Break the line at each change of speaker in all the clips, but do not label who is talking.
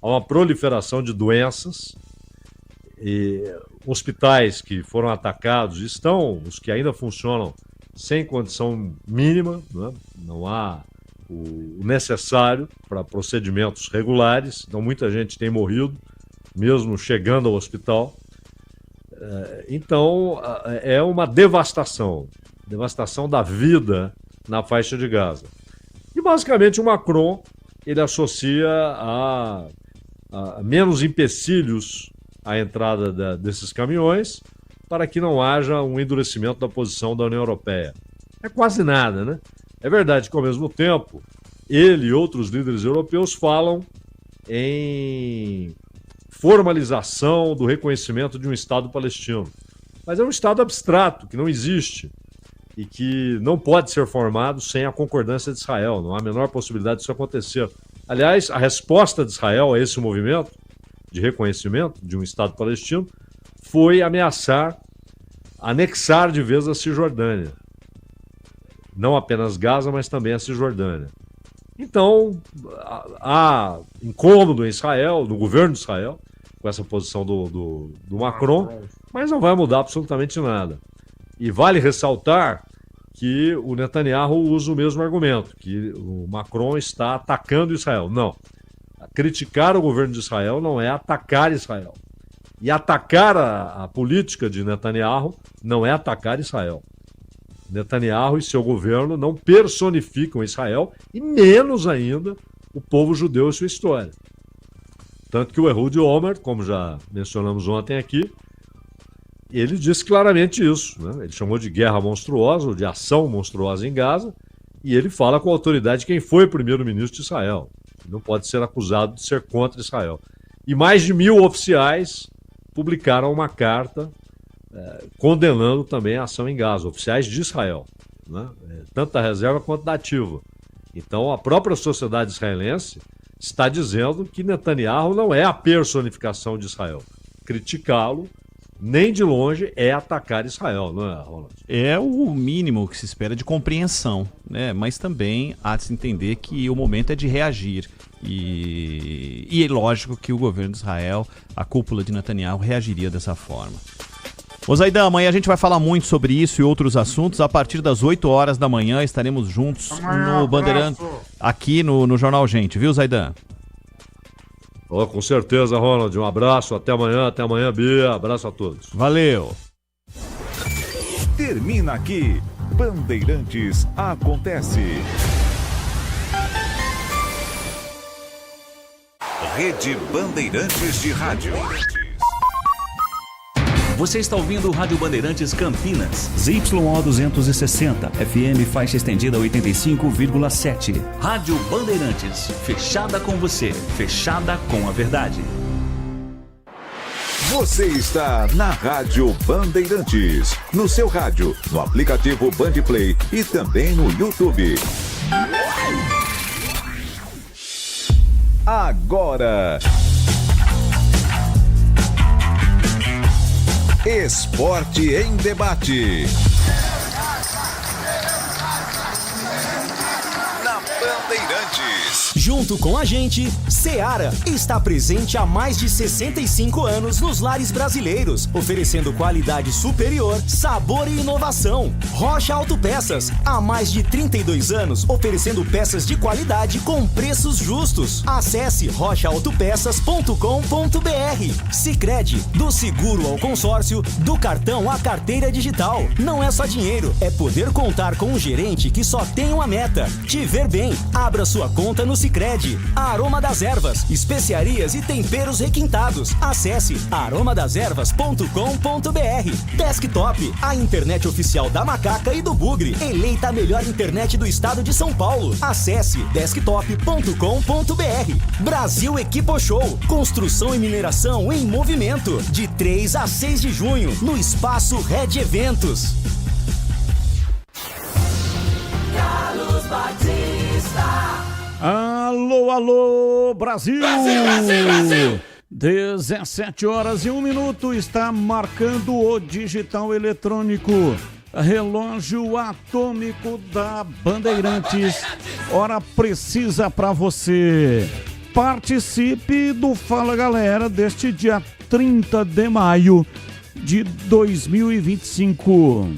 a uma proliferação de doenças. E hospitais que foram atacados estão, os que ainda funcionam, sem condição mínima, né? Não há o necessário para procedimentos regulares, então muita gente tem morrido, mesmo chegando ao hospital. Então é uma devastação da vida na faixa de Gaza. E basicamente o Macron, ele associa a menos empecilhos à entrada desses caminhões para que não haja um endurecimento da posição da União Europeia. É quase nada, né? É verdade que, ao mesmo tempo, ele e outros líderes europeus falam em formalização do reconhecimento de um Estado palestino. Mas é um Estado abstrato, que não existe e que não pode ser formado sem a concordância de Israel. Não há a menor possibilidade disso acontecer. Aliás, a resposta de Israel a esse movimento de reconhecimento de um Estado palestino foi anexar de vez a Cisjordânia. Não apenas Gaza, mas também a Cisjordânia. Então, há incômodo em Israel, no governo de Israel, com essa posição do Macron, mas não vai mudar absolutamente nada. E vale ressaltar que o Netanyahu usa o mesmo argumento, que o Macron está atacando Israel. Não. Criticar o governo de Israel não é atacar Israel. E atacar a política de Netanyahu não é atacar Israel. Netanyahu e seu governo não personificam Israel e menos ainda o povo judeu e sua história. Tanto que o Ehud Olmert, como já mencionamos ontem aqui, ele disse claramente isso, né? Ele chamou de guerra monstruosa, ou de ação monstruosa em Gaza, e ele fala com autoridade quem foi o primeiro-ministro de Israel. Ele não pode ser acusado de ser contra Israel. E mais de 1.000 oficiais publicaram uma carta condenando também a ação em Gaza, oficiais de Israel, né? Tanto da reserva quanto da ativa. Então a própria sociedade israelense está dizendo que Netanyahu não é a personificação de Israel. Criticá-lo, nem de longe, é atacar Israel, não é, Ronald?
É o mínimo que se espera de compreensão, né? Mas também há de se entender que o momento é de reagir. E é lógico que o governo de Israel, a cúpula de Netanyahu, reagiria dessa forma. Ô Zaidan, amanhã a gente vai falar muito sobre isso e outros assuntos. A partir das 8 horas da manhã estaremos juntos no Bandeirantes, aqui no Jornal Gente, viu, Zaidan?
Oh, com certeza, Ronald. Um abraço, até amanhã, Bia. Abraço a todos.
Valeu.
Termina aqui. Bandeirantes Acontece. Rede Bandeirantes de Rádio.
Você está ouvindo o Rádio Bandeirantes Campinas.
ZYO 260, FM faixa estendida 85,7.
Rádio Bandeirantes, fechada com você, fechada com a verdade.
Você está na Rádio Bandeirantes, no seu rádio, no aplicativo Bandplay e também no YouTube. Agora, Esporte em Debate. Na Bandeirantes.
Junto com a gente, Seara está presente há mais de 65 anos nos lares brasileiros, oferecendo qualidade superior, sabor e inovação. Rocha Autopeças, há mais de 32 anos, oferecendo peças de qualidade com preços justos. Acesse rochaautopeças.com.br. Sicredi, do seguro ao consórcio, do cartão à carteira digital. Não é só dinheiro, é poder contar com um gerente que só tem uma meta: te ver bem. Abra sua conta no Sicredi. Aroma das Ervas, especiarias e temperos requintados. Acesse aromadeservas.com.br. Desktop, a internet oficial da Macaca e do Bugre, eleita a melhor internet do estado de São Paulo. Acesse desktop.com.br. Brasil Equipo Show, construção e mineração em movimento, de 3 a 6 de junho, no Espaço Red Eventos.
Carlos Batista.
Alô, alô, Brasil!
Brasil, Brasil, Brasil!
17 horas e 1 minuto, está marcando o digital eletrônico. Relógio atômico da Bandeirantes. Hora precisa para você. Participe do Fala Galera deste dia 30 de maio de 2025.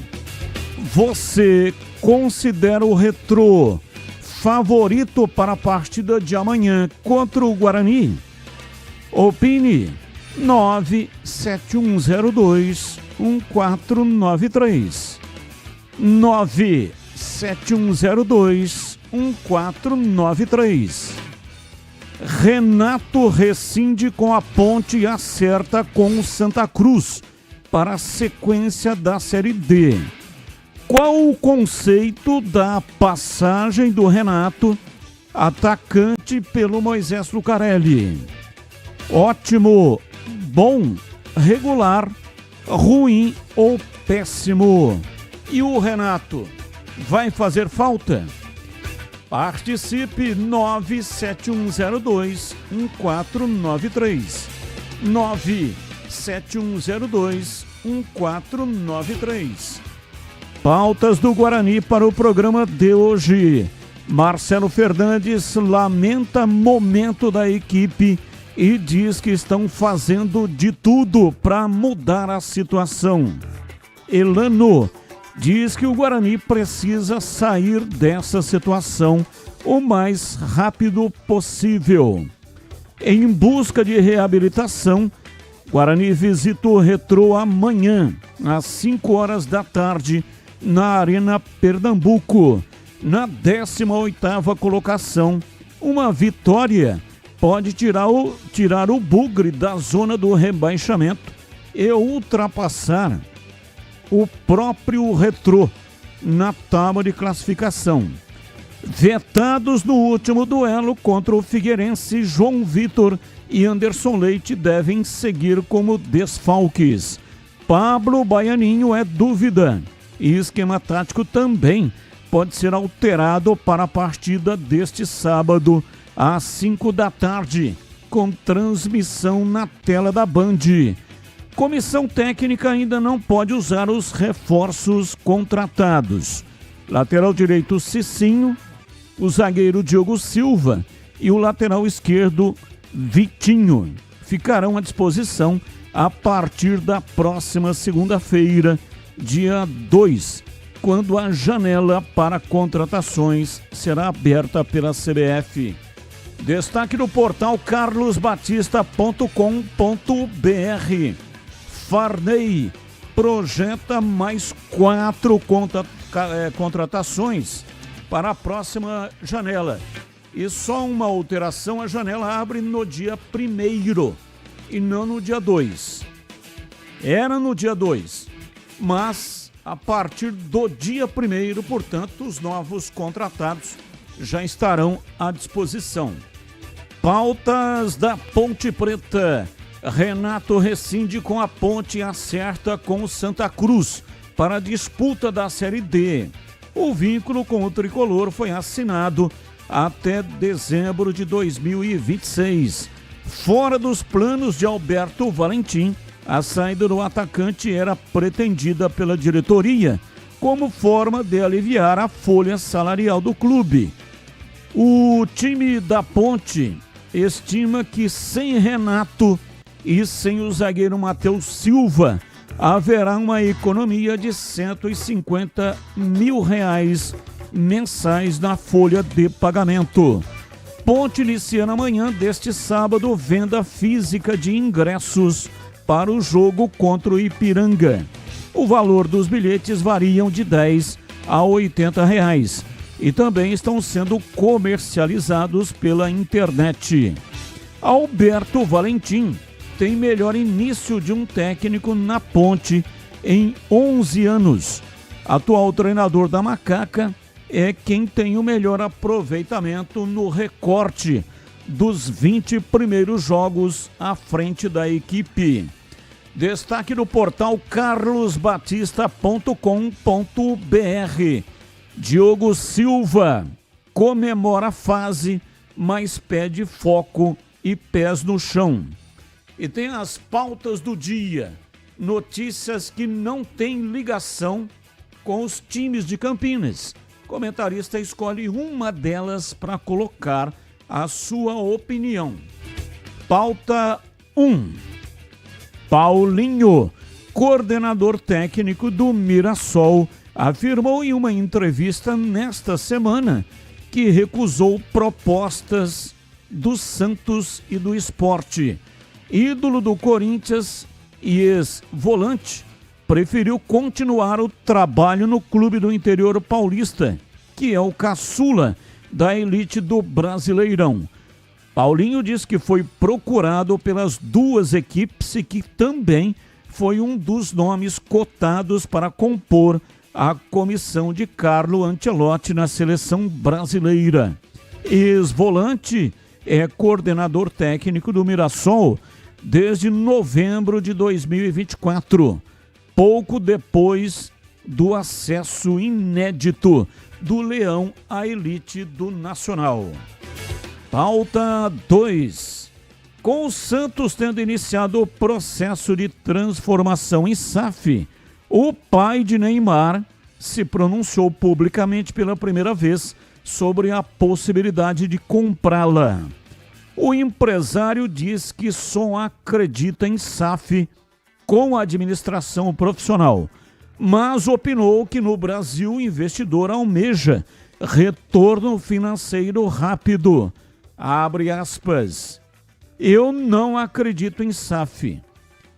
Você considera o Retrô favorito para a partida de amanhã contra o Guarani? Opine 97102-1493. 97102-1493. Renato rescinde com a Ponte e acerta com o Santa Cruz para a sequência da Série D. Qual o conceito da passagem do Renato, atacante, pelo Moisés Lucarelli? Ótimo, bom, regular, ruim ou péssimo? E o Renato vai fazer falta? Participe 97102-1493. 97102-1493. Pautas do Guarani para o programa de hoje. Marcelo Fernandes lamenta momento da equipe e diz que estão fazendo de tudo para mudar a situação. Elano diz que o Guarani precisa sair dessa situação o mais rápido possível. Em busca de reabilitação, Guarani visita o Retrô amanhã, às 5 horas da tarde, na Arena Pernambuco. Na 18ª colocação, uma vitória pode tirar o Bugre da zona do rebaixamento e ultrapassar o próprio Retrô na tábua de classificação. Vetados no último duelo contra o Figueirense, João Vitor e Anderson Leite devem seguir como desfalques. Pablo Baianinho é dúvida e esquema tático também pode ser alterado para a partida deste sábado às 5 da tarde, com transmissão na tela da Band. Comissão técnica ainda não pode usar os reforços contratados. Lateral direito Cicinho, o zagueiro Diogo Silva e o lateral esquerdo Vitinho ficarão à disposição a partir da próxima segunda-feira, dia 2, quando a janela para contratações será aberta pela CBF. Destaque do portal carlosbatista.com.br. Farney projeta mais 4 contratações para a próxima janela. E só uma alteração, a janela abre no dia 1º e não no dia 2. Era no dia 2, mas a partir do dia 1º, portanto, os novos contratados já estarão à disposição. Pautas da Ponte Preta. Renato rescinde com a Ponte e acerta com o Santa Cruz para a disputa da Série D. O vínculo com o tricolor foi assinado até dezembro de 2026. Fora dos planos de Alberto Valentim, a saída do atacante era pretendida pela diretoria como forma de aliviar a folha salarial do clube. O time da Ponte estima que sem Renato e sem o zagueiro Matheus Silva, haverá uma economia de R$150 mil mensais na folha de pagamento. Ponte inicia na manhã deste sábado venda física de ingressos para o jogo contra o Ipiranga. O valor dos bilhetes variam de R$10 a R$80 e também estão sendo comercializados pela internet. Alberto Valentim tem melhor início de um técnico na Ponte em 11 anos. Atual treinador da Macaca é quem tem o melhor aproveitamento no recorte dos 20 primeiros jogos à frente da equipe. Destaque do portal carlosbatista.com.br. Diogo Silva comemora a fase, mas pede foco e pés no chão. E tem as pautas do dia, notícias que não têm ligação com os times de Campinas. O comentarista escolhe uma delas para colocar a sua opinião. Pauta 1. Paulinho, coordenador técnico do Mirassol, afirmou em uma entrevista nesta semana que recusou propostas do Santos e do Sport. Ídolo do Corinthians e ex-volante, preferiu continuar o trabalho no clube do interior paulista, que é o caçula da elite do Brasileirão. Paulinho diz que foi procurado pelas duas equipes e que também foi um dos nomes cotados para compor a comissão de Carlo Ancelotti na seleção brasileira. Ex-volante é coordenador técnico do Mirassol desde novembro de 2024, pouco depois do acesso inédito do Leão à elite do Nacional. Pauta 2. Com o Santos tendo iniciado o processo de transformação em SAF, o pai de Neymar se pronunciou publicamente pela primeira vez sobre a possibilidade de comprá-la. O empresário diz que só acredita em SAF com a administração profissional, mas opinou que no Brasil o investidor almeja retorno financeiro rápido. Abre aspas. Eu não acredito em SAF.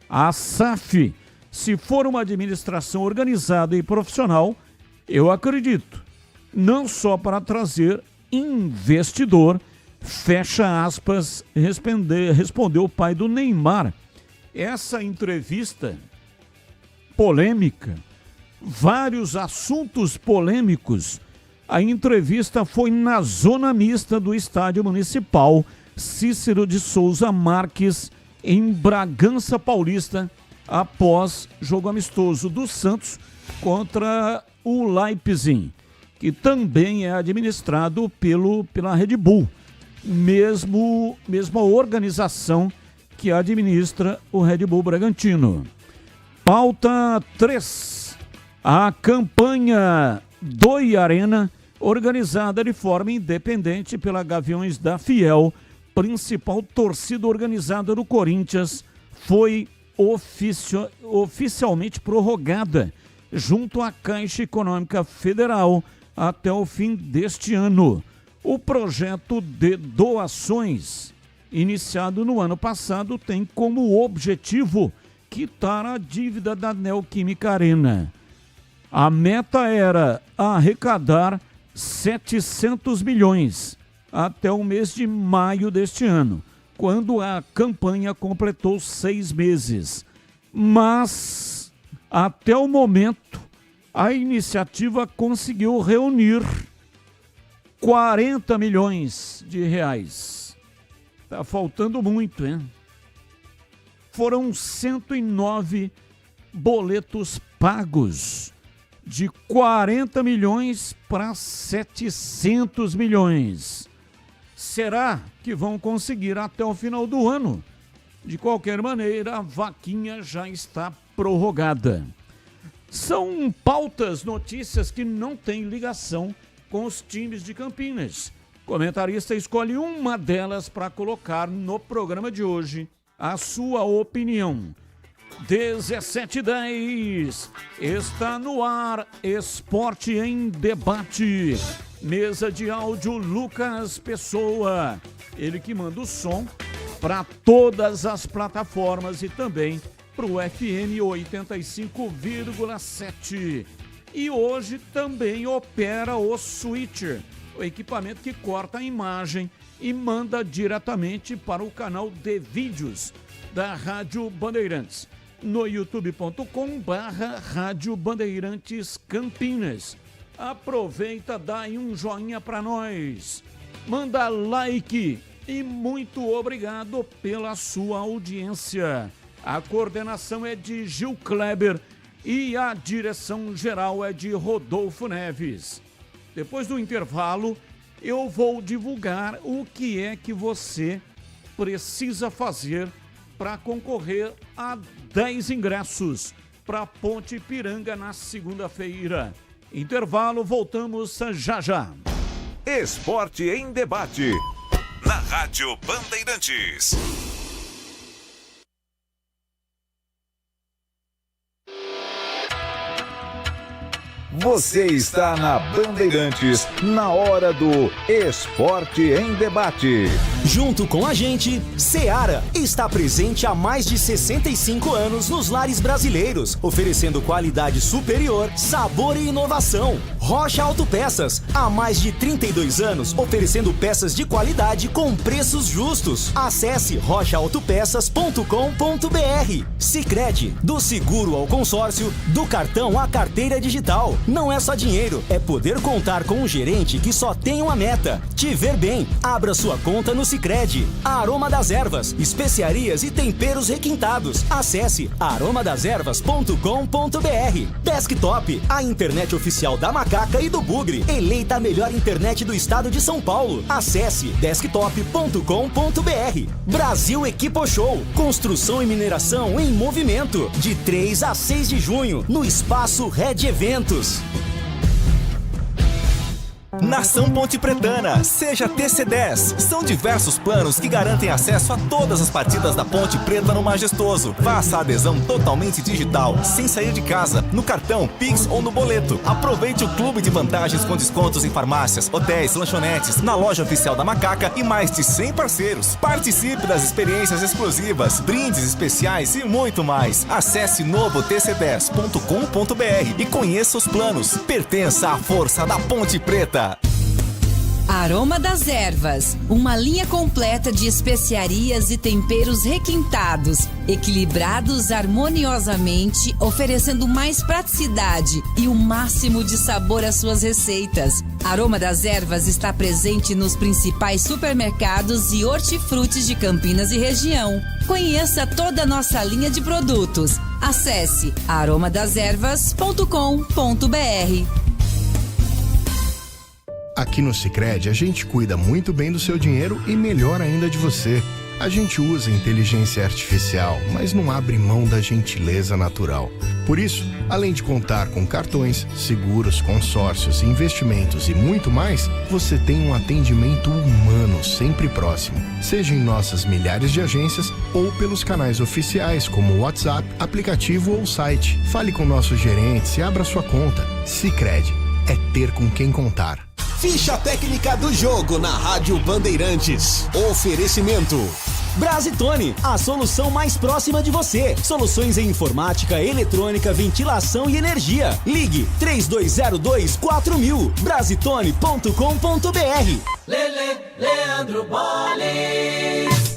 A SAF, se for uma administração organizada e profissional, eu acredito. Não só para trazer investidor, fecha aspas, respondeu o pai do Neymar. Essa entrevista polêmica, vários assuntos polêmicos. A entrevista foi na zona mista do Estádio Municipal Cícero de Souza Marques, em Bragança Paulista, após jogo amistoso do Santos contra o Leipzig, que também é administrado pela Red Bull, mesma organização que administra o Red Bull Bragantino. Pauta 3. A campanha Doi Arena, organizada de forma independente pela Gaviões da Fiel, principal torcida organizada do Corinthians, foi oficialmente prorrogada junto à Caixa Econômica Federal até o fim deste ano. O projeto de doações, iniciado no ano passado, tem como objetivo quitar a dívida da Neoquímica Arena. A meta era arrecadar 700 milhões até o mês de maio deste ano, quando a campanha completou 6 meses. Mas, até o momento, a iniciativa conseguiu reunir 40 milhões de reais. Tá faltando muito, hein? Foram 109 boletos pagos, de 40 milhões para 700 milhões. Será que vão conseguir até o final do ano? De qualquer maneira, a vaquinha já está prorrogada. São pautas, notícias que não têm ligação com os times de Campinas. O comentarista escolhe uma delas para colocar no programa de hoje a sua opinião. 17h10, está no ar Esporte em Debate. Mesa de áudio Lucas Pessoa, ele que manda o som para todas as plataformas e também para o FM 85,7. E hoje também opera o Switcher, o equipamento que corta a imagem e manda diretamente para o canal de vídeos da Rádio Bandeirantes, no youtube.com/Rádio Bandeirantes Campinas. Aproveita, dá aí um joinha para nós, manda like e muito obrigado pela sua audiência. A coordenação é de Gil Kleber e a direção geral é de Rodolfo Neves. Depois do intervalo, eu vou divulgar o que é que você precisa fazer para concorrer a 10 ingressos para Ponte Ipiranga na segunda-feira. Intervalo, voltamos já já.
Esporte em Debate. Rádio Bandeirantes. Você está na Bandeirantes, na hora do Esporte em Debate.
Junto com a gente, Seara está presente há mais de 65 anos nos lares brasileiros, oferecendo qualidade superior, sabor e inovação. Rocha Autopeças, há mais de 32 anos, oferecendo peças de qualidade com preços justos. Acesse rochaautopeças.com.br. Sicredi, do seguro ao consórcio, do cartão à carteira digital. Não é só dinheiro, é poder contar com um gerente que só tem uma meta: te ver bem. Abra sua conta no Sicredi. Aroma das Ervas, especiarias e temperos requintados. Acesse aromadeservas.com.br. Desktop, a internet oficial da Macaca e do Bugre. Eleita a melhor internet do estado de São Paulo. Acesse desktop.com.br. Brasil Equipo Show, construção e mineração em movimento. De 3 a 6 de junho, no Espaço Red Eventos.
Nação Ponte Pretana, seja TC10. São diversos planos que garantem acesso a todas as partidas da Ponte Preta no Majestoso. Faça a adesão totalmente digital, sem sair de casa, no cartão, Pix ou no boleto. Aproveite o clube de vantagens com descontos em farmácias, hotéis, lanchonetes, na loja oficial da Macaca e mais de 100 parceiros. Participe das experiências exclusivas, brindes especiais e muito mais. Acesse novotc10.com.br e conheça os planos. Pertença à força da Ponte Preta.
Aroma das Ervas, uma linha completa de especiarias e temperos requintados, equilibrados harmoniosamente, oferecendo mais praticidade e o máximo de sabor às suas receitas. Aroma das Ervas está presente nos principais supermercados e hortifrutis de Campinas e região. Conheça toda a nossa linha de produtos. Acesse aromadeservas.com.br.
Aqui no Sicredi, a gente cuida muito bem do seu dinheiro e melhor ainda de você. A gente usa inteligência artificial, mas não abre mão da gentileza natural. Por isso, além de contar com cartões, seguros, consórcios, investimentos e muito mais, você tem um atendimento humano sempre próximo. Seja em nossas milhares de agências ou pelos canais oficiais como o WhatsApp, aplicativo ou site. Fale com nossos gerentes e abra sua conta. Sicredi, é ter com quem contar.
Ficha técnica do jogo na Rádio Bandeirantes. Oferecimento Brasitone, a solução mais próxima de você. Soluções em informática, eletrônica, ventilação e energia. Ligue 3202-4000. Brasitone.com.br.
Leandro Bolis.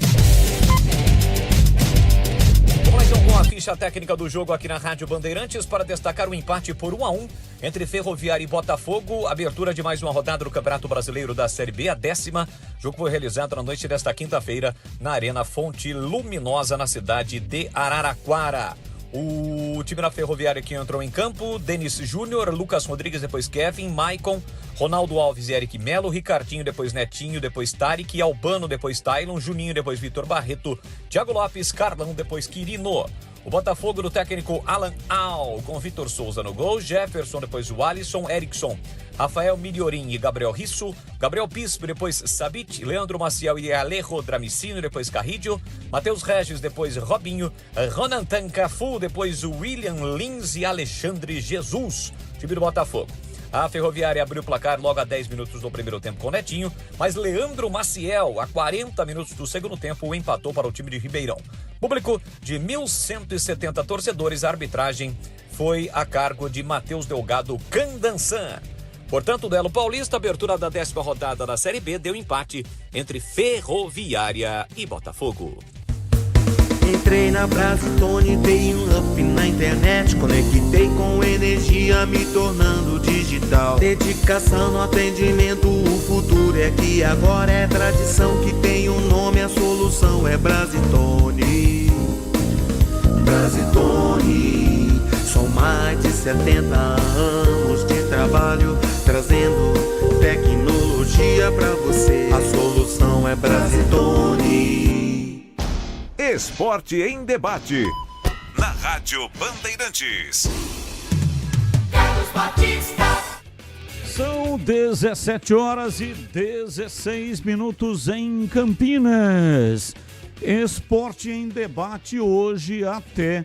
Com a ficha técnica do jogo aqui na Rádio Bandeirantes para destacar o empate por 1-1 entre Ferroviária e Botafogo, abertura de mais uma rodada do Campeonato Brasileiro da Série B, a 10ª. O jogo foi realizado na noite desta quinta-feira na Arena Fonte Luminosa, na cidade de Araraquara. O time da Ferroviária que entrou em campo: Denis Júnior, Lucas Rodrigues, depois Kevin, Maicon, Ronaldo Alves e Eric Melo, Ricardinho, depois Netinho, depois Tarek, Albano, depois Tailon, Juninho, depois Vitor Barreto, Thiago Lopes, Carlão, depois Quirino. O Botafogo do técnico Alan Al, com Vitor Souza no gol, Jefferson, depois o Alisson, Erickson, Rafael Miliorin e Gabriel Risso, Gabriel Pispo, depois Sabit, Leandro Maciel e Alejo Dramicino, depois Carrídio, Matheus Regis, depois Robinho, Ronan Tancafu, depois o William Lins e Alexandre Jesus, time do Botafogo. A Ferroviária abriu o placar logo a 10 minutos do primeiro tempo com Netinho, mas Leandro Maciel, a 40 minutos do segundo tempo, empatou para o time de Ribeirão. Público de 1.170 torcedores, a arbitragem foi a cargo de Matheus Delgado Candançan. Portanto, o duelo paulista, abertura da 10ª rodada da Série B, deu empate entre Ferroviária e Botafogo.
Entrei na Brasitone, dei um up na internet, conectei com energia, me tornando digital. Dedicação no atendimento, o futuro é aqui, agora é tradição que tem um nome, a solução é Brasitone. Brasitone, são mais de 70 anos de trabalho, trazendo tecnologia pra você. A solução é Brasitone.
Esporte em Debate, na Rádio Bandeirantes.
Carlos Batista.
São 17 horas e 16 minutos em Campinas. Esporte em debate hoje até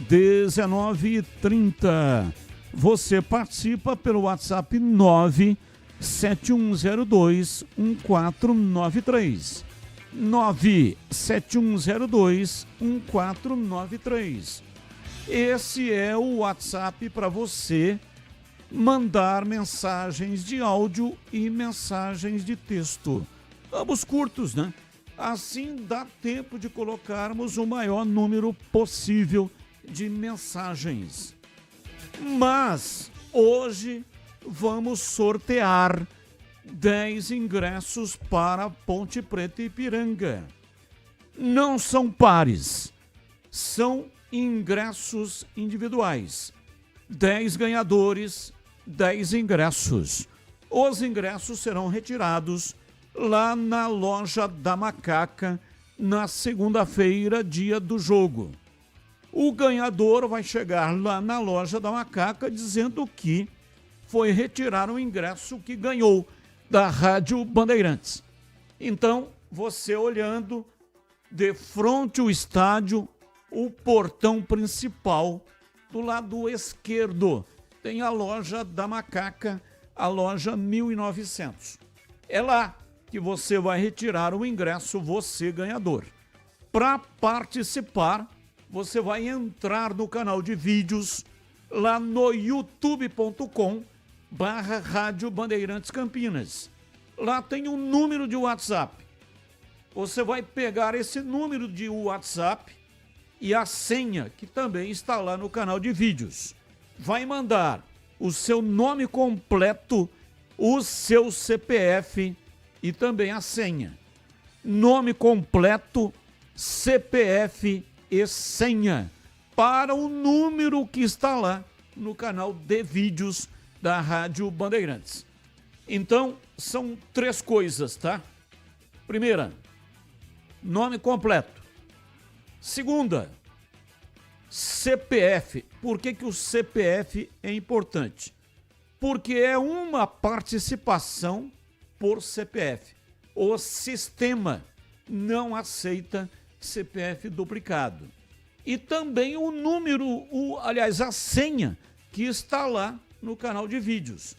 19h30. Você participa pelo WhatsApp 971021493. 971021493. Esse é o WhatsApp para você mandar mensagens de áudio e mensagens de texto. Ambos curtos, né? Assim dá tempo de colocarmos o maior número possível de mensagens. Mas hoje vamos sortear 10 ingressos para Ponte Preta e Ipiranga. Não são pares, são ingressos individuais. 10 ganhadores, 10 ingressos. Os ingressos serão retirados lá na loja da Macaca na segunda-feira, dia do jogo. O ganhador vai chegar lá na loja da Macaca dizendo que foi retirar o ingresso que ganhou da Rádio Bandeirantes. Então, você olhando de frente ao estádio, o portão principal, do lado esquerdo, tem a loja da Macaca, a loja 1900. É lá que você vai retirar o ingresso, você ganhador. Para participar, você vai entrar no canal de vídeos lá no youtube.com/Rádio Bandeirantes Campinas. Lá tem um número de WhatsApp. Você vai pegar esse número de WhatsApp e a senha, que também está lá no canal de vídeos. Vai mandar o seu nome completo, o seu CPF e também a senha. Nome completo, CPF e senha para o número que está lá no canal de vídeos da Rádio Bandeirantes. Então, são 3 coisas, tá? Primeira, nome completo. Segunda, CPF. Por que o CPF é importante? Porque é uma participação por CPF. O sistema não aceita CPF duplicado. E também o número, a senha que está lá no canal de vídeos.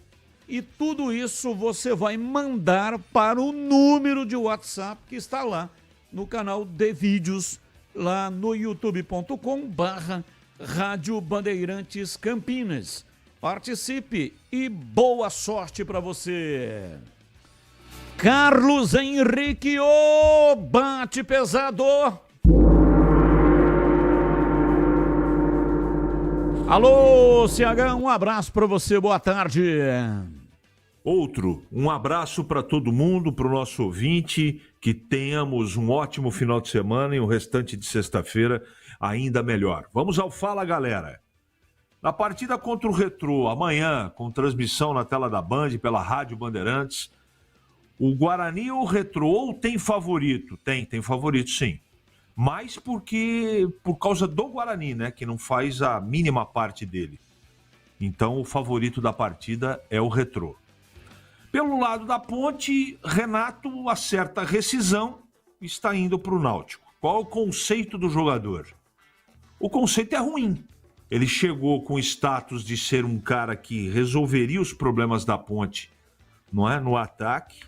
E tudo isso você vai mandar para o número de WhatsApp que está lá no canal de vídeos, lá no youtube.com/Rádio Bandeirantes Campinas. Participe e boa sorte para você. Carlos Henrique, ô bate pesado. Alô, CH, um abraço para você, boa tarde.
Um abraço para todo mundo, para o nosso ouvinte, que tenhamos um ótimo final de semana e o restante de sexta-feira ainda melhor. Vamos ao Fala, galera. Na partida contra o Retrô, amanhã, com transmissão na tela da Band pela Rádio Bandeirantes, o Guarani ou o Retrô tem favorito? Tem favorito sim. Mas por causa do Guarani, né, que não faz a mínima parte dele. Então o favorito da partida é o Retrô. Pelo lado da Ponte, Renato acerta a rescisão e está indo para o Náutico. Qual é o conceito do jogador? O conceito é ruim. Ele chegou com o status de ser um cara que resolveria os problemas da Ponte, não é? No ataque.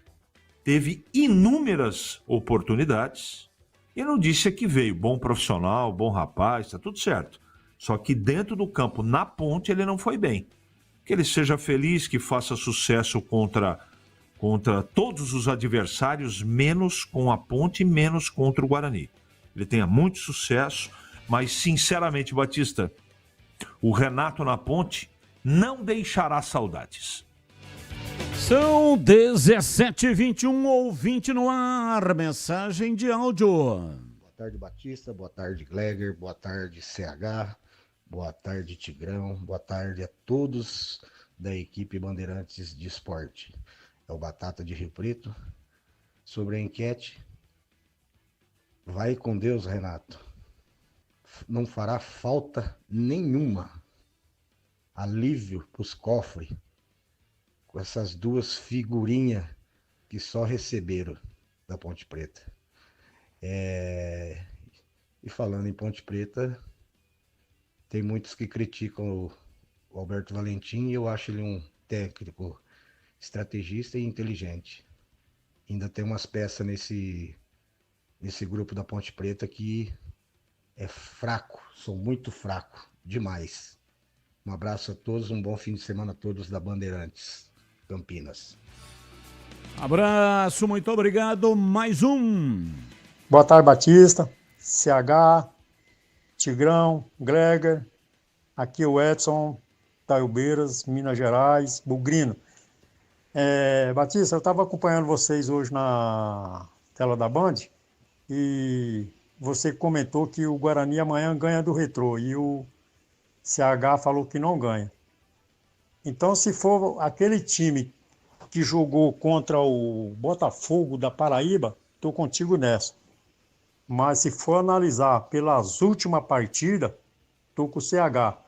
Teve inúmeras oportunidades e não disse a que veio. Bom profissional, bom rapaz, está tudo certo. Só que dentro do campo, na Ponte, ele não foi bem. Que ele seja feliz, que faça sucesso contra todos os adversários, menos com a Ponte, menos contra o Guarani. Ele tenha muito sucesso, mas sinceramente, Batista, o Renato na Ponte não deixará saudades.
São 17h21, ouvinte no ar, mensagem de áudio.
Boa tarde, Batista, boa tarde, Gleger, boa tarde, CH, boa tarde, Tigrão, boa tarde a todos da equipe Bandeirantes de Esporte. É o Batata de Rio Preto. Sobre a enquete, vai com Deus, Renato. Não fará falta nenhuma. Alívio para os cofres. com essas duas figurinhas que só receberam da Ponte Preta. E falando em Ponte Preta, tem muitos que criticam o Alberto Valentim e eu acho ele um técnico estrategista e inteligente. Ainda tem umas peças nesse grupo da Ponte Preta que é fraco, são muito fraco, demais. Um abraço a todos, um bom fim de semana a todos da Bandeirantes, Campinas.
Abraço, muito obrigado. Mais um.
Boa tarde, Batista, CH, Tigrão, Gregor, aqui o Edson, Taiobeiras, Minas Gerais, Bugrino. Batista, eu estava acompanhando vocês hoje na tela da Band e você comentou que o Guarani amanhã ganha do Retrô e o CH falou que não ganha. Então, se for aquele time que jogou contra o Botafogo da Paraíba, estou contigo nessa. Mas se for analisar pelas últimas partidas, estou com o CH,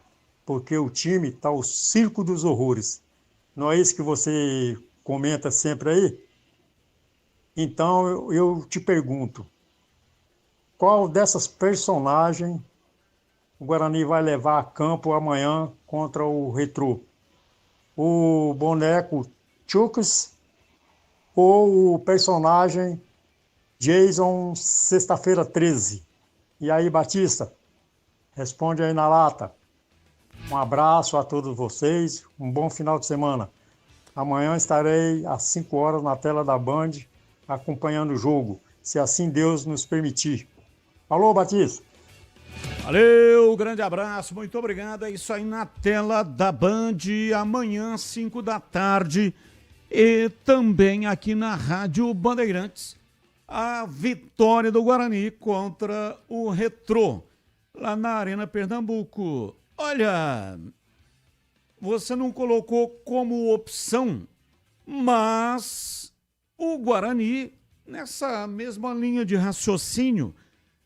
porque o time está o circo dos horrores. Não é isso que você comenta sempre aí? Então eu te pergunto, qual dessas personagens o Guarani vai levar a campo amanhã contra o Retrô? O boneco Chucks ou o personagem Jason Sexta-feira 13? E aí, Batista? Responde aí na lata. Um abraço a todos vocês, um bom final de semana. Amanhã estarei às 5 horas na tela da Band acompanhando o jogo, se assim Deus nos permitir. Alô, Batista?
Valeu, grande abraço, muito obrigado. É isso aí na tela da Band, amanhã, 5 da tarde. E também aqui na Rádio Bandeirantes, a vitória do Guarani contra o Retrô, lá na Arena Pernambuco. Olha, você não colocou como opção, mas o Guarani, nessa mesma linha de raciocínio,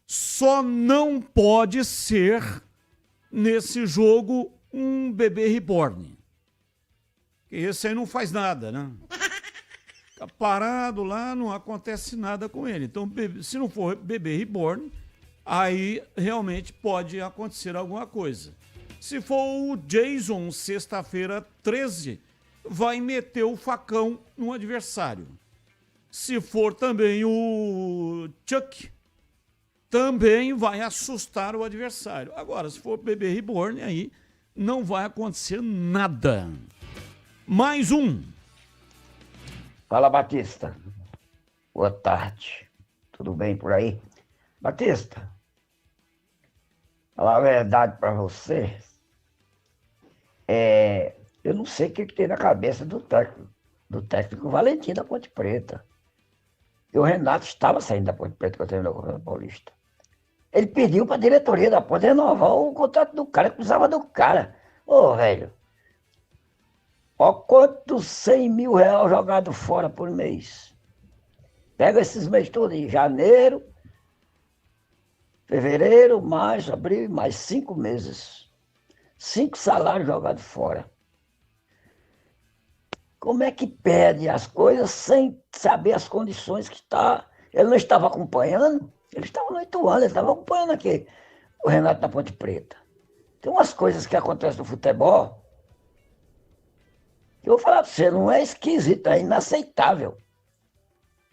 só não pode ser, nesse jogo, um bebê reborn. Esse aí não faz nada, né? Fica parado lá, não acontece nada com ele. Então, se não for bebê reborn, aí realmente pode acontecer alguma coisa. Se for o Jason, sexta-feira 13, vai meter o facão no adversário. Se for também o Chuck, também vai assustar o adversário. Agora, se for bebê reborn, aí não vai acontecer nada. Mais um.
Fala, Batista. Boa tarde. Tudo bem por aí? Batista, falar a verdade para você, eu não sei o que tem na cabeça do técnico Valentim da Ponte Preta. E o Renato estava saindo da Ponte Preta quando terminou o Campeonato Paulista. Ele pediu para a diretoria da Ponte renovar o contrato do cara, que precisava do cara. Ô, velho, ó quantos 100 mil reais jogados fora por mês. Pega esses meses todos aí, janeiro, fevereiro, março, abril, mais 5 meses. 5 salários jogados fora. Como é que perde as coisas sem saber as condições que está? Ele não estava acompanhando, ele estava no Ituano, ele estava acompanhando aqui o Renato da Ponte Preta. Tem umas coisas que acontecem no futebol que eu vou falar para você, não é esquisito, é inaceitável.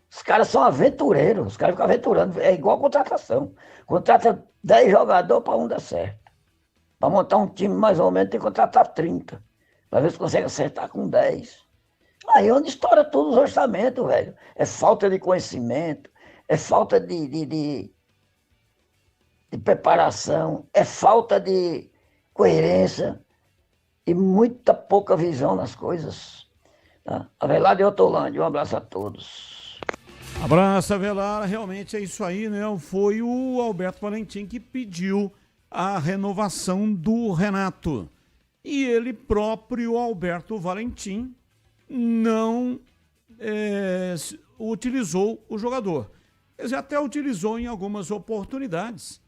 Os caras são aventureiros, os caras ficam aventurando, é igual a contratação. Contrata 10 jogadores para um dar certo. Para montar um time mais ou menos tem que contratar 30. Para ver se consegue acertar com 10. Aí é onde estoura todos os orçamentos, velho. É falta de conhecimento, é falta de preparação, é falta de coerência e muita pouca visão nas coisas. Tá? Avelar de Hortolândia, um abraço a todos.
Abraço, Avelar. Realmente é isso aí, né? Foi o Alberto Valentim que pediu a renovação do Renato. E ele próprio, Alberto Valentim, não utilizou o jogador. Ele até utilizou em algumas oportunidades,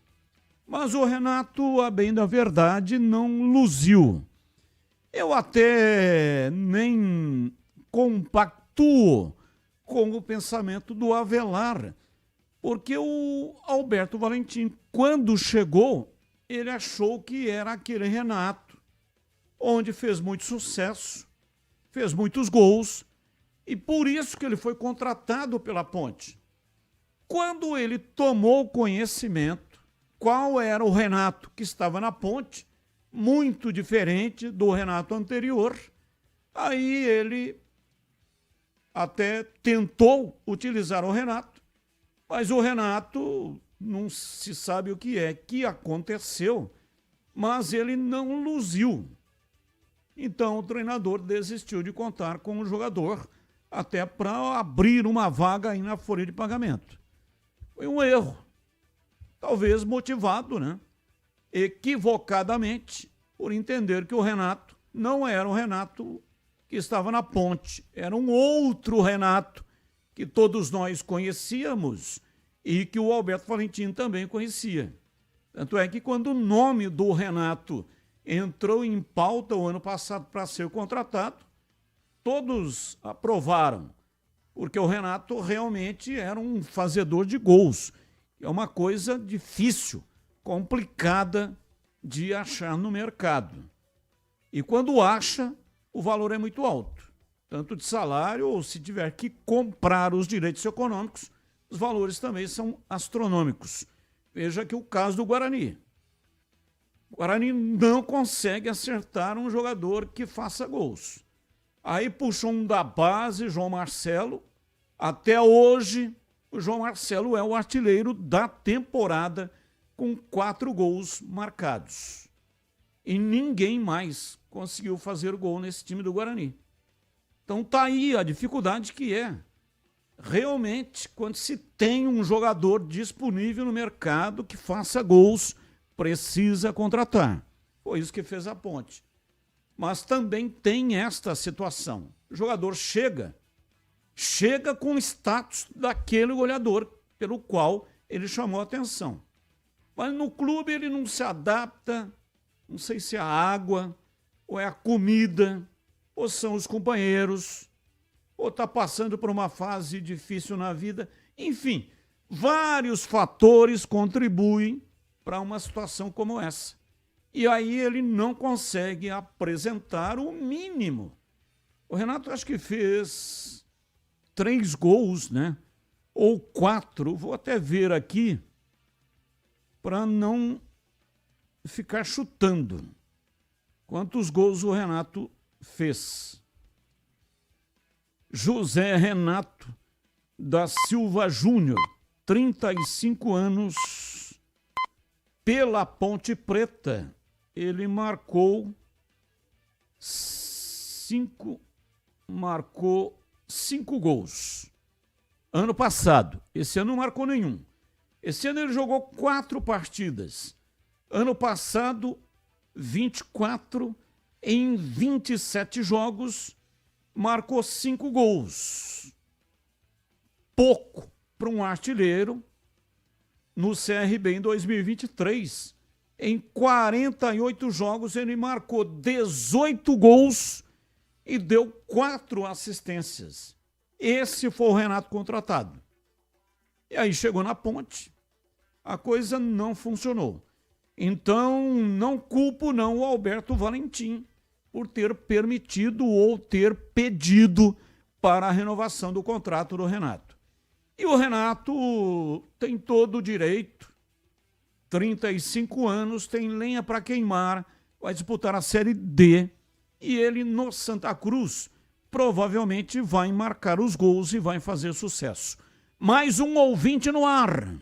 mas o Renato, a bem da verdade, não luziu. Eu até nem compactuo com o pensamento do Avelar, porque o Alberto Valentim, quando chegou, ele achou que era aquele Renato, onde fez muito sucesso, fez muitos gols, e por isso que ele foi contratado pela Ponte. Quando ele tomou conhecimento qual era o Renato que estava na Ponte, muito diferente do Renato anterior, aí ele até tentou utilizar o Renato, mas o Renato não se sabe o que aconteceu, mas ele não luziu. Então o treinador desistiu de contar com o jogador até para abrir uma vaga aí na folha de pagamento. Foi um erro, talvez motivado, né? Equivocadamente, por entender que o Renato não era o Renato que estava na Ponte, era um outro Renato que todos nós conhecíamos e que o Alberto Valentim também conhecia. Tanto é que quando o nome do Renato entrou em pauta o ano passado para ser contratado, todos aprovaram, porque o Renato realmente era um fazedor de gols. É uma coisa difícil, complicada de achar no mercado. E quando acha, o valor é muito alto, tanto de salário ou se tiver que comprar os direitos econômicos, os valores também são astronômicos. Veja aqui o caso do Guarani. O Guarani não consegue acertar um jogador que faça gols. Aí puxou um da base, João Marcelo. Até hoje, o João Marcelo é o artilheiro da temporada com 4 gols marcados. E ninguém mais conseguiu fazer gol nesse time do Guarani. Então tá aí a dificuldade que é. Realmente, quando se tem um jogador disponível no mercado que faça gols, precisa contratar. Foi isso que fez a Ponte. Mas também tem esta situação. O jogador chega com o status daquele goleador pelo qual ele chamou a atenção. Mas no clube ele não se adapta, não sei se é a água, ou é a comida, ou são os companheiros, ou está passando por uma fase difícil na vida. Enfim, vários fatores contribuem para uma situação como essa. E aí ele não consegue apresentar o mínimo. O Renato acho que fez 3 gols, né? Ou 4, vou até ver aqui, para não ficar chutando. Quantos gols o Renato fez? José Renato da Silva Júnior, 35 anos, pela Ponte Preta. Ele marcou 5 gols. Ano passado. Esse ano não marcou nenhum. Esse ano ele jogou 4 partidas. Ano passado, 24 em 27 jogos, marcou 5 gols. Pouco para um artilheiro no CRB em 2023. Em 48 jogos, ele marcou 18 gols e deu 4 assistências. Esse foi o Renato contratado. E aí chegou na Ponte, a coisa não funcionou. Então, não culpo não o Alberto Valentim por ter permitido ou ter pedido para a renovação do contrato do Renato. E o Renato tem todo o direito, 35 anos, tem lenha para queimar, vai disputar a Série D e ele no Santa Cruz provavelmente vai marcar os gols e vai fazer sucesso. Mais um ouvinte no ar.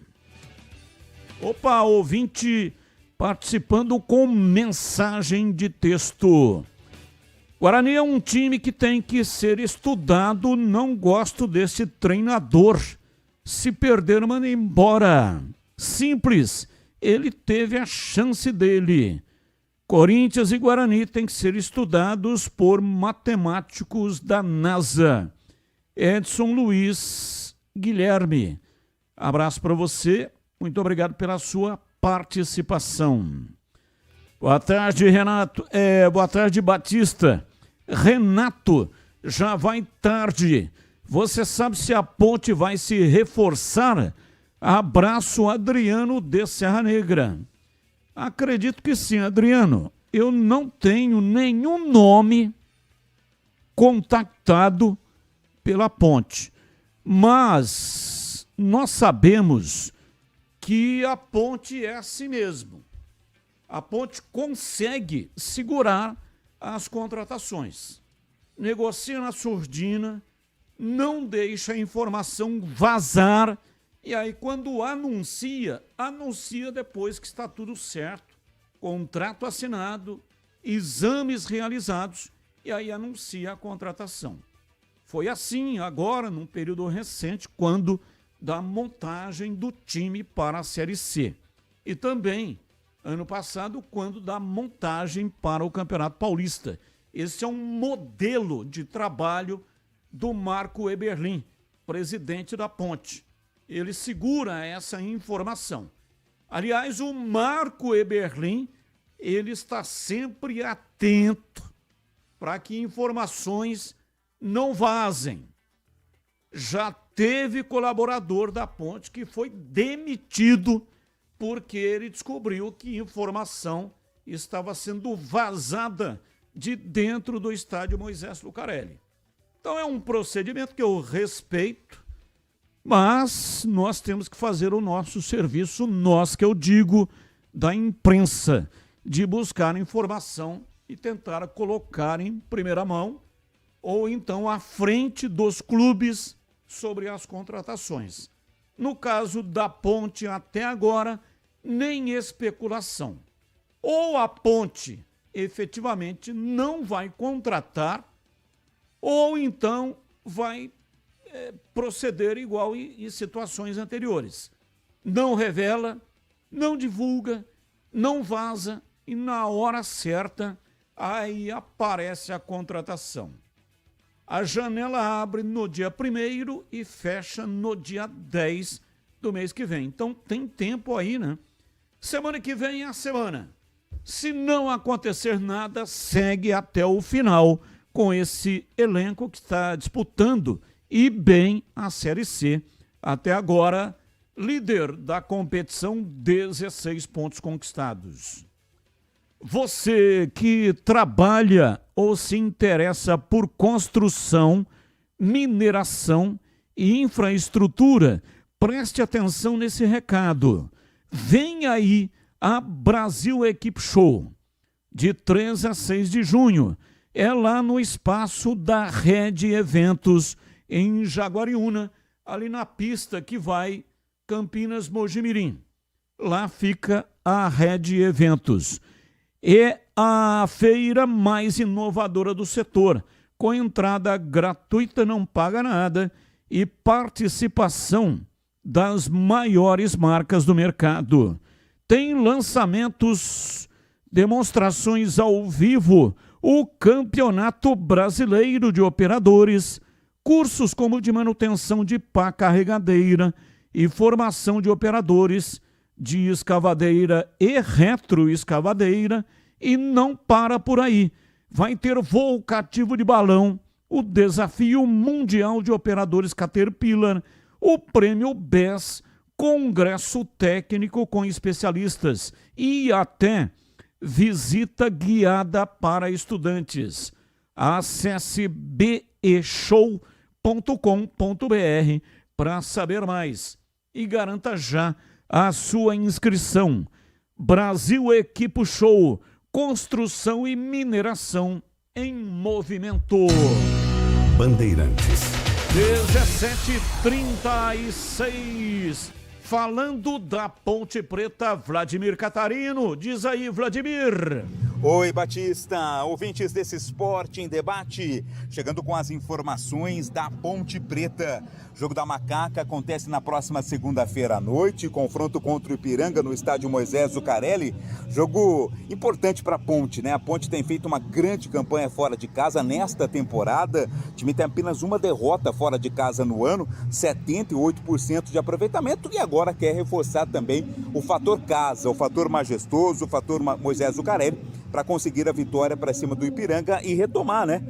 Opa, ouvinte participando com mensagem de texto. Guarani é um time que tem que ser estudado, não gosto desse treinador. Se perder, manda embora. Simples, ele teve a chance dele. Corinthians e Guarani têm que ser estudados por matemáticos da NASA. Edson Luiz Guilherme. Abraço para você, muito obrigado pela sua participação. Boa tarde, Renato. Boa tarde, Batista. Renato já vai tarde. Você sabe se a Ponte vai se reforçar? Abraço, Adriano de Serra Negra. Acredito que sim, Adriano. Eu não tenho nenhum nome contactado pela Ponte, mas nós sabemos que a Ponte é assim mesmo. A Ponte consegue segurar as contratações, negocia na surdina, não deixa a informação vazar, e aí quando anuncia depois que está tudo certo, contrato assinado, exames realizados, e aí anuncia a contratação. Foi assim agora, num período recente, quando da montagem do time para a Série C. E também, ano passado, quando da montagem para o Campeonato Paulista. Esse é um modelo de trabalho do Marco Eberlin, presidente da Ponte. Ele segura essa informação. Aliás, o Marco Eberlin, ele está sempre atento para que informações não vazem. Já teve colaborador da Ponte que foi demitido porque ele descobriu que informação estava sendo vazada de dentro do estádio Moisés Lucarelli. Então é um procedimento que eu respeito, mas nós temos que fazer o nosso serviço, nós que eu digo, da imprensa, de buscar informação e tentar colocar em primeira mão ou então à frente dos clubes sobre as contratações. No caso da Ponte, até agora, nem especulação. Ou a Ponte efetivamente não vai contratar, ou então vai proceder igual em situações anteriores. Não revela, não divulga, não vaza, e na hora certa, aí aparece a contratação. A janela abre no dia 1º e fecha no dia 10 do mês que vem. Então tem tempo aí, né? Semana que vem é a semana. Se não acontecer nada, segue até o final com esse elenco que está disputando e bem a Série C. Até agora, líder da competição, 16 pontos conquistados. Você que trabalha ou se interessa por construção, mineração e infraestrutura, preste atenção nesse recado. Vem aí a Brasil Equipe Show, de 3 a 6 de junho. É lá no espaço da Rede Eventos, em Jaguariúna, ali na pista que vai Campinas-Mojimirim. Lá fica a Rede Eventos. É a feira mais inovadora do setor, com entrada gratuita, não paga nada, e participação das maiores marcas do mercado. Tem lançamentos, demonstrações ao vivo, o Campeonato Brasileiro de Operadores, cursos como de manutenção de pá carregadeira e formação de operadores de escavadeira e retroescavadeira, e não para por aí. Vai ter voo cativo de balão, o Desafio Mundial de Operadores Caterpillar, o Prêmio BES, congresso técnico com especialistas e até visita guiada para estudantes. Acesse beshow.com.br para saber mais e garanta já a sua inscrição. Brasil Equipe Show, construção e mineração em movimento.
Bandeirantes.
17h36. Falando da Ponte Preta, Vladimir Catarino. Diz aí, Vladimir.
Oi, Batista, ouvintes desse Esporte em Debate, chegando com as informações da Ponte Preta. O jogo da Macaca acontece na próxima segunda-feira à noite, confronto contra o Ipiranga no estádio Moisés Lucarelli. Jogo importante para a Ponte, né? A Ponte tem feito uma grande campanha fora de casa nesta temporada. O time tem apenas uma derrota fora de casa no ano, 78% de aproveitamento, e agora quer reforçar também o fator casa, o fator majestoso, o fator Moisés Lucarelli, para conseguir a vitória para cima do Ipiranga e retomar, né?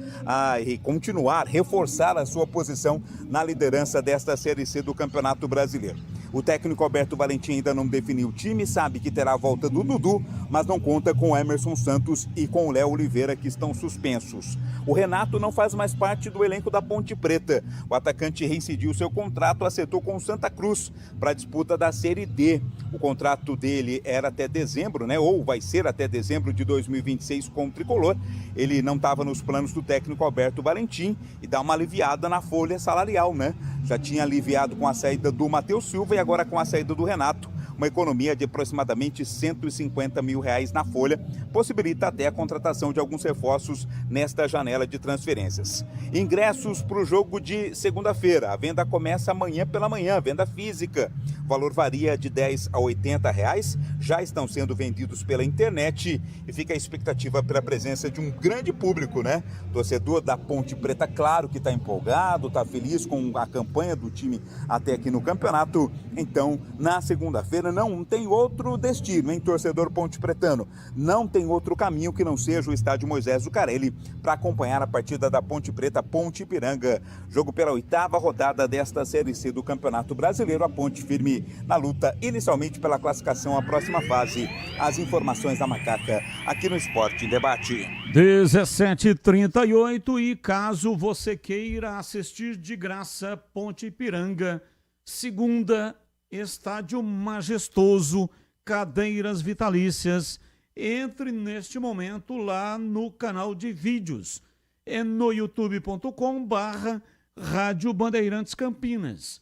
E continuar, reforçar a sua posição na liderança desta Série C do Campeonato Brasileiro. O técnico Alberto Valentim ainda não definiu o time, sabe que terá a volta do Dudu, mas não conta com o Emerson Santos e com o Léo Oliveira, que estão suspensos. O Renato não faz mais parte do elenco da Ponte Preta. O atacante reincidiu seu contrato, acertou com o Santa Cruz para a disputa da Série D. O contrato dele era até dezembro, né? Ou vai ser até dezembro de 2026 com o Tricolor. Ele não estava nos planos do técnico Alberto Valentim e dá uma aliviada na folha salarial, né? Já tinha aliviado com a saída do Matheus Silva e agora com a saída do Renato. Uma economia de aproximadamente R$150 mil na folha, possibilita até a contratação de alguns reforços nesta janela de transferências. Ingressos para o jogo de segunda-feira. A venda começa amanhã pela manhã, venda física. O valor varia de R$10 a R$80. Já estão sendo vendidos pela internet e fica a expectativa pela presença de um grande público, né? Torcedor da Ponte Preta, claro que está empolgado, está feliz com a campanha do time até aqui no campeonato. Então, na segunda-feira, não tem outro destino, hein, torcedor ponte pretano? Não tem outro caminho que não seja o estádio Moisés Zucarelli para acompanhar a partida da Ponte Preta Ponte Ipiranga. Jogo pela 8ª rodada desta Série C do Campeonato Brasileiro. A Ponte firme na luta inicialmente pela classificação à próxima fase. As informações da Macaca aqui no Esporte em Debate.
17h38 e caso você queira assistir de graça Ponte Ipiranga, segunda, estádio majestoso, cadeiras vitalícias. Entre neste momento lá no canal de vídeos. É no youtube.com/Rádio Bandeirantes Campinas.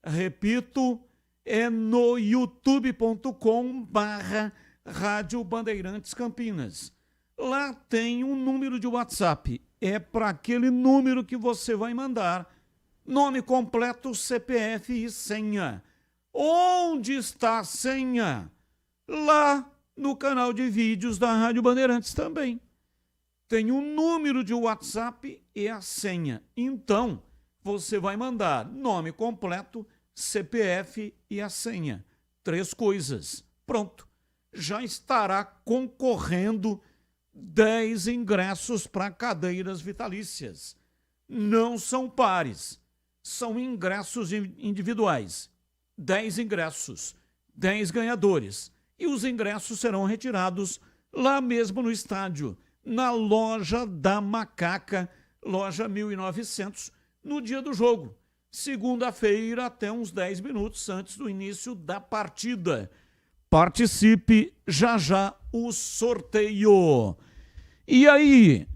Repito, é no youtube.com/Rádio Bandeirantes Campinas. Lá tem um número de WhatsApp. É para aquele número que você vai mandar nome completo, CPF e senha. Onde está a senha? Lá no canal de vídeos da Rádio Bandeirantes também. Tem um número de WhatsApp e a senha. Então, você vai mandar nome completo, CPF e a senha. 3 coisas. Pronto. Já estará concorrendo 10 ingressos para cadeiras vitalícias. Não são pares, são ingressos individuais. 10 ingressos, 10 ganhadores. E os ingressos serão retirados lá mesmo no estádio, na loja da Macaca, loja 1900, no dia do jogo. Segunda-feira, até uns 10 minutos antes do início da partida. Participe, já já o sorteio. E aí,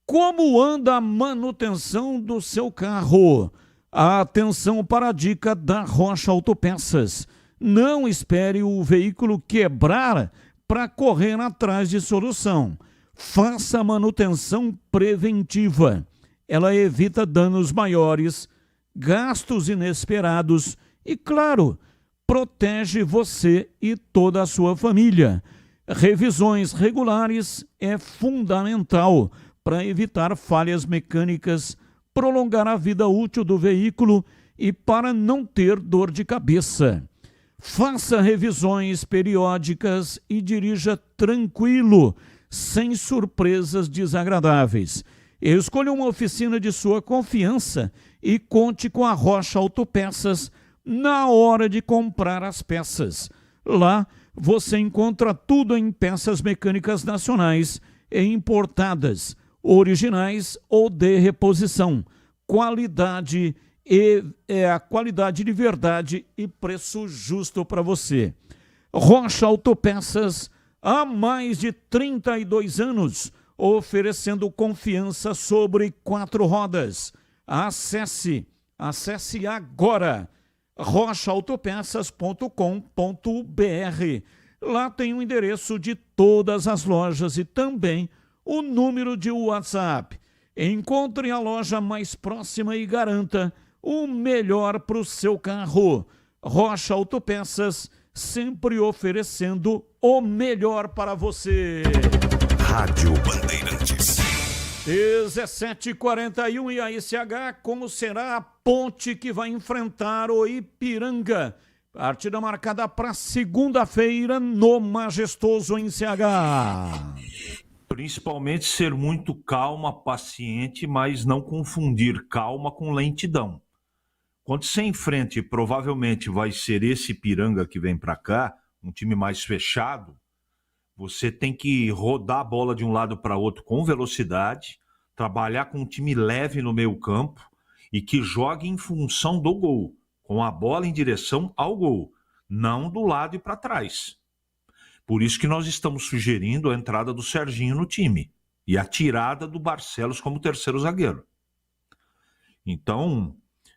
como anda a manutenção do seu carro? Atenção para a dica da Rocha Autopeças. Não espere o veículo quebrar para correr atrás de solução. Faça a manutenção preventiva. Ela evita danos maiores, gastos inesperados e, claro, protege você e toda a sua família. Revisões regulares é fundamental para evitar falhas mecânicas, prolongar a vida útil do veículo e para não ter dor de cabeça. Faça revisões periódicas e dirija tranquilo, sem surpresas desagradáveis. Escolha uma oficina de sua confiança e conte com a Rocha Autopeças na hora de comprar as peças. Lá você encontra tudo em peças mecânicas nacionais e importadas, originais ou de reposição. Qualidade a qualidade de verdade e preço justo para você. Rocha Autopeças, há mais de 32 anos, oferecendo confiança sobre 4 rodas. Acesse agora rochaautopeças.com.br. Lá tem o endereço de todas as lojas e também o número de WhatsApp. Encontre a loja mais próxima e garanta o melhor para o seu carro. Rocha Autopeças, sempre oferecendo o melhor para você.
Rádio Bandeirantes.
17h41 e a ICH, como será a Ponte que vai enfrentar o Ipiranga? Partida marcada para segunda-feira no Majestoso em CH.
Principalmente ser muito calma, paciente, mas não confundir calma com lentidão. Quando você enfrenta, e provavelmente vai ser esse Ipiranga que vem para cá, um time mais fechado, você tem que rodar a bola de um lado para outro com velocidade, trabalhar com um time leve no meio campo e que jogue em função do gol, com a bola em direção ao gol, não do lado e para trás. Por isso que nós estamos sugerindo a entrada do Serginho no time e a tirada do Barcelos como terceiro zagueiro. Então,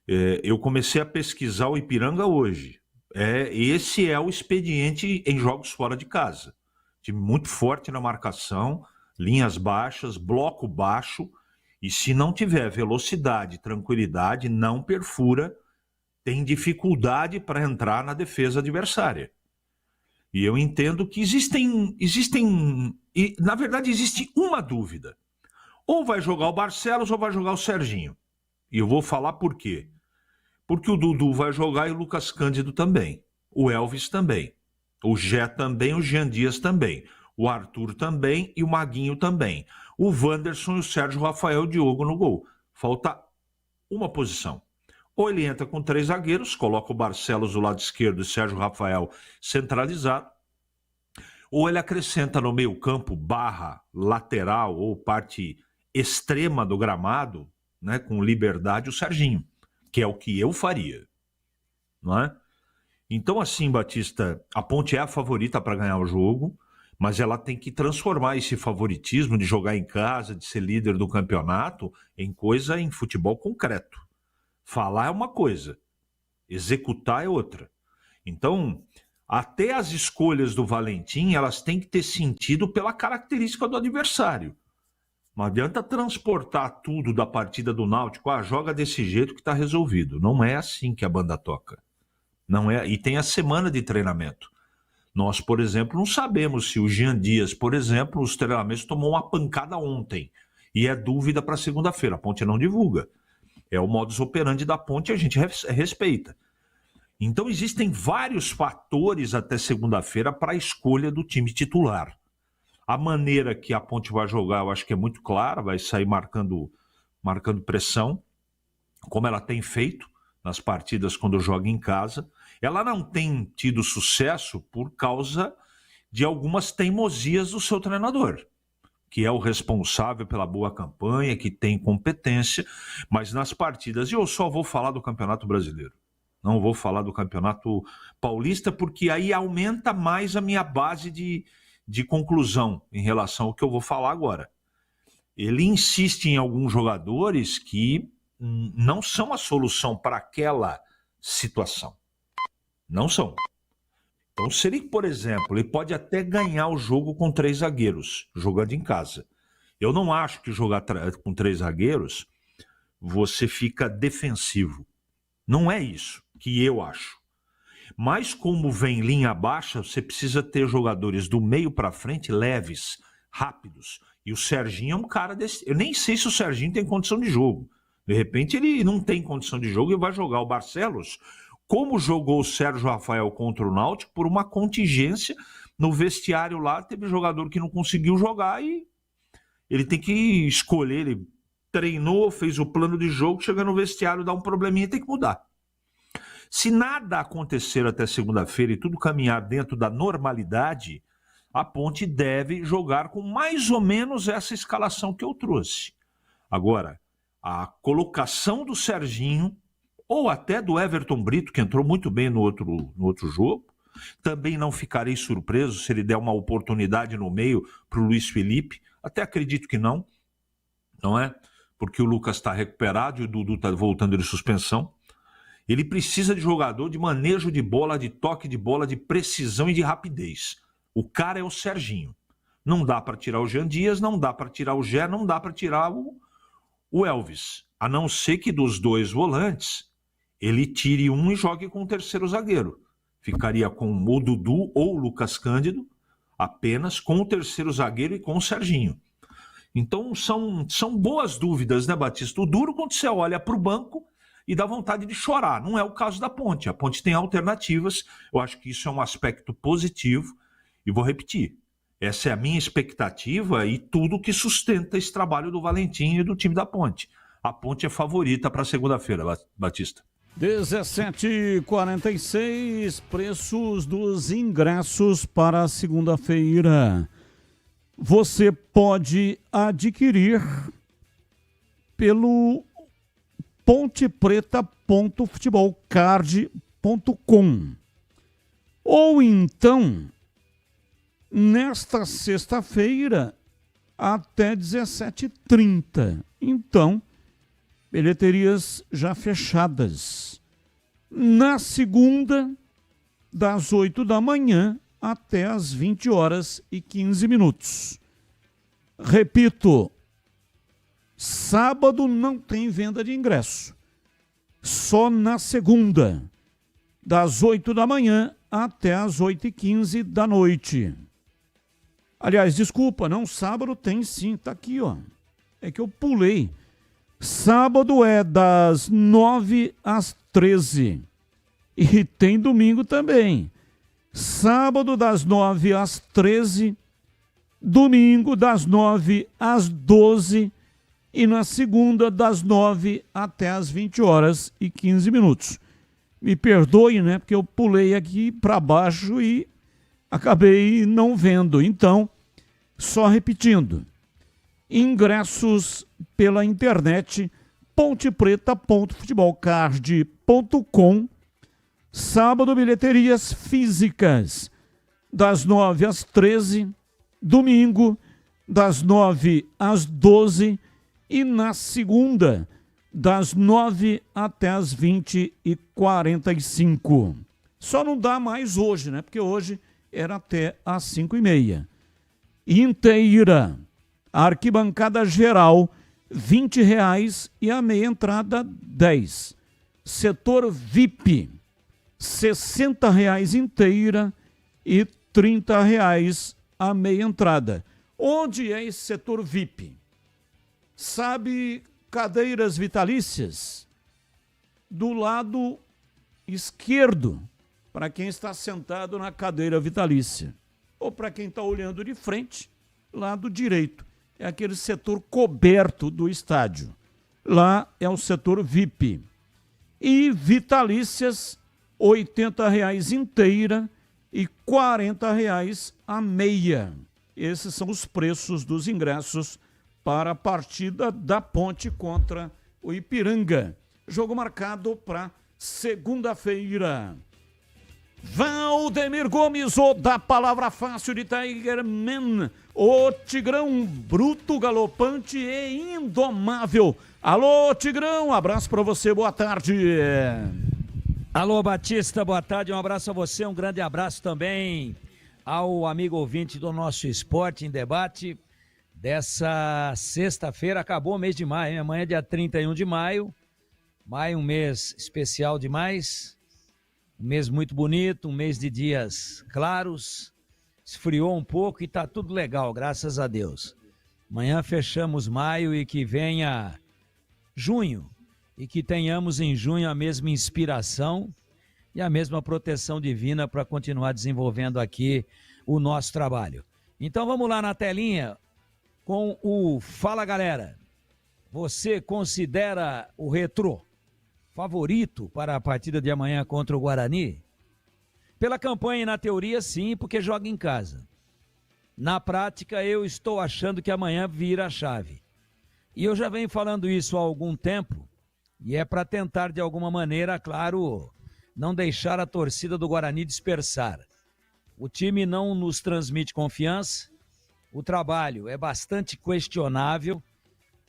eu comecei a pesquisar o Ipiranga hoje. Esse é o expediente em jogos fora de casa. Time muito forte na marcação, linhas baixas, bloco baixo, e se não tiver velocidade, tranquilidade, não perfura, tem dificuldade para entrar na defesa adversária. E eu entendo que na verdade existe uma dúvida. Ou vai jogar o Barcelos ou vai jogar o Serginho. E eu vou falar por quê. Porque o Dudu vai jogar e o Lucas Cândido também. O Elvis também. O Gé também, o Jean Dias também. O Arthur também e o Maguinho também. O Wanderson e o Sérgio Rafael Diogo no gol. Falta uma posição. Ou ele entra com 3 zagueiros, coloca o Barcelos do lado esquerdo e o Sérgio Rafael centralizado, ou ele acrescenta no meio campo / lateral ou parte extrema do gramado, né, com liberdade, o Serginho, que é o que eu faria. Não é? Então, assim, Batista, a Ponte é a favorita para ganhar o jogo, mas ela tem que transformar esse favoritismo de jogar em casa, de ser líder do campeonato, em futebol concreto. Falar é uma coisa, executar é outra. Então, até as escolhas do Valentim, elas têm que ter sentido pela característica do adversário. Não adianta transportar tudo da partida do Náutico, joga desse jeito que está resolvido. Não é assim que a banda toca. Não é. E tem a semana de treinamento. Nós, por exemplo, não sabemos se o Jean Dias, por exemplo, os treinamentos tomou uma pancada ontem e é dúvida para segunda-feira. A Ponte não divulga. É o modus operandi da Ponte e a gente respeita. Então existem vários fatores até segunda-feira para a escolha do time titular. A maneira que a Ponte vai jogar eu acho que é muito clara, vai sair marcando pressão, como ela tem feito nas partidas quando joga em casa. Ela não tem tido sucesso por causa de algumas teimosias do seu treinador, que é o responsável pela boa campanha, que tem competência, mas nas partidas, e eu só vou falar do Campeonato Brasileiro, não vou falar do Campeonato Paulista, porque aí aumenta mais a minha base de conclusão em relação ao que eu vou falar agora. Ele insiste em alguns jogadores que não são a solução para aquela situação. Não são. Então, se ele, por exemplo, ele pode até ganhar o jogo com 3 zagueiros, jogando em casa. Eu não acho que jogar com 3 zagueiros, você fica defensivo. Não é isso que eu acho. Mas como vem linha baixa, você precisa ter jogadores do meio para frente leves, rápidos. E o Serginho é um cara desse... Eu nem sei se o Serginho tem condição de jogo. De repente ele não tem condição de jogo e vai jogar o Barcelos, como jogou o Sérgio Rafael contra o Náutico, por uma contingência no vestiário lá, teve jogador que não conseguiu jogar e ele tem que escolher, ele treinou, fez o plano de jogo, chega no vestiário, dá um probleminha e tem que mudar. Se nada acontecer até segunda-feira e tudo caminhar dentro da normalidade, a Ponte deve jogar com mais ou menos essa escalação que eu trouxe. Agora, a colocação do Serginho, ou até do Everton Brito, que entrou muito bem no outro jogo. Também não ficarei surpreso se ele der uma oportunidade no meio para o Luiz Felipe. Até acredito que não é? Porque o Lucas está recuperado e o Dudu está voltando de suspensão. Ele precisa de jogador de manejo de bola, de toque de bola, de precisão e de rapidez. O cara é o Serginho. Não dá para tirar o Jean Dias, não dá para tirar o Gé, não dá para tirar o Elvis. A não ser que dos 2 volantes, ele tire um e jogue com o terceiro zagueiro. Ficaria com o Dudu ou o Lucas Cândido, apenas com o terceiro zagueiro e com o Serginho. Então são boas dúvidas, né, Batista? O duro quando você olha para o banco e dá vontade de chorar. Não é o caso da Ponte. A Ponte tem alternativas. Eu acho que isso é um aspecto positivo. E vou repetir. Essa é a minha expectativa e tudo que sustenta esse trabalho do Valentim e do time da Ponte. A Ponte é favorita para segunda-feira, Batista.
17h46, preços dos ingressos para segunda-feira. Você pode adquirir pelo pontepreta.futebolcard.com ou então nesta sexta-feira até 17h30. Então, bilheterias já fechadas. Na segunda, das 8 da manhã até as 20h15. Repito, sábado não tem venda de ingresso. Só na segunda, das 8 da manhã até as 8h15. Aliás, desculpa, não, sábado tem sim, tá aqui, ó. É que eu pulei. Sábado é das 9 às 13. E tem domingo também. Sábado das 9 às 13, domingo das 9 às 12 e na segunda das 9 até as 20h15. Me perdoe, né, porque eu pulei aqui para baixo e acabei não vendo. Então, só repetindo, ingressos pela internet, pontepreta.futebolcard.com. Sábado, bilheterias físicas, das 9 às 13, domingo, das 9 às 12 e na segunda, das 9 até as 20h45. Só não dá mais hoje, né? Porque hoje era até às 5h30. Inteira, arquibancada geral, R$20 e a meia entrada, R$10. Setor VIP, R$60 inteira e R$30 a meia entrada. Onde é esse setor VIP? Sabe, cadeiras vitalícias? Do lado esquerdo, para quem está sentado na cadeira vitalícia. Ou para quem está olhando de frente, lado direito. É aquele setor coberto do estádio. Lá é o setor VIP. E vitalícias, R$80 inteira e R$40 a meia. Esses são os preços dos ingressos para a partida da Ponte contra o Ipiranga. Jogo marcado para segunda-feira. Valdemir Gomes, o da palavra fácil de Tigerman, o Tigrão bruto, galopante e indomável. Alô, Tigrão, abraço para você, boa tarde.
Alô, Batista, boa tarde, um abraço a você, um grande abraço também ao amigo ouvinte do nosso Esporte em Debate. Dessa sexta-feira, acabou o mês de maio, hein? Amanhã é dia 31 de maio. Maio, um mês especial demais. Um mês muito bonito, um mês de dias claros. Esfriou um pouco e tá tudo legal, graças a Deus. Amanhã fechamos maio e que venha junho. E que tenhamos em junho a mesma inspiração e a mesma proteção divina para continuar desenvolvendo aqui o nosso trabalho. Então vamos lá na telinha com o Fala Galera. Você considera o Retrô favorito para a partida de amanhã contra o Guarani? Pela campanha e na teoria sim, porque joga em casa. Na prática eu estou achando que amanhã vira a chave. E eu já venho falando isso há algum tempo, e é para tentar de alguma maneira, claro, não deixar a torcida do Guarani dispersar. O time não nos transmite confiança, o trabalho é bastante questionável,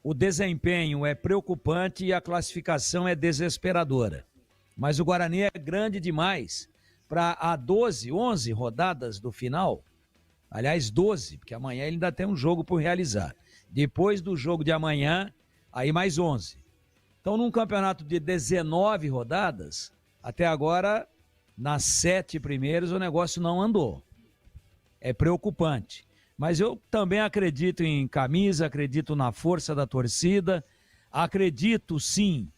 o desempenho é preocupante e a classificação é desesperadora. Mas o Guarani é grande demais para a 11 rodadas do final, aliás 12, porque amanhã ele ainda tem um jogo por realizar. Depois do jogo de amanhã, aí mais 11. Então num campeonato de 19 rodadas, até agora, nas 7 primeiras o negócio não andou. É preocupante. Mas eu também acredito em camisa, acredito na força da torcida, acredito sim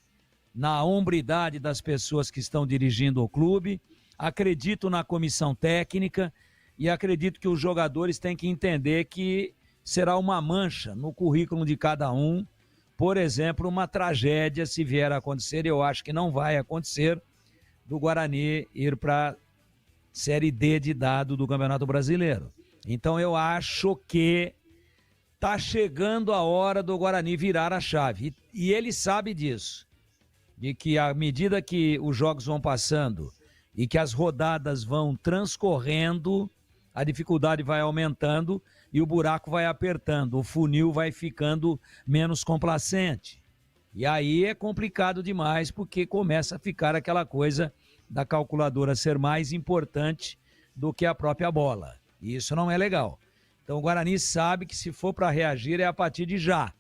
na hombridade das pessoas que estão dirigindo o clube, acredito na comissão técnica e acredito que os jogadores têm que entender que será uma mancha no currículo de cada um. Por exemplo, uma tragédia, se vier a acontecer, eu acho que não vai acontecer, do Guarani ir para Série D de dado do Campeonato Brasileiro. Então eu acho que está chegando a hora do Guarani virar a chave. E ele sabe disso, de que à medida que os jogos vão passando e que as rodadas vão transcorrendo, a dificuldade vai aumentando e o buraco vai apertando, o funil vai ficando menos complacente. E aí é complicado demais, porque começa a ficar aquela coisa da calculadora ser mais importante do que a própria bola. E isso não é legal. Então o Guarani sabe que se for para reagir é a partir de já.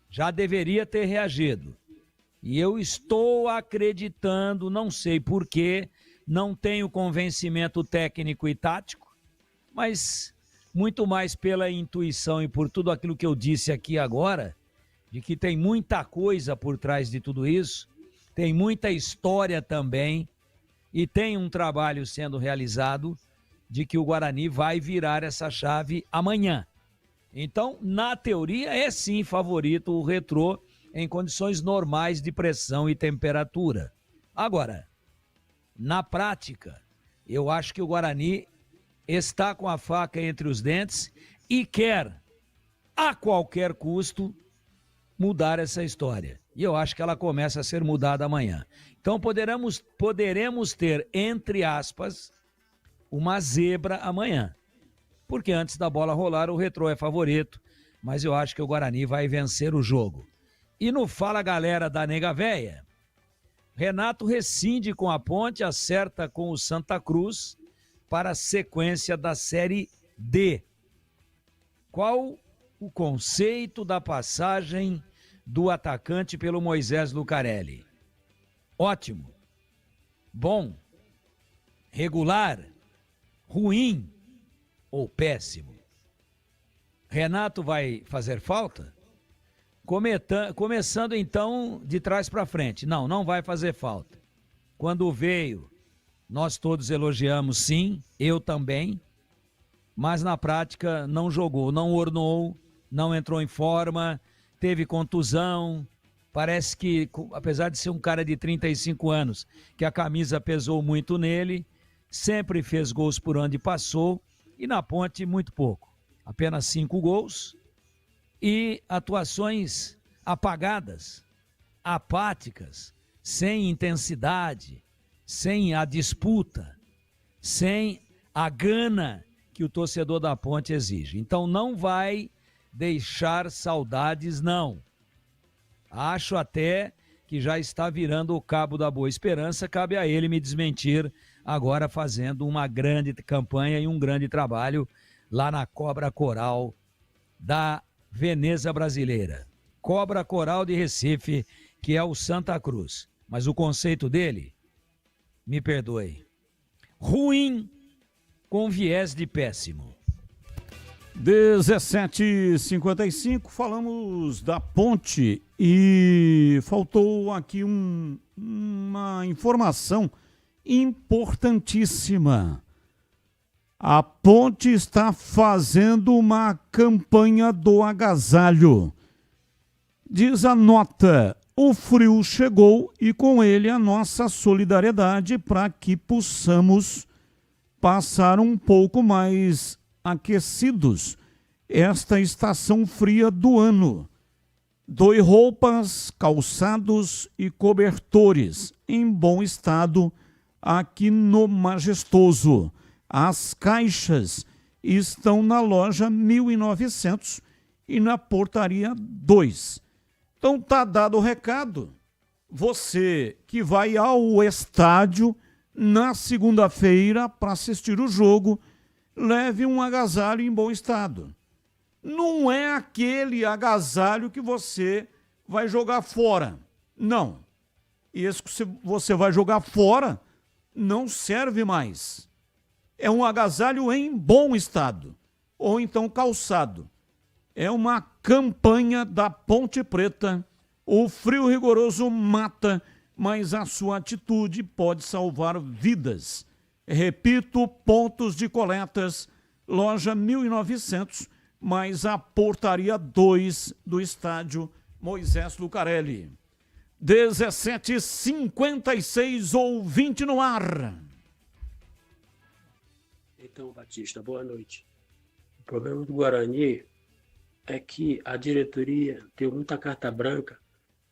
Já deveria ter reagido. E eu estou acreditando, não sei porquê, não tenho convencimento técnico e tático, mas muito mais pela intuição e por tudo aquilo que eu disse aqui agora, de que tem muita coisa por trás de tudo isso, tem muita história também, e tem um trabalho sendo realizado de que o Guarani vai virar essa chave amanhã. Então, na teoria, é sim favorito o Retrô em condições normais de pressão e temperatura. Agora, na prática, eu acho que o Guarani está com a faca entre os dentes e quer, a qualquer custo, mudar essa história. E eu acho que ela começa a ser mudada amanhã. Então poderemos ter, entre aspas, uma zebra amanhã. Porque antes da bola rolar, o Retrô é favorito, mas eu acho que o Guarani vai vencer o jogo. E no Fala Galera da Nega Véia, Renato rescinde com a Ponte, acerta com o Santa Cruz para a sequência da Série D. Qual o conceito da passagem do atacante pelo Moisés Lucarelli? Ótimo, bom, regular, ruim ou péssimo? Renato vai fazer falta? Começando então de trás para frente. Não vai fazer falta. Quando veio, nós todos elogiamos, sim, eu também, mas na prática não jogou, não ornou, não entrou em forma, teve contusão. Parece que, apesar de ser um cara de 35 anos, que a camisa pesou muito nele, sempre fez gols por onde passou, e na Ponte muito pouco. Apenas 5 gols e atuações apagadas, apáticas, sem intensidade, sem a disputa, sem a gana que o torcedor da Ponte exige. Então não vai deixar saudades, não. Acho até que já está virando o cabo da Boa Esperança, cabe a ele me desmentir agora, fazendo uma grande campanha e um grande trabalho lá na Cobra Coral da Veneza Brasileira. Cobra Coral de Recife, que é o Santa Cruz. Mas o conceito dele, me perdoe, ruim com viés de péssimo.
17h55, falamos da Ponte e faltou aqui uma informação importantíssima. A Ponte está fazendo uma campanha do agasalho. Diz a nota: o frio chegou e com ele a nossa solidariedade para que possamos passar um pouco mais aquecidos esta estação fria do ano. Doe roupas, calçados e cobertores em bom estado aqui no Majestoso. As caixas estão na loja 1900 e na portaria 2. Então tá dado o recado. Você que vai ao estádio na segunda-feira para assistir o jogo, leve um agasalho em bom estado. Não é aquele agasalho que você vai jogar fora. Não. Esse que você vai jogar fora não serve mais. É um agasalho em bom estado, ou então calçado. É uma campanha da Ponte Preta. O frio rigoroso mata, mas a sua atitude pode salvar vidas. Repito, pontos de coletas, loja 1900, mais a portaria 2 do estádio Moisés Lucarelli. 17h56, ouvinte no ar.
Então, Batista, boa noite. O problema do Guarani é que a diretoria deu muita carta branca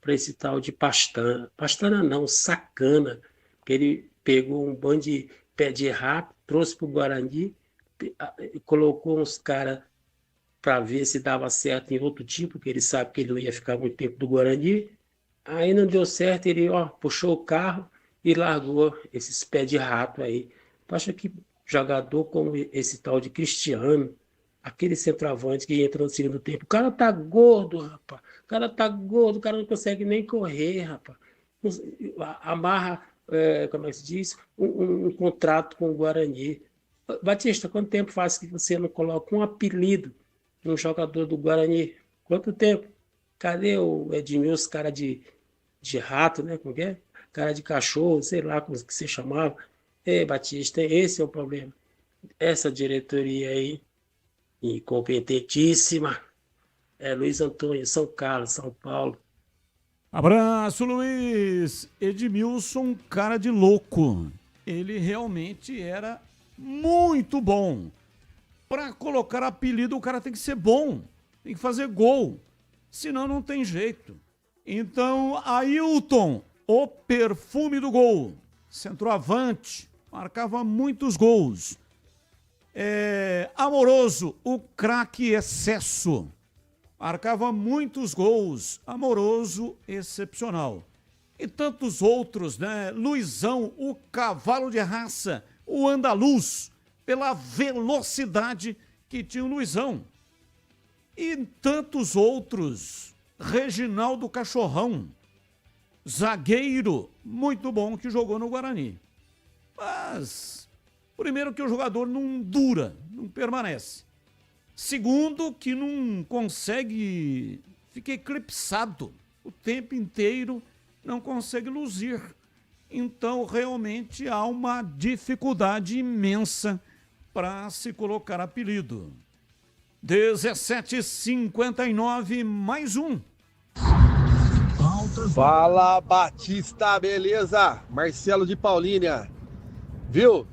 para esse tal de Pastana. Pastana não, Sacana, que ele pegou um bando de pé de rato, trouxe para o Guarani, colocou uns caras para ver se dava certo em outro tipo, porque ele sabe que ele não ia ficar muito tempo do Guarani. Aí não deu certo, ele puxou o carro e largou esses pés de rato aí. Eu acho que jogador como esse tal de Cristiano, aquele centroavante que entra no segundo tempo, o cara tá gordo, rapaz. O cara tá gordo, o cara não consegue nem correr, rapaz. Amarra, como é que se diz, um contrato com o Guarani. Batista, quanto tempo faz que você não coloca um apelido num jogador do Guarani? Quanto tempo? Cadê o Edmilson, cara de rato, né? Como é? Cara de cachorro, sei lá como que você chamava. Batista, esse é o problema. Essa diretoria aí, incompetentíssima. Luiz Antônio, São Carlos, São Paulo.
Abraço, Luiz. Edmilson, cara de louco. Ele realmente era muito bom. Para colocar apelido, o cara tem que ser bom. Tem que fazer gol. Senão não tem jeito. Então, Ailton, o perfume do gol. Centroavante. Marcava muitos gols. Amoroso, o craque excesso. Marcava muitos gols. Amoroso, excepcional. E tantos outros, né? Luizão, o cavalo de raça, o andaluz, pela velocidade que tinha o Luizão. E tantos outros. Reginaldo Cachorrão, zagueiro, muito bom, que jogou no Guarani. Mas, primeiro que o jogador não dura, não permanece. Segundo, que não consegue, fica eclipsado o tempo inteiro, não consegue luzir. Então, realmente, há uma dificuldade imensa para se colocar apelido. 17h59, mais um.
Fala, Batista, beleza? Marcelo de Paulínia. Viu?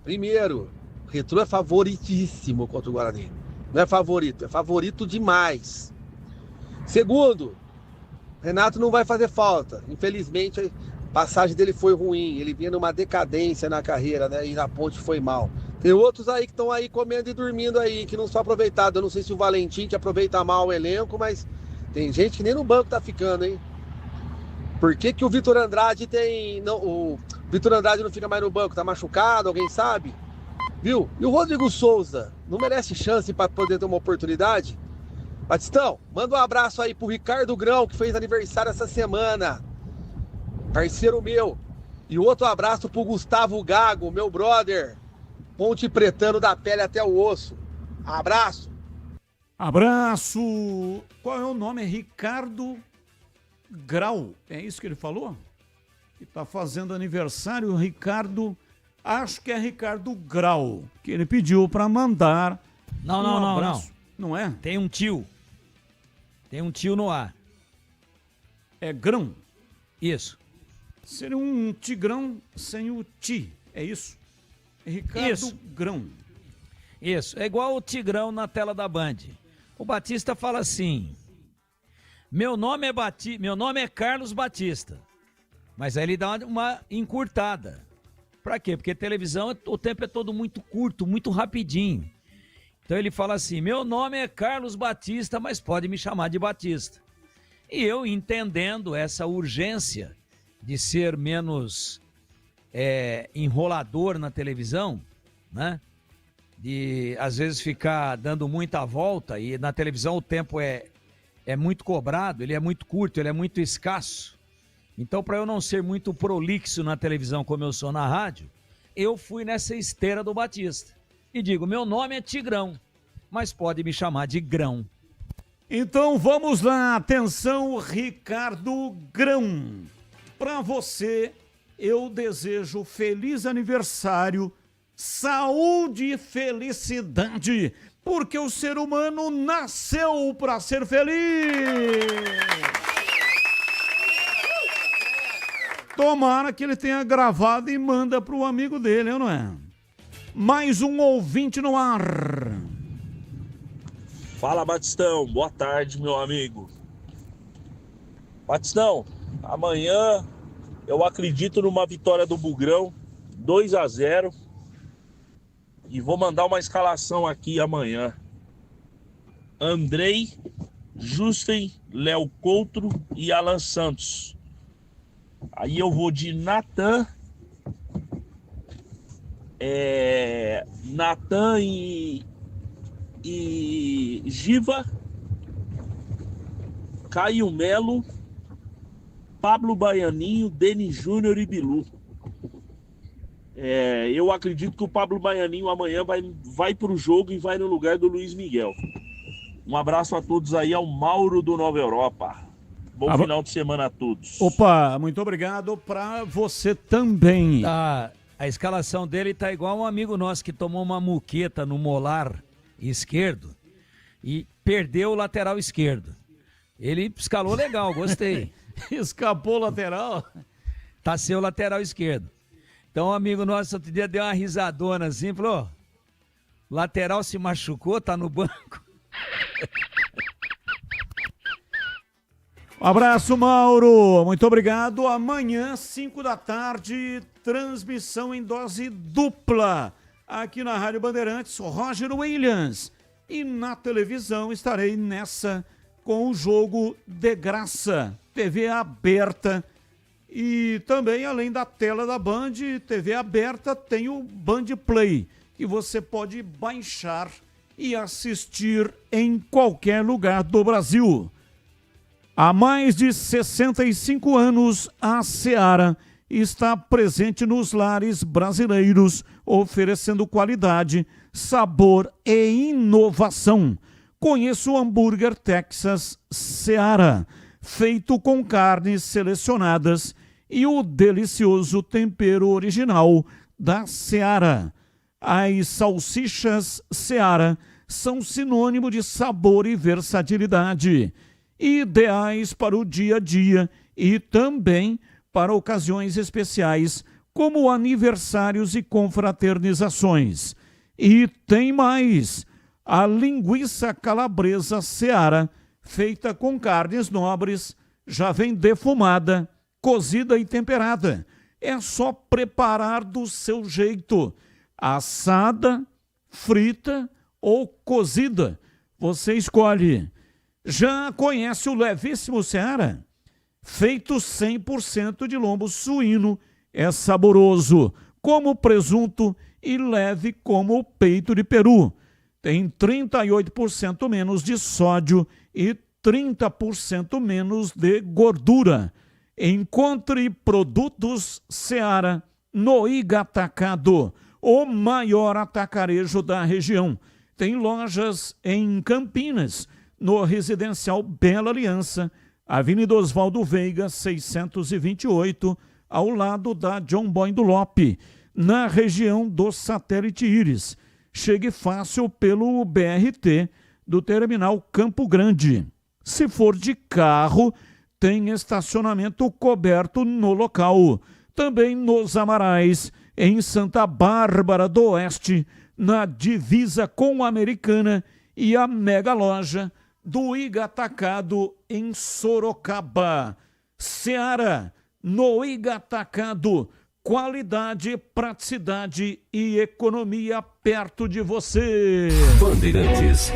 Primeiro, o Retrô é favoritíssimo contra o Guarani. Não é favorito, é favorito demais. Segundo, Renato não vai fazer falta. Infelizmente, a passagem dele foi ruim. Ele vinha numa decadência na carreira, né? E na Ponte foi mal. Tem outros aí que estão aí comendo e dormindo aí, que não são aproveitados. Eu não sei se o Valentim que aproveita mal o elenco, mas tem gente que nem no banco tá ficando, hein? Por que que o Vitor Andrade o Vitor Andrade não fica mais no banco? Tá machucado? Alguém sabe? Viu? E o Rodrigo Souza não merece chance para poder ter uma oportunidade? Batistão, manda um abraço aí pro Ricardo Grão, que fez aniversário essa semana. Parceiro meu. E outro abraço pro Gustavo Gago, meu brother. Ponte Pretano da pele até o osso. Abraço.
Abraço. Qual é o nome? É Ricardo Grau. É isso que ele falou? Que tá fazendo aniversário, Ricardo. Acho que é Ricardo Grau, que ele pediu para mandar.
Não.
Não é?
Tem um tio. Tem um tio no ar.
É Grão?
Isso.
Seria um tigrão sem o ti, é isso? Ricardo
Isso.
Grão.
Isso, é igual o Tigrão na tela da Band. O Batista fala assim: meu nome é Carlos Batista. Mas aí ele dá uma encurtada. Pra quê? Porque televisão, o tempo é todo muito curto, muito rapidinho. Então ele fala assim: meu nome é Carlos Batista, mas pode me chamar de Batista. E eu, entendendo essa urgência de ser menos enrolador na televisão, né? De às vezes ficar dando muita volta, e na televisão o tempo é muito cobrado, ele é muito curto, ele é muito escasso. Então, para eu não ser muito prolixo na televisão como eu sou na rádio, eu fui nessa esteira do Batista. E digo, meu nome é Tigrão, mas pode me chamar de Grão.
Então vamos lá, atenção, Ricardo Grão. Para você, eu desejo feliz aniversário saúde e felicidade, porque o ser humano nasceu para ser feliz. Tomara que ele tenha gravado e manda para o amigo dele, não é? Mais um ouvinte no ar.
Fala, Batistão. Boa tarde, meu amigo. Batistão, amanhã eu acredito numa vitória do Bugrão, 2-0. E vou mandar uma escalação aqui amanhã. Andrei, Justen, Léo Coutro e Alan Santos. Aí eu vou de Natan, Natan e Giva, Caio Melo, Pablo Baianinho, Denis Júnior e Bilu. Eu acredito que o Pablo Baianinho amanhã vai para o jogo e vai no lugar do Luiz Miguel. Um abraço a todos aí, ao Mauro do Nova Europa. Bom final de semana a todos.
Opa, muito obrigado para você também.
A escalação dele tá igual um amigo nosso que tomou uma muqueta no molar esquerdo e perdeu o lateral esquerdo. Ele escalou legal, gostei.
Escapou o lateral?
Tá seu lateral esquerdo. Então um amigo nosso outro dia deu uma risadona assim, falou, lateral se machucou, tá no banco.
Um abraço, Mauro. Muito obrigado. Amanhã, 5 da tarde, transmissão em dose dupla. Aqui na Rádio Bandeirantes, Roger Williams. E na televisão estarei nessa com o jogo de graça. TV aberta. E também, além da tela da Band, TV aberta, tem o Band Play, que você pode baixar e assistir em qualquer lugar do Brasil. Há mais de 65 anos, a Seara está presente nos lares brasileiros, oferecendo qualidade, sabor e inovação. Conheça o hambúrguer Texas Seara, feito com carnes selecionadas e o delicioso tempero original da Seara. As salsichas Seara são sinônimo de sabor e versatilidade, ideais para o dia a dia e também para ocasiões especiais, como aniversários e confraternizações. E tem mais! A linguiça calabresa Seara, feita com carnes nobres, já vem defumada, cozida e temperada. É só preparar do seu jeito, assada, frita ou cozida. Você escolhe. Já conhece o levíssimo Seara? Feito 100% de lombo suíno, é saboroso como presunto e leve como o peito de peru. Tem 38% menos de sódio e 30% menos de gordura. Encontre produtos Seara no Iga Atacado, o maior atacarejo da região. Tem lojas em Campinas, no Residencial Bela Aliança, Avenida Oswaldo Veiga, 628, ao lado da John Boy do Lope, na região do Satélite Íris. Chegue fácil pelo BRT do Terminal Campo Grande. Se for de carro, tem estacionamento coberto no local. Também nos Amarais, em Santa Bárbara do Oeste, na divisa com a Americana, e a mega loja do Iga Atacado em Sorocaba. Seara, no Iga Atacado, qualidade, praticidade e economia perto de você.
Bandeirantes.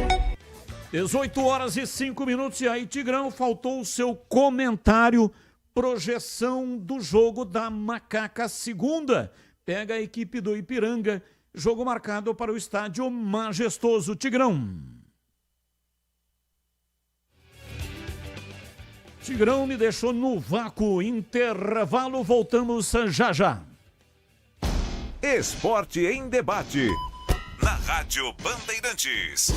18h05. E aí, Tigrão, faltou o seu comentário, projeção do jogo da Macaca segunda. Pega a equipe do Ipiranga, jogo marcado para o estádio Majestoso. Tigrão. Tigrão me deixou no vácuo. Intervalo, voltamos já já.
Esporte em debate. Na Rádio Bandeirantes.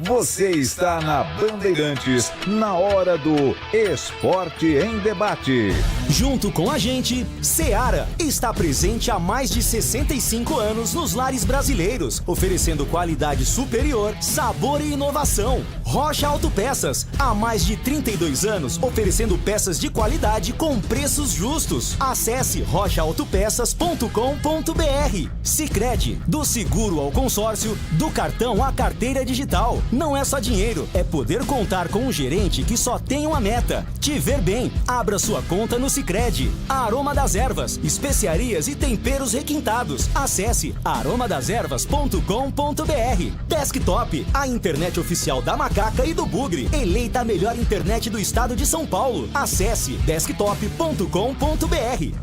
Você está na Bandeirantes, na hora do Esporte em Debate.
Junto com a gente, Seara está presente há mais de 65 anos nos lares brasileiros, oferecendo qualidade superior, sabor e inovação. Rocha Autopeças, há mais de 32 anos, oferecendo peças de qualidade com preços justos. Acesse rochaautopeças.com.br. Sicredi, do seguro ao consórcio, do cartão à carteira digital. Não é só dinheiro, é poder contar com um gerente que só tem uma meta: te ver bem. Abra sua conta no Sicredi. Aroma das Ervas, especiarias e temperos requintados. Acesse aromadeservas.com.br. Desktop, a internet oficial da Macaca e do Bugre, eleita a melhor internet do estado de São Paulo. Acesse desktop.com.br.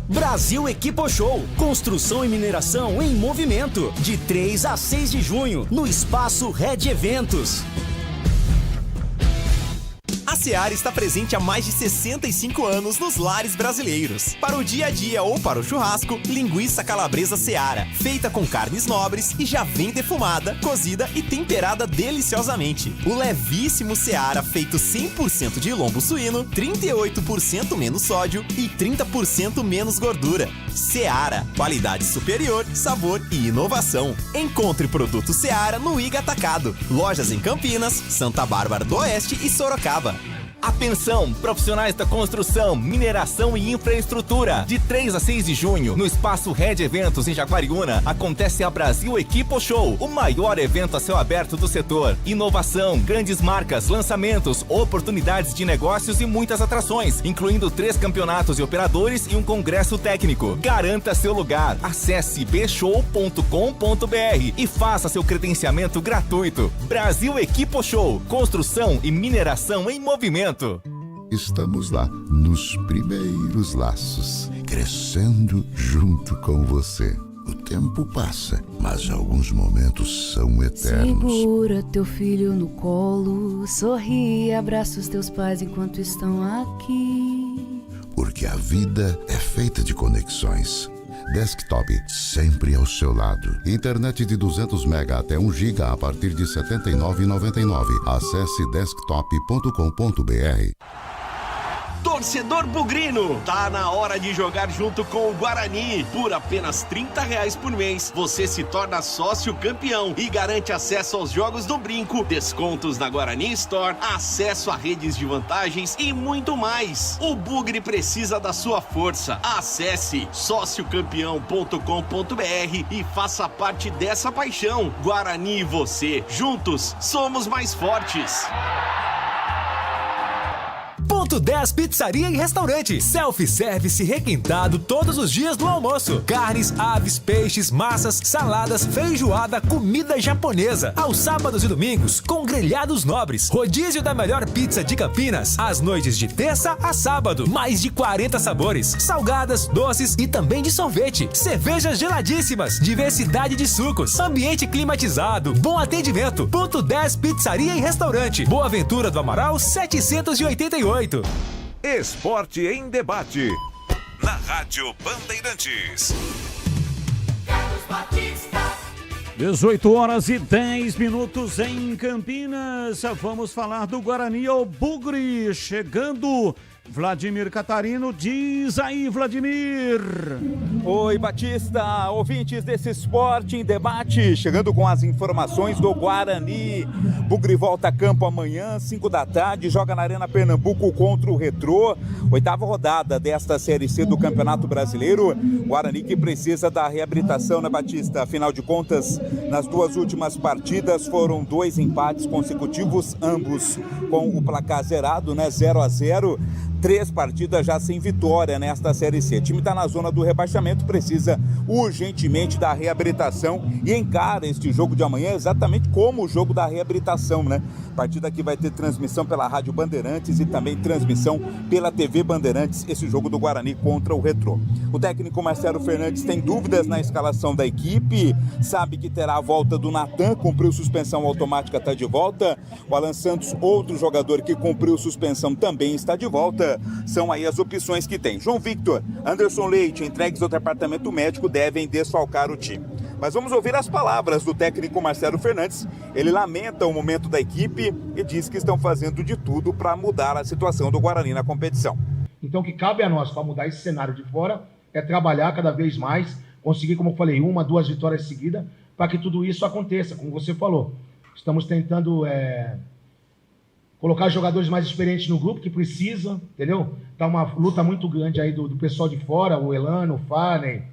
Brasil Equipo Show, construção e mineração em movimento, de 3 a 6 de junho, no Espaço Red Eventos.
A Seara está presente há mais de 65 anos nos lares brasileiros. Para o dia a dia ou para o churrasco, linguiça calabresa Seara, feita com carnes nobres e já vem defumada, cozida e temperada deliciosamente. O levíssimo Seara, feito 100% de lombo suíno, 38% menos sódio e 30% menos gordura. Seara, qualidade superior, sabor e inovação. Encontre produto Seara no Iga Atacado. Lojas em Campinas, Santa Bárbara do Oeste e Sorocaba. Atenção, profissionais da construção, mineração e infraestrutura. De 3 a 6 de junho, no Espaço Red Eventos, em Jaguariúna, acontece a Brasil Equipo Show, o maior evento a céu aberto do setor. Inovação, grandes marcas, lançamentos, oportunidades de negócios e muitas atrações, incluindo 3 campeonatos e operadores e um congresso técnico. Garanta seu lugar. Acesse bshow.com.br e faça seu credenciamento gratuito. Brasil Equipo Show, construção e mineração em movimento.
Estamos lá, nos primeiros laços, crescendo junto com você. O tempo passa, mas alguns momentos são eternos.
Segura teu filho no colo, sorri e abraça os teus pais enquanto estão aqui.
Porque a vida é feita de conexões. Desktop, sempre ao seu lado. Internet de 200 MB até 1 GB a partir de R$ 79,99. Acesse desktop.com.br.
Torcedor bugrino, tá na hora de jogar junto com o Guarani. Por apenas R$30 por mês, você se torna sócio campeão e garante acesso aos jogos do Brinco, descontos na Guarani Store, acesso a redes de vantagens e muito mais. O Bugre precisa da sua força. Acesse sociocampeão.com.br e faça parte dessa paixão. Guarani e você, juntos, somos mais fortes.
Ponto 10 Pizzaria e Restaurante. Self-service requintado todos os dias do almoço. Carnes, aves, peixes, massas, saladas, feijoada, comida japonesa. Aos sábados e domingos, com grelhados nobres. Rodízio da melhor pizza de Campinas. Às noites de terça a sábado. Mais de 40 sabores. Salgadas, doces e também de sorvete. Cervejas geladíssimas. Diversidade de sucos. Ambiente climatizado. Bom atendimento. Ponto 10 Pizzaria e Restaurante. Boa Ventura do Amaral 788.
Esporte em debate. Na Rádio Bandeirantes.
18h10 em Campinas. Vamos falar do Guarani ao Bugre. Chegando Vladimir Catarino. Diz aí, Vladimir.
Oi, Batista, ouvintes desse Esporte em Debate, chegando com as informações do Guarani. Bugre volta a campo amanhã, 5 da tarde, joga na Arena Pernambuco contra o Retrô. 8ª rodada desta Série C do Campeonato Brasileiro. Guarani que precisa da reabilitação, né, Batista? Afinal de contas, nas 2 últimas partidas foram 2 empates consecutivos, ambos com o placar zerado, né? 0-0. 3 partidas já sem vitória nesta Série C. O time está na zona do rebaixamento, precisa urgentemente da reabilitação e encara este jogo de amanhã exatamente como o jogo da reabilitação, né? Partida que vai ter transmissão pela Rádio Bandeirantes e também transmissão pela TV Bandeirantes, esse jogo do Guarani contra o Retrô. O técnico Marcelo Fernandes tem dúvidas na escalação da equipe, sabe que terá a volta do Natan, cumpriu suspensão automática, está de volta. O Alan Santos, outro jogador que cumpriu suspensão, também está de volta. São aí as opções que tem. João Victor, Anderson Leite, entregues ao departamento médico, devem desfalcar o time. Mas vamos ouvir as palavras do técnico Marcelo Fernandes. Ele lamenta o momento da equipe e diz que estão fazendo de tudo para mudar a situação do Guarani na competição.
Então, o que cabe a nós para mudar esse cenário de fora é trabalhar cada vez mais, conseguir, como eu falei, 1, 2 vitórias seguidas, para que tudo isso aconteça, como você falou. Estamos tentando colocar jogadores mais experientes no grupo, que precisa, entendeu? Tá uma luta muito grande aí do pessoal de fora, o Elano, o Farney,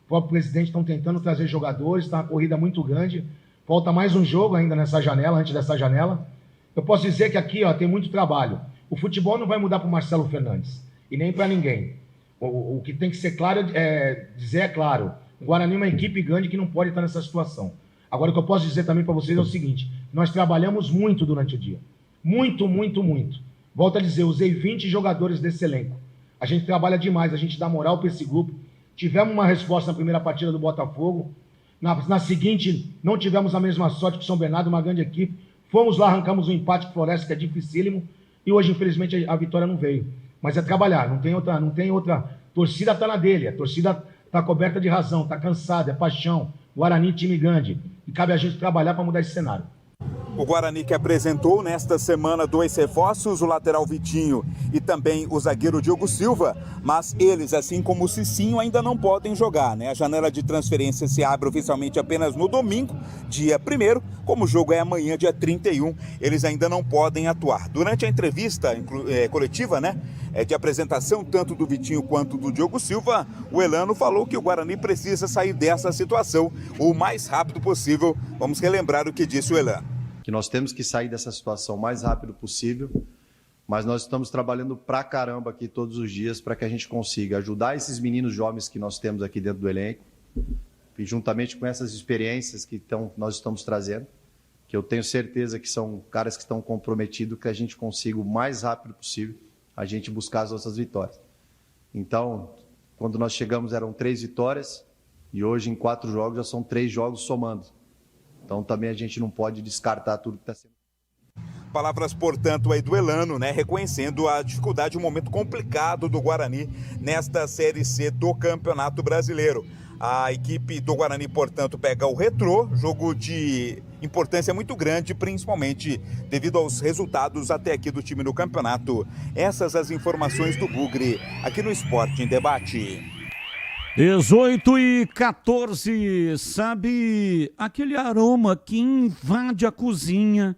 o próprio presidente estão tentando trazer jogadores, está uma corrida muito grande. Falta mais um jogo ainda nessa janela, antes dessa janela. Eu posso dizer que aqui tem muito trabalho. O futebol não vai mudar para o Marcelo Fernandes, e nem para ninguém. O que tem que ser claro dizer claro. O Guarani é uma equipe grande que não pode estar nessa situação. Agora, o que eu posso dizer também para vocês é o seguinte: nós trabalhamos muito durante o dia. Muito, muito, muito. Volto a dizer, usei 20 jogadores desse elenco. A gente trabalha demais, a gente dá moral para esse grupo. Tivemos uma resposta na primeira partida do Botafogo. Na seguinte, não tivemos a mesma sorte que o São Bernardo, uma grande equipe. Fomos lá, arrancamos um empate com o Floresta, que é dificílimo. E hoje, infelizmente, a vitória não veio. Mas é trabalhar, não tem outra. A torcida está na dele, a torcida está coberta de razão, está cansada, é paixão. Guarani, time grande. E cabe a gente trabalhar para mudar esse cenário.
O Guarani que apresentou nesta semana 2 reforços, o lateral Vitinho e também o zagueiro Diogo Silva, mas eles, assim como o Cicinho, ainda não podem jogar, né? A janela de transferência se abre oficialmente apenas no domingo, dia 1º, como o jogo é amanhã, dia 31, eles ainda não podem atuar. Durante a entrevista coletiva, né, de apresentação tanto do Vitinho quanto do Diogo Silva, o Elano falou que o Guarani precisa sair dessa situação o mais rápido possível. Vamos relembrar o que disse o Elano.
Que nós temos que sair dessa situação o mais rápido possível, mas nós estamos trabalhando pra caramba aqui todos os dias para que a gente consiga ajudar esses meninos jovens que nós temos aqui dentro do elenco, e juntamente com essas experiências que nós estamos trazendo, que eu tenho certeza que são caras que estão comprometidos, que a gente consiga o mais rápido possível a gente buscar as nossas vitórias. Então, quando nós chegamos eram 3 vitórias, e hoje em 4 jogos já são 3 jogos somando. Então também a gente não pode descartar tudo que está sendo.
Palavras, portanto, aí do Elano, né, reconhecendo a dificuldade, um momento complicado do Guarani nesta Série C do Campeonato Brasileiro. A equipe do Guarani, portanto, pega o Retrô, jogo de importância muito grande, principalmente devido aos resultados até aqui do time no campeonato. Essas as informações do Bugre, aqui no Esporte em Debate.
18h14, sabe aquele aroma que invade a cozinha,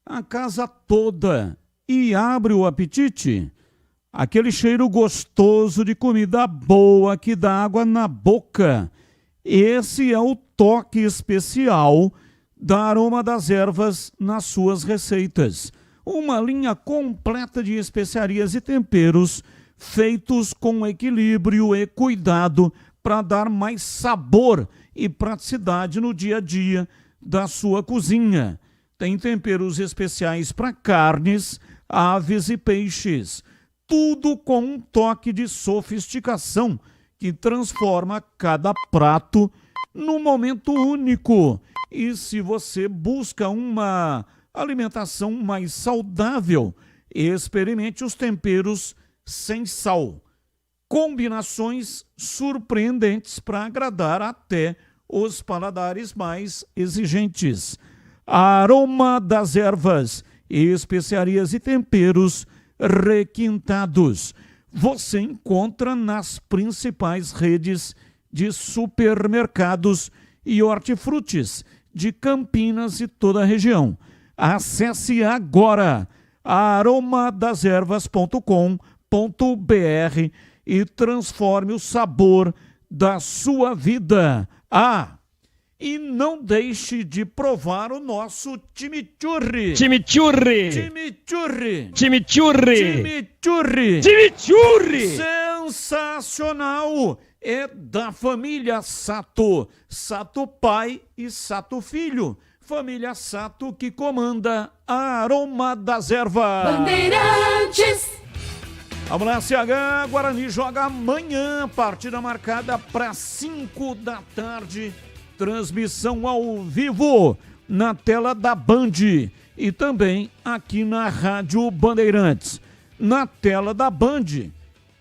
a casa toda e abre o apetite? Aquele cheiro gostoso de comida boa que dá água na boca. Esse é o toque especial da Aroma das Ervas nas suas receitas. Uma linha completa de especiarias e temperos feitos com equilíbrio e cuidado para dar mais sabor e praticidade no dia a dia da sua cozinha. Tem temperos especiais para carnes, aves e peixes. Tudo com um toque de sofisticação que transforma cada prato num momento único. E se você busca uma alimentação mais saudável, experimente os temperos sem sal. Combinações surpreendentes para agradar até os paladares mais exigentes. Aroma das Ervas, especiarias e temperos requintados. Você encontra nas principais redes de supermercados e hortifrutis de Campinas e toda a região. Acesse agora aromadeservas.com.br e transforme o sabor da sua vida. E não deixe de provar o nosso chimichurri.
Chimichurri.
Chimichurri.
Chimichurri.
Chimichurri.
Chimichurri.
Sensacional. É da família Sato. Sato pai e Sato filho. Família Sato que comanda a Aroma das Ervas.
Bandeirantes.
Vamos lá, CH. Guarani joga amanhã. Partida marcada para 5 da tarde. Transmissão ao vivo na tela da Band e também aqui na Rádio Bandeirantes. Na tela da Band,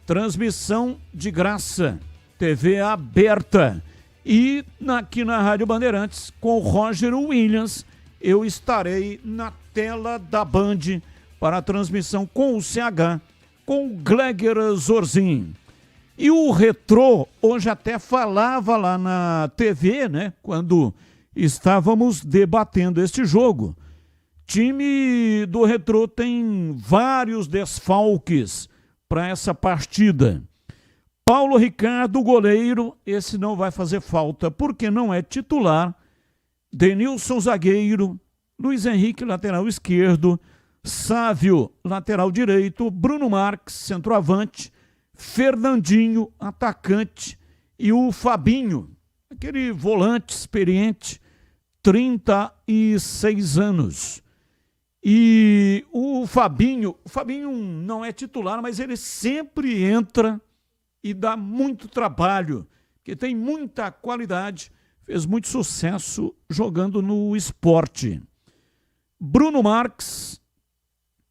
transmissão de graça, TV aberta. E aqui na Rádio Bandeirantes, com o Roger Williams, eu estarei na tela da Band para a transmissão com o CH com o Gleger Zorzin. E o Retrô, hoje até falava lá na TV, né, quando estávamos debatendo este jogo. Time do Retrô tem vários desfalques para essa partida. Paulo Ricardo, goleiro, esse não vai fazer falta porque não é titular. Denilson, zagueiro. Luiz Henrique, lateral esquerdo. Sávio, lateral direito. Bruno Marques, centroavante. Fernandinho, atacante. E o Fabinho, aquele volante experiente, 36 anos. E o Fabinho não é titular, mas ele sempre entra e dá muito trabalho, porque tem muita qualidade, fez muito sucesso jogando no Sport. Bruno Marques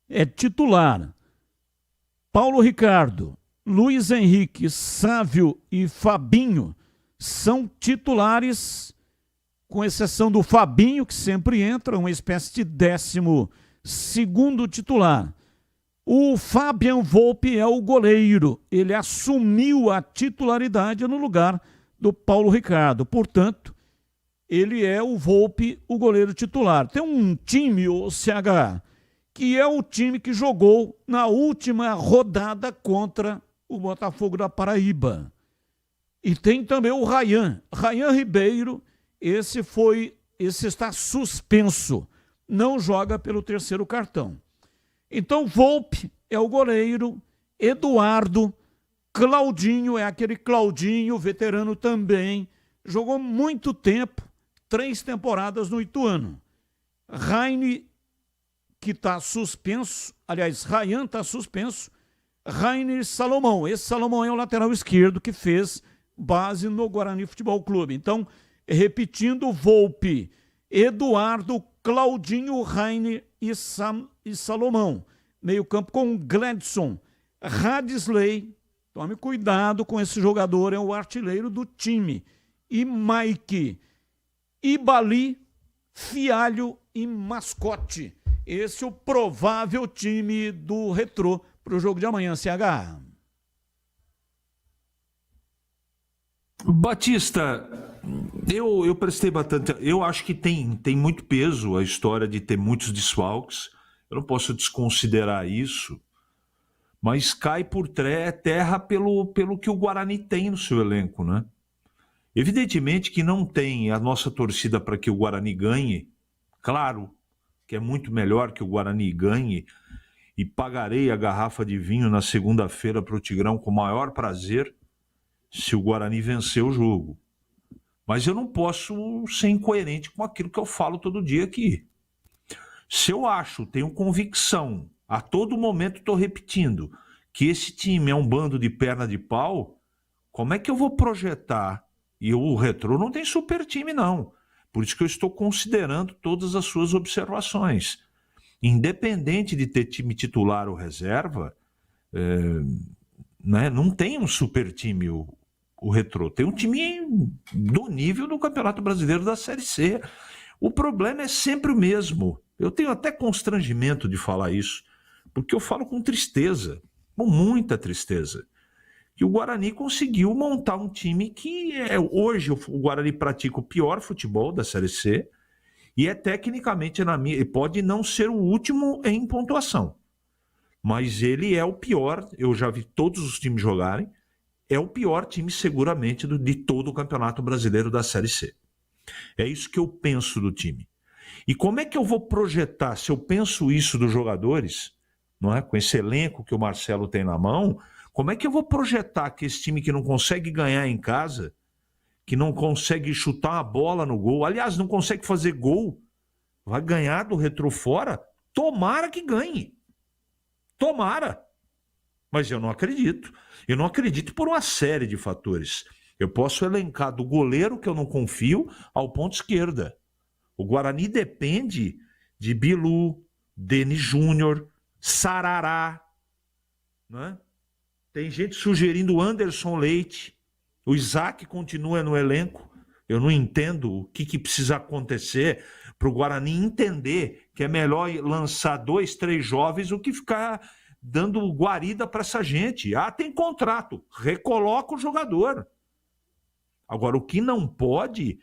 é titular. Paulo Ricardo, Luiz Henrique, Sávio e Fabinho são titulares, com exceção do Fabinho, que sempre entra, uma espécie de 12º titular. O Fabian Volpe é o goleiro. Ele assumiu a titularidade no lugar do Paulo Ricardo. Portanto, ele é o Volpe, o goleiro titular. Tem um time, o CH, que é o time que jogou na última rodada contra o Botafogo da Paraíba. E tem também o Rayan Ribeiro. Esse está suspenso, não joga pelo 3º cartão. Então, Volpe é o goleiro, Eduardo, Claudinho é aquele Claudinho, veterano também, jogou muito tempo, 3 temporadas no Ituano. Raine, que está suspenso, aliás, Rayan está suspenso, Rainer Salomão. Esse Salomão é o lateral esquerdo que fez base no Guarani Futebol Clube. Então, repetindo, Volpe, Eduardo, Claudinho, Rainer e Salomão. Meio campo com Gladson, Radisley, tome cuidado com esse jogador, é o artilheiro do time. E Mike, Ibali, Fialho e Mascote. Esse é o provável time do Retrô para o jogo de amanhã, CH.
Batista, eu prestei bastante. Eu acho que tem muito peso a história de ter muitos desfalques. Eu não posso desconsiderar isso, mas cai por terra pelo que o Guarani tem no seu elenco, né? Evidentemente que não tem a nossa torcida para que o Guarani ganhe. Claro que é muito melhor que o Guarani ganhe, e pagarei a garrafa de vinho na segunda-feira para o Tigrão com o maior prazer se o Guarani vencer o jogo. Mas eu não posso ser incoerente com aquilo que eu falo todo dia aqui. Se eu tenho convicção, a todo momento estou repetindo, que esse time é um bando de perna de pau, como é que eu vou projetar? E o Retrô não tem super time, não. Por isso que eu estou considerando todas as suas observações. Independente de ter time titular ou reserva, né, não tem um super time o Retrô. Tem um time do nível do Campeonato Brasileiro da Série C. O problema é sempre o mesmo. Eu tenho até constrangimento de falar isso, porque eu falo com tristeza, com muita tristeza, que o Guarani conseguiu montar um time que hoje o Guarani pratica o pior futebol da Série C e é tecnicamente, pode não ser o último em pontuação, mas ele é o pior. Eu já vi todos os times jogarem, é o pior time seguramente de todo o Campeonato Brasileiro da Série C. É isso que eu penso do time. E como é que eu vou projetar, se eu penso isso dos jogadores, não é? Com esse elenco que o Marcelo tem na mão, como é que eu vou projetar que esse time que não consegue ganhar em casa, que não consegue chutar a bola no gol, aliás, não consegue fazer gol, vai ganhar do Retrô fora? Tomara que ganhe. Tomara. Mas eu não acredito. Eu não acredito por uma série de fatores. Eu posso elencar do goleiro, que eu não confio, ao ponto esquerda. O Guarani depende de Bilu, Denis Júnior, Sarará, né? Tem gente sugerindo Anderson Leite, o Isaac continua no elenco. Eu não entendo o que precisa acontecer para o Guarani entender que é melhor lançar 2, 3 jovens do que ficar dando guarida para essa gente. Ah, tem contrato, recoloca o jogador. Agora, o que não pode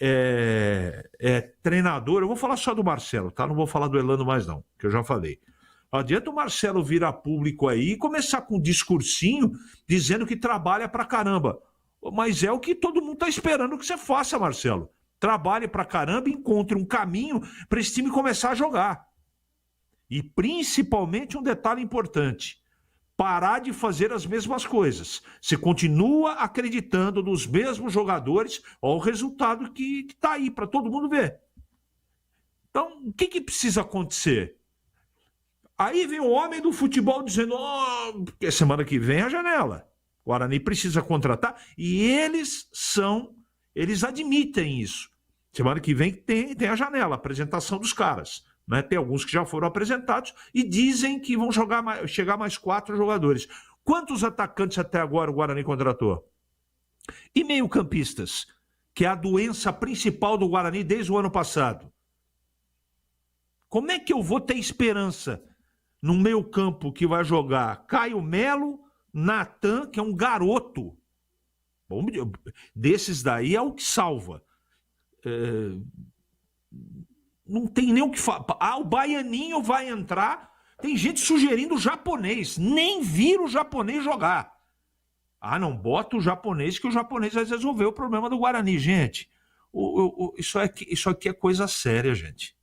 é treinador. Eu vou falar só do Marcelo, tá? Não vou falar do Elano mais não, que eu já falei. Não adianta o Marcelo virar público aí e começar com um discursinho dizendo que trabalha pra caramba. Mas é o que todo mundo tá esperando que você faça, Marcelo. Trabalhe pra caramba e encontre um caminho para esse time começar a jogar. E principalmente um detalhe importante: parar de fazer as mesmas coisas. Você continua acreditando nos mesmos jogadores, olha o resultado que tá aí para todo mundo ver. Então, o que precisa acontecer? Aí vem o homem do futebol dizendo, porque semana que vem é a janela. O Guarani precisa contratar e eles admitem isso. Semana que vem tem a janela, a apresentação dos caras. Né? Tem alguns que já foram apresentados e dizem que vão chegar mais 4 jogadores. Quantos atacantes até agora o Guarani contratou? E meio-campistas, que é a doença principal do Guarani desde o ano passado. Como é que eu vou ter esperança no meio-campo que vai jogar Caio Melo, Natan, que é um garoto? Bom, desses daí é o que salva. Não tem nem o que falar. O baianinho vai entrar. Tem gente sugerindo o japonês. Nem vira o japonês jogar. Não bota o japonês, que o japonês vai resolver o problema do Guarani. Gente, isso aqui é coisa séria, gente.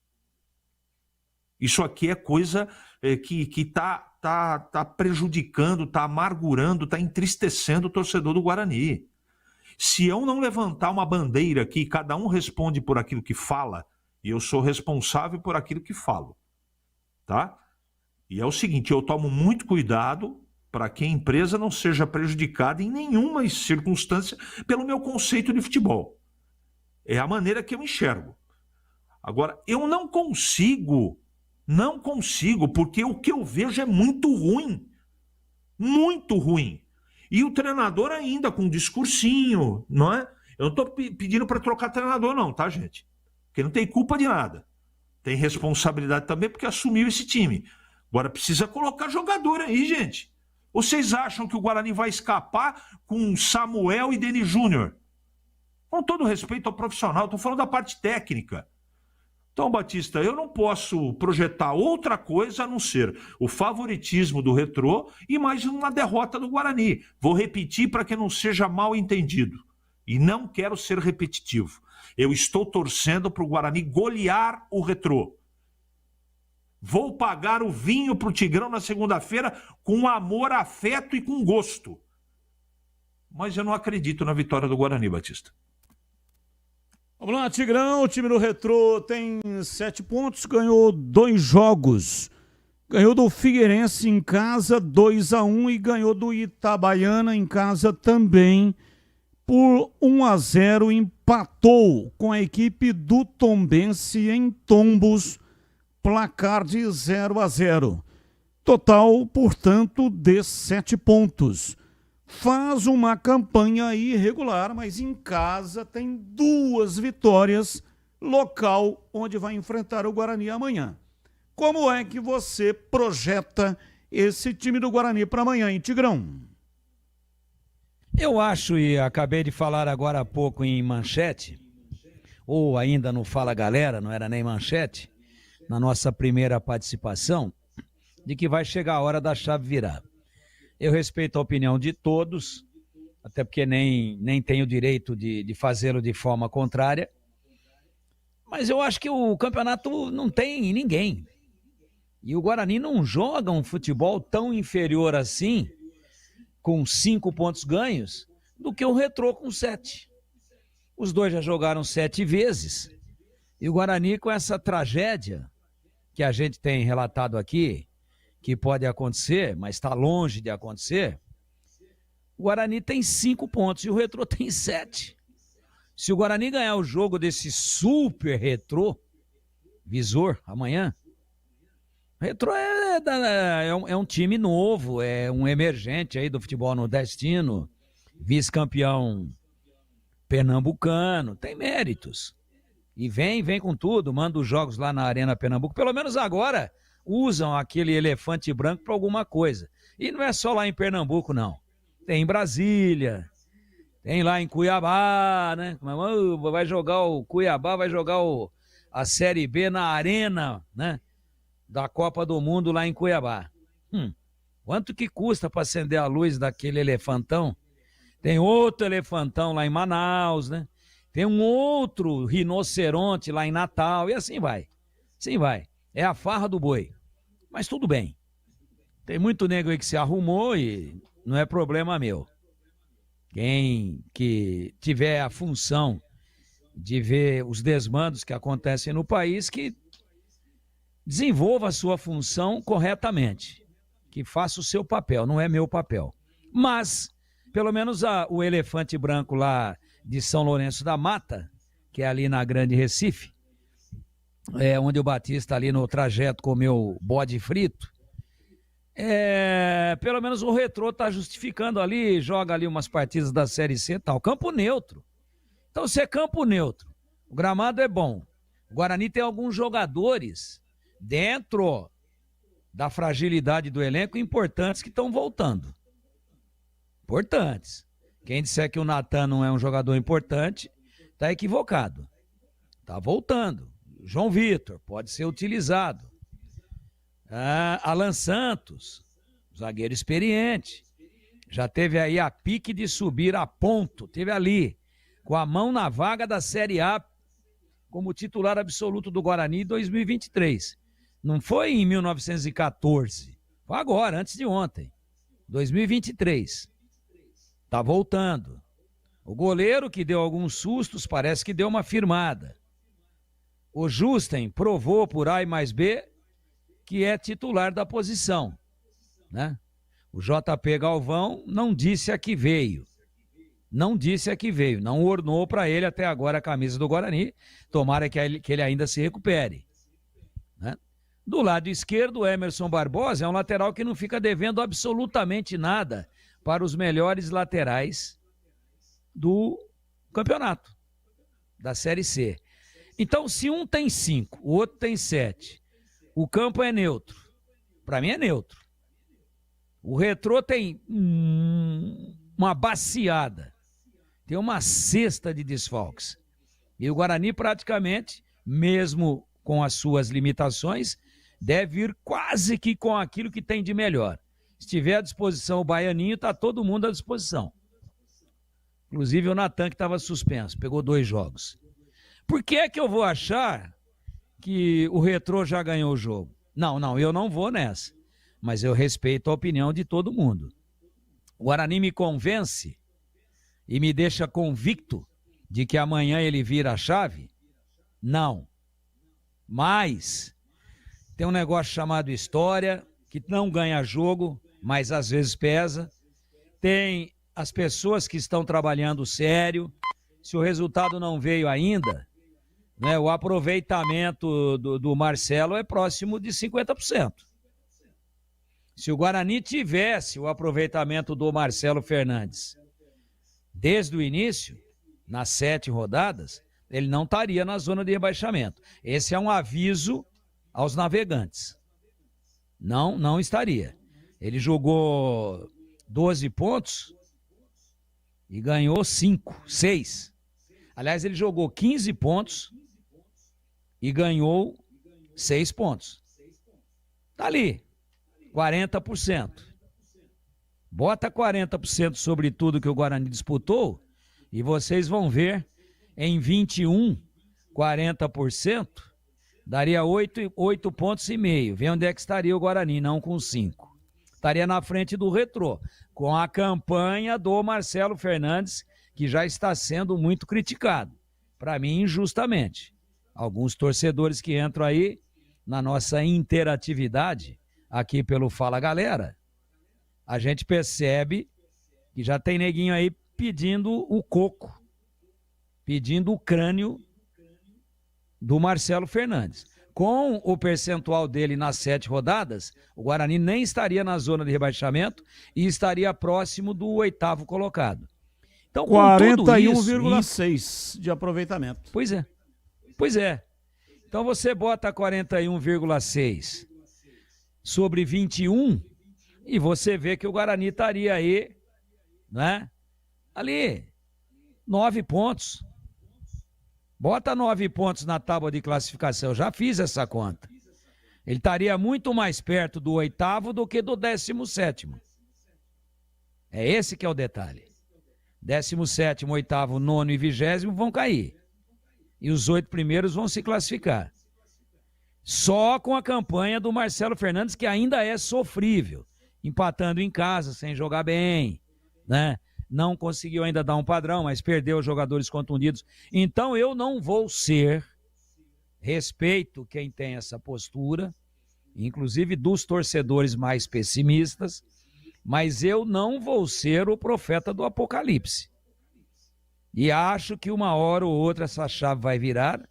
Isso aqui é coisa que tá prejudicando, tá amargurando, tá entristecendo o torcedor do Guarani. Se eu não levantar uma bandeira aqui, cada um responde por aquilo que fala, e eu sou responsável por aquilo que falo, tá? E é o seguinte, eu tomo muito cuidado para que a empresa não seja prejudicada em nenhuma circunstância pelo meu conceito de futebol. É a maneira que eu enxergo. Agora, eu não consigo, porque o que eu vejo é muito ruim. Muito ruim. E o treinador ainda com um discursinho, não é? Eu não estou pedindo para trocar treinador não, tá, gente? Porque não tem culpa de nada. Tem responsabilidade também porque assumiu esse time. Agora precisa colocar jogador aí, gente. Vocês acham que o Guarani vai escapar com Samuel e Denis Júnior? Com todo respeito ao profissional, estou falando da parte técnica. Então, Batista, eu não posso projetar outra coisa a não ser o favoritismo do Retrô e mais uma derrota do Guarani. Vou repetir para que não seja mal entendido. E não quero ser repetitivo. Eu estou torcendo para o Guarani golear o Retrô. Vou pagar o vinho para o Tigrão na segunda-feira com amor, afeto e com gosto. Mas eu não acredito na vitória do Guarani, Batista.
Vamos lá, Tigrão, o time do Retrô tem 7 pontos, ganhou 2 jogos. Ganhou do Figueirense em casa 2-1 e ganhou do Itabaiana em casa também por 1-0. Empatou com a equipe do Tombense em Tombos, placar de 0-0. Total, portanto, de 7 pontos. Faz uma campanha irregular, mas em casa tem 2 vitórias, local onde vai enfrentar o Guarani amanhã. Como é que você projeta esse time do Guarani para amanhã, hein, Tigrão?
Eu acho, e acabei de falar agora há pouco em manchete, ou ainda no Fala Galera, não era nem manchete, na nossa primeira participação, de que vai chegar a hora da chave virar. Eu respeito a opinião de todos, até porque nem tenho direito de fazê-lo de forma contrária, mas eu acho que o campeonato não tem ninguém. E o Guarani não joga um futebol tão inferior assim, com 5 pontos ganhos, do que o Retrô com 7. Os dois já jogaram 7 vezes, e o Guarani com essa tragédia que a gente tem relatado aqui, que pode acontecer, mas está longe de acontecer, o Guarani tem 5 pontos e o Retrô tem 7. Se o Guarani ganhar o jogo desse super Retrô, Visor, amanhã, o Retrô é um time novo, é um emergente aí do futebol nordestino, vice-campeão pernambucano, tem méritos. E vem com tudo, manda os jogos lá na Arena Pernambuco, pelo menos agora usam aquele elefante branco para alguma coisa. E não é só lá em Pernambuco, não. Tem em Brasília, tem lá em Cuiabá, né? Vai jogar o Cuiabá, vai jogar a Série B na arena, né? Da Copa do Mundo lá em Cuiabá. Quanto que custa para acender a luz daquele elefantão? Tem outro elefantão lá em Manaus, né? Tem um outro rinoceronte lá em Natal, e assim vai. Assim vai. É a farra do boi. Mas tudo bem. Tem muito nego aí que se arrumou e não é problema meu. Quem que tiver a função de ver os desmandos que acontecem no país, que desenvolva a sua função corretamente. Que faça o seu papel, não é meu papel. Mas, pelo menos o elefante branco lá de São Lourenço da Mata, que é ali na Grande Recife, onde o Batista ali no trajeto comeu bode frito, pelo menos o Retrô tá justificando ali, joga ali umas partidas da Série C e tal, campo neutro. Então, se é campo neutro, o gramado é bom, o Guarani tem alguns jogadores dentro da fragilidade do elenco importantes que estão voltando. Importantes. Quem disser que o Natan não é um jogador importante, tá equivocado. Tá voltando. João Vitor pode ser utilizado. Alan Santos, zagueiro experiente. Já teve aí a pique de subir a ponto. Teve ali, com a mão na vaga da Série A, como titular absoluto do Guarani em 2023. Não foi em 1914. Foi agora, antes de ontem. 2023. Tá voltando. O goleiro, que deu alguns sustos, parece que deu uma firmada. O Justen provou por A e mais B que é titular da posição, né? O JP Galvão não disse a que veio. Não disse a que veio. Não ornou para ele até agora a camisa do Guarani. Tomara que ele ainda se recupere, né? Do lado esquerdo, o Emerson Barbosa é um lateral que não fica devendo absolutamente nada para os melhores laterais do campeonato, da Série C. Então, se um tem 5, o outro tem 7, o campo é neutro. Para mim é neutro. O Retrô tem uma baciada, tem uma cesta de desfalques. E o Guarani praticamente, mesmo com as suas limitações, deve ir quase que com aquilo que tem de melhor. Se tiver à disposição o Baianinho, está todo mundo à disposição. Inclusive o Natan, que estava suspenso, pegou 2 jogos. Por que é que eu vou achar que o Retrô já ganhou o jogo? Não, eu não vou nessa. Mas eu respeito a opinião de todo mundo. O Guarani me convence e me deixa convicto de que amanhã ele vira a chave? Não. Mas tem um negócio chamado história, que não ganha jogo, mas às vezes pesa. Tem as pessoas que estão trabalhando sério. Se o resultado não veio ainda, né, o aproveitamento do Marcelo é próximo de 50%. Se o Guarani tivesse o aproveitamento do Marcelo Fernandes desde o início, nas 7 rodadas, ele não estaria na zona de rebaixamento. Esse é um aviso aos navegantes. Não estaria. Ele jogou 12 pontos e ganhou 6. Aliás, ele jogou 15 pontos e ganhou 6 pontos. Tá ali, 40%. Bota 40% sobre tudo que o Guarani disputou e vocês vão ver em 21, 40%, daria 8 pontos e meio. Vê onde é que estaria o Guarani, não com 5. Estaria na frente do Retrô, com a campanha do Marcelo Fernandes, que já está sendo muito criticado. Para mim, injustamente. Alguns torcedores que entram aí na nossa interatividade, aqui pelo Fala Galera, a gente percebe que já tem neguinho aí pedindo o coco, pedindo o crânio do Marcelo Fernandes. Com o percentual dele nas 7 rodadas, o Guarani nem estaria na zona de rebaixamento e estaria próximo do 8º colocado. Então,
41,6 de aproveitamento.
Pois é. Então você bota 41,6 sobre 21, e você vê que o Guarani estaria aí, né? Ali, 9 pontos. Bota 9 pontos na tábua de classificação, eu já fiz essa conta. Ele estaria muito mais perto do 8º do que do 17º. É esse que é o detalhe. 17º, 8º, 9º e 20º vão cair. E os 8 primeiros vão se classificar. Só com a campanha do Marcelo Fernandes, que ainda é sofrível. Empatando em casa, sem jogar bem, né? Não conseguiu ainda dar um padrão, mas perdeu os jogadores contundidos. Então eu não vou ser, respeito quem tem essa postura, inclusive dos torcedores mais pessimistas, mas eu não vou ser o profeta do Apocalipse. E acho que uma hora ou outra essa chave vai virar.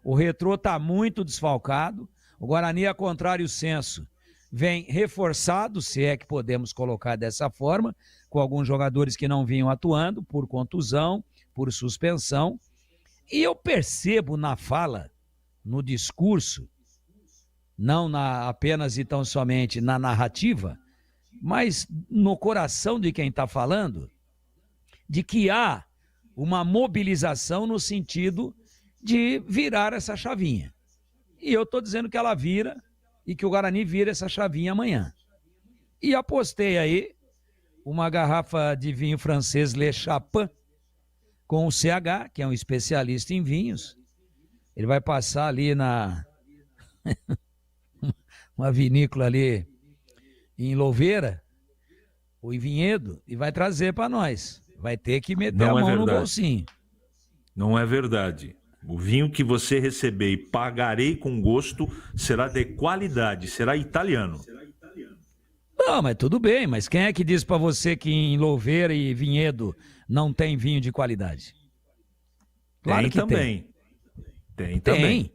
O Retrô está muito desfalcado. O Guarani, a contrário senso, vem reforçado, se é que podemos colocar dessa forma, com alguns jogadores que não vinham atuando por contusão, por suspensão. E eu percebo na fala, no discurso, não apenas e tão somente na narrativa, mas no coração de quem está falando, de que há uma mobilização no sentido de virar essa chavinha. E eu estou dizendo que ela vira e que o Guarani vira essa chavinha amanhã. E apostei aí uma garrafa de vinho francês Le Chapin com o CH, que é um especialista em vinhos. Ele vai passar ali na uma vinícola ali em Louveira, ou em Vinhedo, e vai trazer para nós. Vai ter que meter a mão no bolsinho.
Não é verdade. O vinho que você receber e pagarei com gosto será de qualidade, será italiano.
Não, mas tudo bem, mas quem é que diz para você que em Louveira e Vinhedo não tem vinho de qualidade? Claro
tem
que
também. Tem também.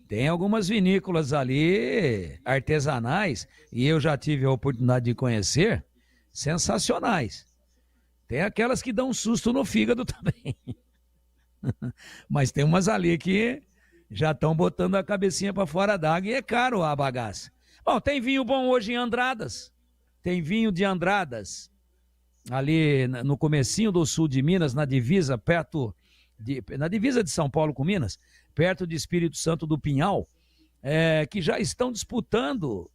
Tem algumas vinícolas ali artesanais, e eu já tive a oportunidade de conhecer, sensacionais. Tem aquelas que dão um susto no fígado também. Mas tem umas ali que já estão botando a cabecinha para fora d'água e é caro a bagaça. Bom, tem vinho bom hoje em Andradas. Tem vinho de Andradas, ali no comecinho do sul de Minas, na divisa, na divisa de São Paulo com Minas, perto de Espírito Santo do Pinhal, que já estão disputando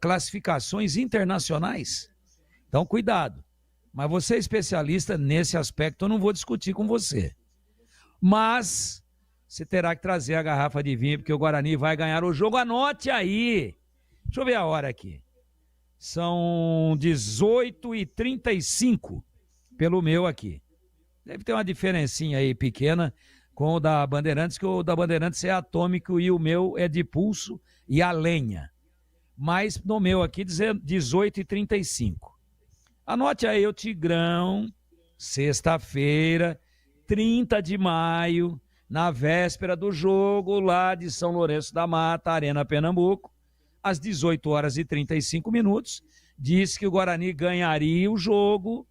classificações internacionais. Então, cuidado. Mas você é especialista nesse aspecto, eu não vou discutir com você. Mas você terá que trazer a garrafa de vinho, porque o Guarani vai ganhar o jogo. Anote aí. Deixa eu ver a hora aqui. São 18h35 pelo meu aqui. Deve ter uma diferencinha aí pequena com o da Bandeirantes, que o da Bandeirantes é atômico e o meu é de pulso e a lenha. Mas no meu aqui, 18h35. Anote aí o Tigrão, sexta-feira, 30 de maio, na véspera do jogo lá de São Lourenço da Mata, Arena Pernambuco, às 18h35, disse que o Guarani ganharia o jogo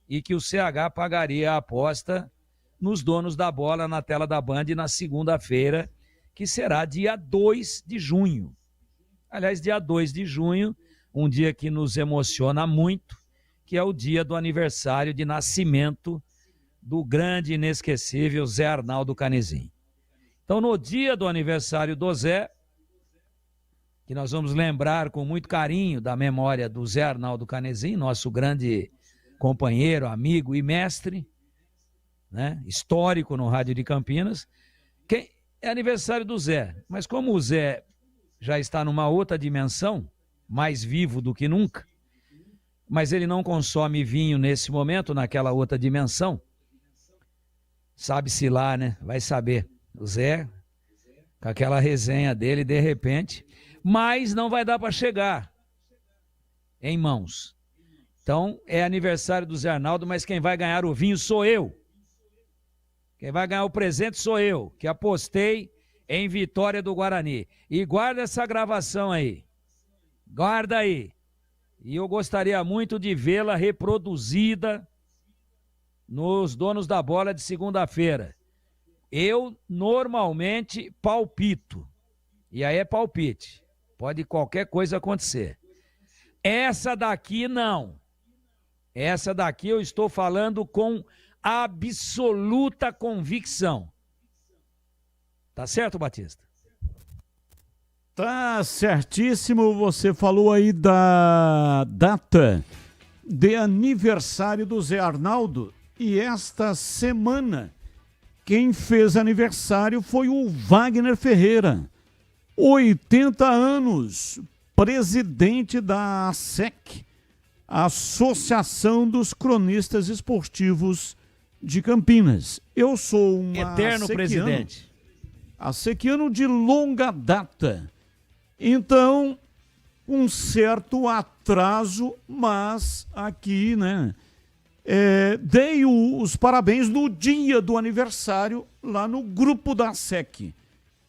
e que o CH pagaria a aposta nos donos da bola na tela da Band na segunda-feira, que será dia 2 de junho. Aliás, dia 2 de junho, um dia que nos emociona muito, que é o dia do aniversário de nascimento do grande e inesquecível Zé Arnaldo Canezinho. Então, no dia do aniversário do Zé, que nós vamos lembrar com muito carinho da memória do Zé Arnaldo Canezinho, nosso grande companheiro, amigo e mestre, né, histórico no Rádio de Campinas, que é aniversário do Zé. Mas como o Zé já está numa outra dimensão, mais vivo do que nunca, mas ele não consome vinho nesse momento, naquela outra dimensão, sabe-se lá, né? Vai saber. O Zé, com aquela resenha dele, de repente, mas não vai dar para chegar em mãos. Então, é aniversário do Zé Arnaldo, mas quem vai ganhar o vinho sou eu. Quem vai ganhar o presente sou eu, que apostei em vitória do Guarani. E guarda essa gravação aí. Guarda aí. E eu gostaria muito de vê-la reproduzida nos donos da bola de segunda-feira. Eu normalmente palpito. E aí é palpite. Pode qualquer coisa acontecer. Essa daqui não. Essa daqui eu estou falando com absoluta convicção. Tá certo, Batista?
Tá certíssimo. Você falou aí da data de aniversário do Zé Arnaldo. E esta semana, quem fez aniversário foi o Wagner Ferreira. 80 anos, presidente da ASEC, Associação dos Cronistas Esportivos de Campinas. Eu sou um
eterno presidente.
Assequiano de longa data. Então, um certo atraso, mas aqui, né, dei os parabéns no dia do aniversário lá no grupo da ASEC.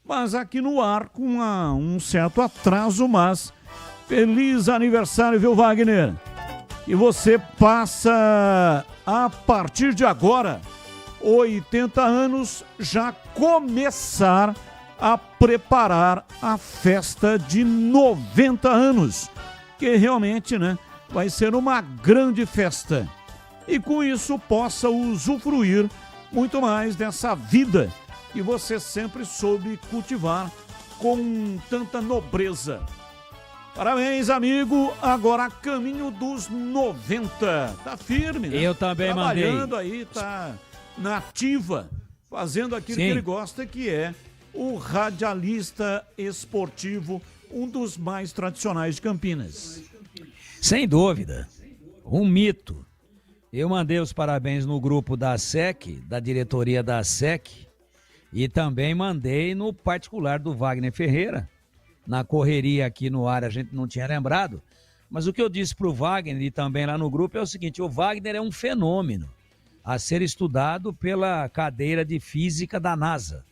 Mas aqui no ar com um certo atraso, mas feliz aniversário, viu, Wagner? E você passa, a partir de agora, 80 anos, já começar a preparar a festa de 90 anos, que realmente, né, vai ser uma grande festa. E com isso possa usufruir muito mais dessa vida que você sempre soube cultivar com tanta nobreza. Parabéns, amigo. Agora caminho dos 90. Tá firme, né?
Eu também mandei.
Trabalhando aí, tá na ativa, fazendo aquilo que ele gosta, que é o radialista esportivo, um dos mais tradicionais de Campinas.
Sem dúvida. Um mito. Eu mandei os parabéns no grupo da ASEC, da diretoria da ASEC, e também mandei no particular do Wagner Ferreira. Na correria aqui no ar a gente não tinha lembrado, mas o que eu disse para o Wagner e também lá no grupo é o seguinte: o Wagner é um fenômeno a ser estudado pela cadeira de física da NASA.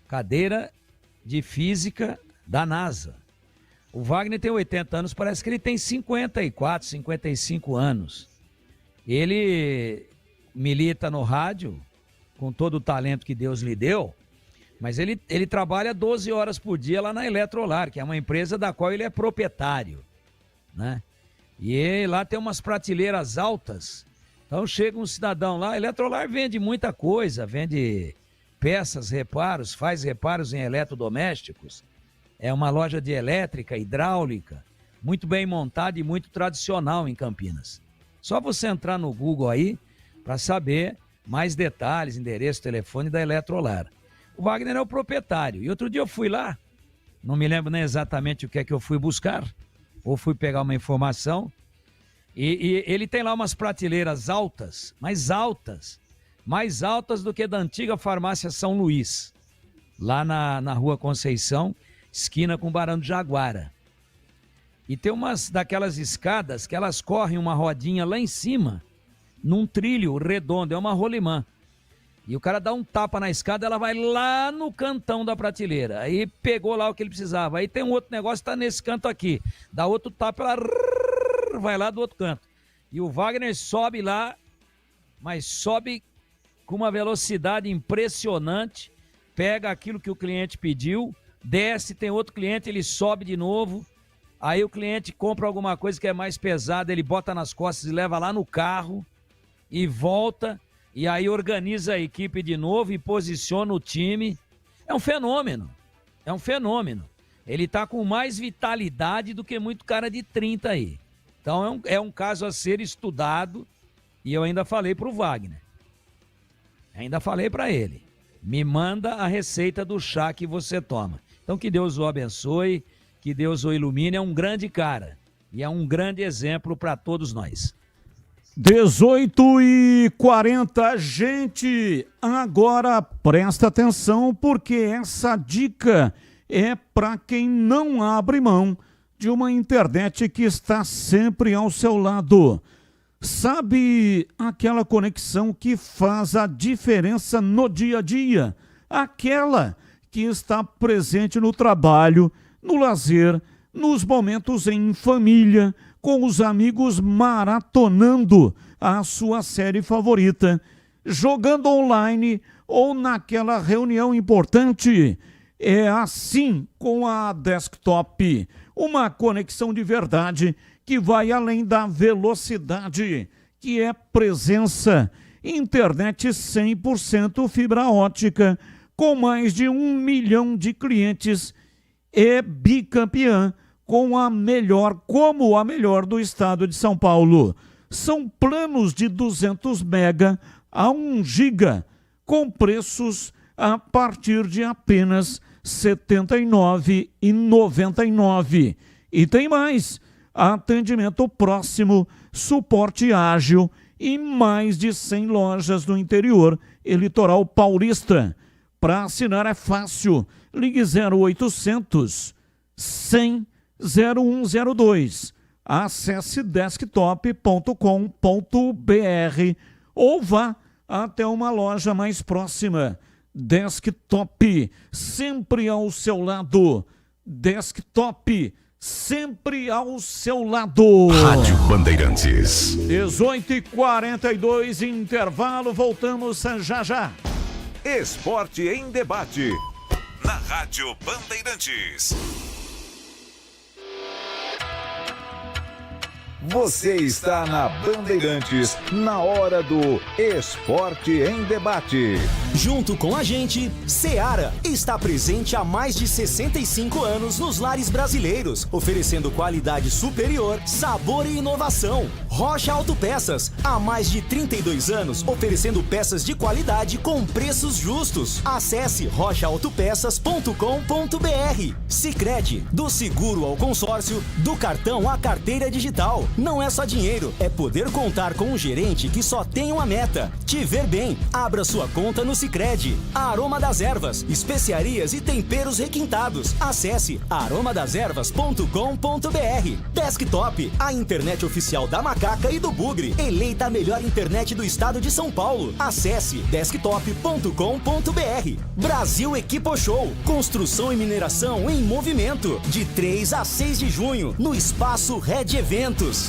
Cadeira de física da NASA. O Wagner tem 80 anos, parece que ele tem 54, 55 anos. Ele milita no rádio com todo o talento que Deus lhe deu, mas ele trabalha 12 horas por dia lá na Eletrolar, que é uma empresa da qual ele é proprietário, né? E lá tem umas prateleiras altas. Então chega um cidadão lá, a Eletrolar vende muita coisa, vende peças, reparos, faz reparos em eletrodomésticos. É uma loja de elétrica, hidráulica, muito bem montada e muito tradicional em Campinas. Só você entrar no Google aí para saber mais detalhes, endereço, telefone da Eletrolar. O Wagner é o proprietário. E outro dia eu fui lá, não me lembro nem exatamente o que é que eu fui buscar, ou fui pegar uma informação, e ele tem lá umas prateleiras altas, mais altas do que da antiga farmácia São Luís, lá na Rua Conceição, esquina com Barão do Jaguara. E tem umas daquelas escadas que elas correm uma rodinha lá em cima, num trilho redondo, é uma rolimã. E o cara dá um tapa na escada, ela vai lá no cantão da prateleira. Aí pegou lá o que ele precisava. Aí tem um outro negócio que tá nesse canto aqui. Dá outro tapa, ela vai lá do outro canto. E o Wagner sobe lá, mas sobe com uma velocidade impressionante, pega aquilo que o cliente pediu, desce, tem outro cliente, ele sobe de novo. Aí o cliente compra alguma coisa que é mais pesada, ele bota nas costas e leva lá no carro e volta. E aí organiza a equipe de novo e posiciona o time. É um fenômeno. Ele está com mais vitalidade do que muito cara de 30 aí. Então é um caso a ser estudado. E eu ainda falei para o Wagner. Ainda falei para ele. Me manda a receita do chá que você toma. Então que Deus o abençoe, que Deus o ilumine. É um grande cara. E é um grande exemplo para todos nós.
18h40, gente, agora presta atenção porque essa dica é para quem não abre mão de uma internet que está sempre ao seu lado. Sabe aquela conexão que faz a diferença no dia a dia? Aquela que está presente no trabalho, no lazer, nos momentos em família, com os amigos maratonando a sua série favorita, jogando online ou naquela reunião importante. é assim com a Desktop. Uma conexão de verdade que vai além da velocidade, que é presença. Internet 100% fibra ótica, com mais de 1 milhão de clientes. É bicampeã como a melhor do estado de São Paulo. São planos de 200 mega a 1 giga, com preços a partir de apenas R$ 79,99. E tem mais, atendimento próximo, suporte ágil e mais de 100 lojas no interior e litoral paulista. Para assinar é fácil, ligue 0800 100 0102. Acesse desktop.com.br ou vá até uma loja mais próxima. Desktop, sempre ao seu lado. Desktop, sempre ao seu lado.
Rádio Bandeirantes.
18h42, intervalo, voltamos já já.
Esporte em debate. Na Rádio Bandeirantes. Você está na Bandeirantes, na hora do Esporte em Debate.
Junto com a gente, Seara está presente há mais de 65 anos nos lares brasileiros, oferecendo qualidade superior, sabor e inovação. Rocha Autopeças, há mais de 32 anos, oferecendo peças de qualidade com preços justos. Acesse rochaautopeças.com.br. Sicredi, do seguro ao consórcio, do cartão à carteira digital. Não é só dinheiro, é poder contar com um gerente que só tem uma meta: te ver bem. Abra sua conta no Sicredi. Aroma das Ervas, especiarias e temperos requintados. Acesse aromadeservas.com.br. Desktop, a internet oficial da Macaca e do Bugre. Eleita a melhor internet do estado de São Paulo. Acesse desktop.com.br. Brasil Equipo Show, construção e mineração em movimento. De 3 a 6 de junho, no Espaço Red Eventos.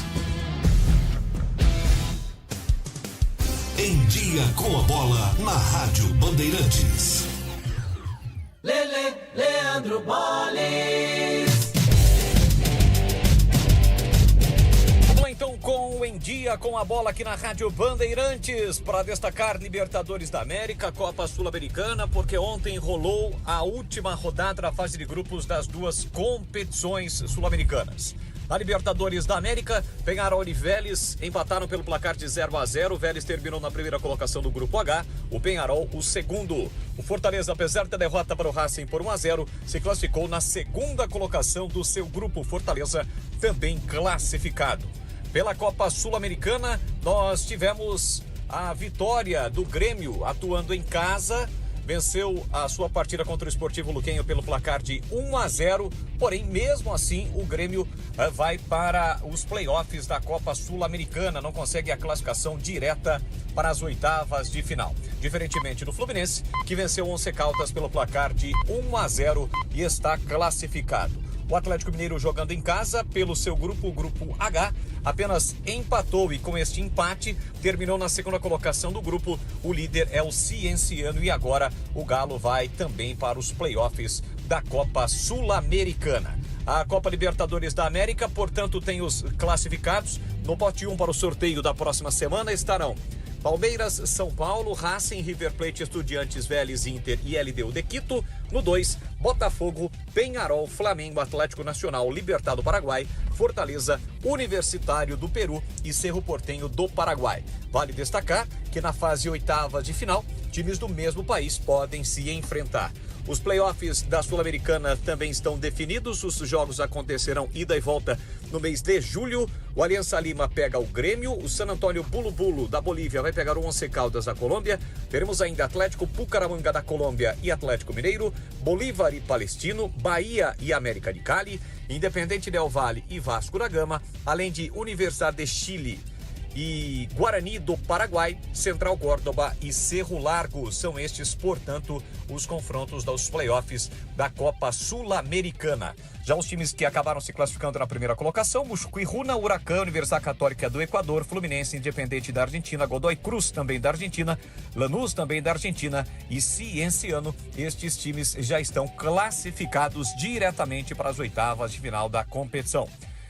Em Dia com a Bola, na Rádio Bandeirantes.
Leandro Boles.
Vamos lá então com o Em Dia com a Bola aqui na Rádio Bandeirantes para destacar Libertadores da América, Copa Sul-Americana, porque ontem rolou a última rodada da fase de grupos das duas competições sul-americanas. Na Libertadores da América, Peñarol e Vélez empataram pelo placar de 0-0. O Vélez terminou na primeira colocação do Grupo H, o Peñarol o segundo. O Fortaleza, apesar da derrota para o Racing por 1-0, se classificou na segunda colocação do seu grupo. Fortaleza também classificado. Pela Copa Sul-Americana, nós tivemos a vitória do Grêmio atuando em casa. Venceu a sua partida contra o Sportivo Luquenho pelo placar de 1-0, porém, mesmo assim, o Grêmio vai para os playoffs da Copa Sul-Americana, não consegue a classificação direta para as oitavas de final. Diferentemente do Fluminense, que venceu o Once Caldas pelo placar de 1-0 e está classificado. O Atlético Mineiro, jogando em casa pelo seu grupo, o Grupo H, apenas empatou e com este empate terminou na segunda colocação do grupo. O líder é o Cienciano e agora o Galo vai também para os playoffs da Copa Sul-Americana. A Copa Libertadores da América, portanto, tem os classificados. No pote 1 para o sorteio da próxima semana estarão Palmeiras, São Paulo, Racing, River Plate, Estudiantes, Vélez, Inter e LDU de Quito. No 2, Botafogo, Peñarol, Flamengo, Atlético Nacional, Libertad do Paraguai, Fortaleza, Universitário do Peru e Cerro Porteño do Paraguai. Vale destacar que na fase oitava de final, times do mesmo país podem se enfrentar. Os playoffs da Sul-Americana também estão definidos. Os jogos acontecerão ida e volta no mês de julho. O Alianza Lima pega o Grêmio. O San Antonio Bulu Bulu da Bolívia vai pegar o Once Caldas da Colômbia. Teremos ainda Atlético Bucaramanga da Colômbia e Atlético Mineiro. Bolívar e Palestino. Bahia e América de Cali. Independente Del Valle e Vasco da Gama. Além de Universidade de Chile e Guarani do Paraguai, Central Córdoba e Cerro Largo. São estes, portanto, os confrontos dos playoffs da Copa Sul-Americana. Já os times que acabaram se classificando na primeira colocação: Musquiruna, Huracán, Universidade Católica do Equador, Fluminense, Independente da Argentina, Godoy Cruz também da Argentina, Lanús também da Argentina e Cienciano. Estes times já estão classificados diretamente para as oitavas de final da competição.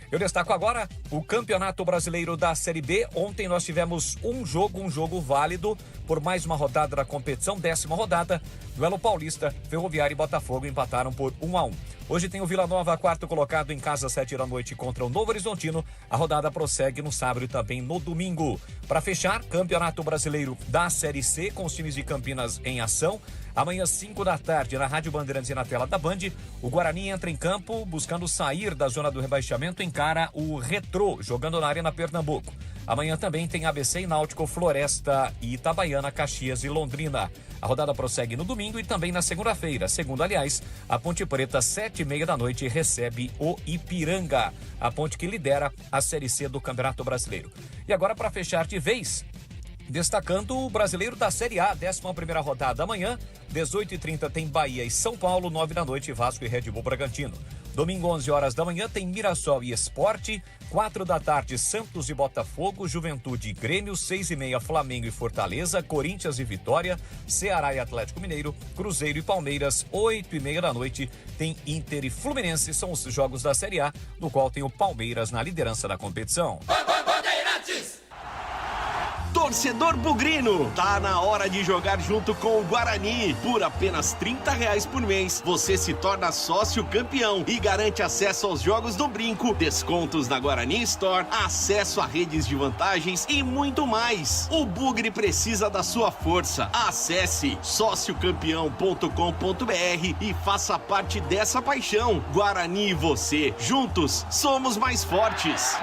Eu destaco agora o Campeonato Brasileiro da Série B. Ontem nós tivemos um jogo válido por mais uma rodada da competição, 10ª rodada. Duelo Paulista, Ferroviária e Botafogo empataram por 1-1. Hoje tem o Vila Nova, quarto colocado, em casa, 7 da noite, contra o Novo Horizontino. A rodada prossegue no sábado e também no domingo. Para fechar, Campeonato Brasileiro da Série C, com os times de Campinas em ação. Amanhã, 5 da tarde, na Rádio Bandeirantes e na tela da Band, o Guarani entra em campo buscando sair da zona do rebaixamento, encara o Retrô, jogando na Arena Pernambuco. Amanhã também tem ABC e Náutico, Floresta e Itabaiana, Caxias e Londrina. A rodada prossegue no domingo e também na segunda-feira. Segunda, aliás, a Ponte Preta, 7h30 da noite, recebe o Ipiranga, a Ponte que lidera a Série C do Campeonato Brasileiro. E agora, para fechar de vez, destacando o Brasileiro da Série A, 11ª rodada amanhã, 18h30 tem Bahia e São Paulo, 9 da noite, Vasco e Red Bull Bragantino. Domingo, 11 horas da manhã, tem Mirassol e Sport, 4 da tarde, Santos e Botafogo, Juventude e Grêmio, 6h30, Flamengo e Fortaleza, Corinthians e Vitória, Ceará e Atlético Mineiro, Cruzeiro e Palmeiras, 8h30 da noite, tem Inter e Fluminense, são os jogos da Série A, no qual tem o Palmeiras na liderança da competição.
Torcedor bugrino, tá na hora de jogar junto com o Guarani. Por apenas R$30 por mês, você se torna sócio campeão e garante acesso aos jogos do Brinco, descontos na Guarani Store, acesso a redes de vantagens e muito mais. O Bugre precisa da sua força. Acesse sociocampeão.com.br e faça parte dessa paixão. Guarani e você, juntos, somos mais fortes.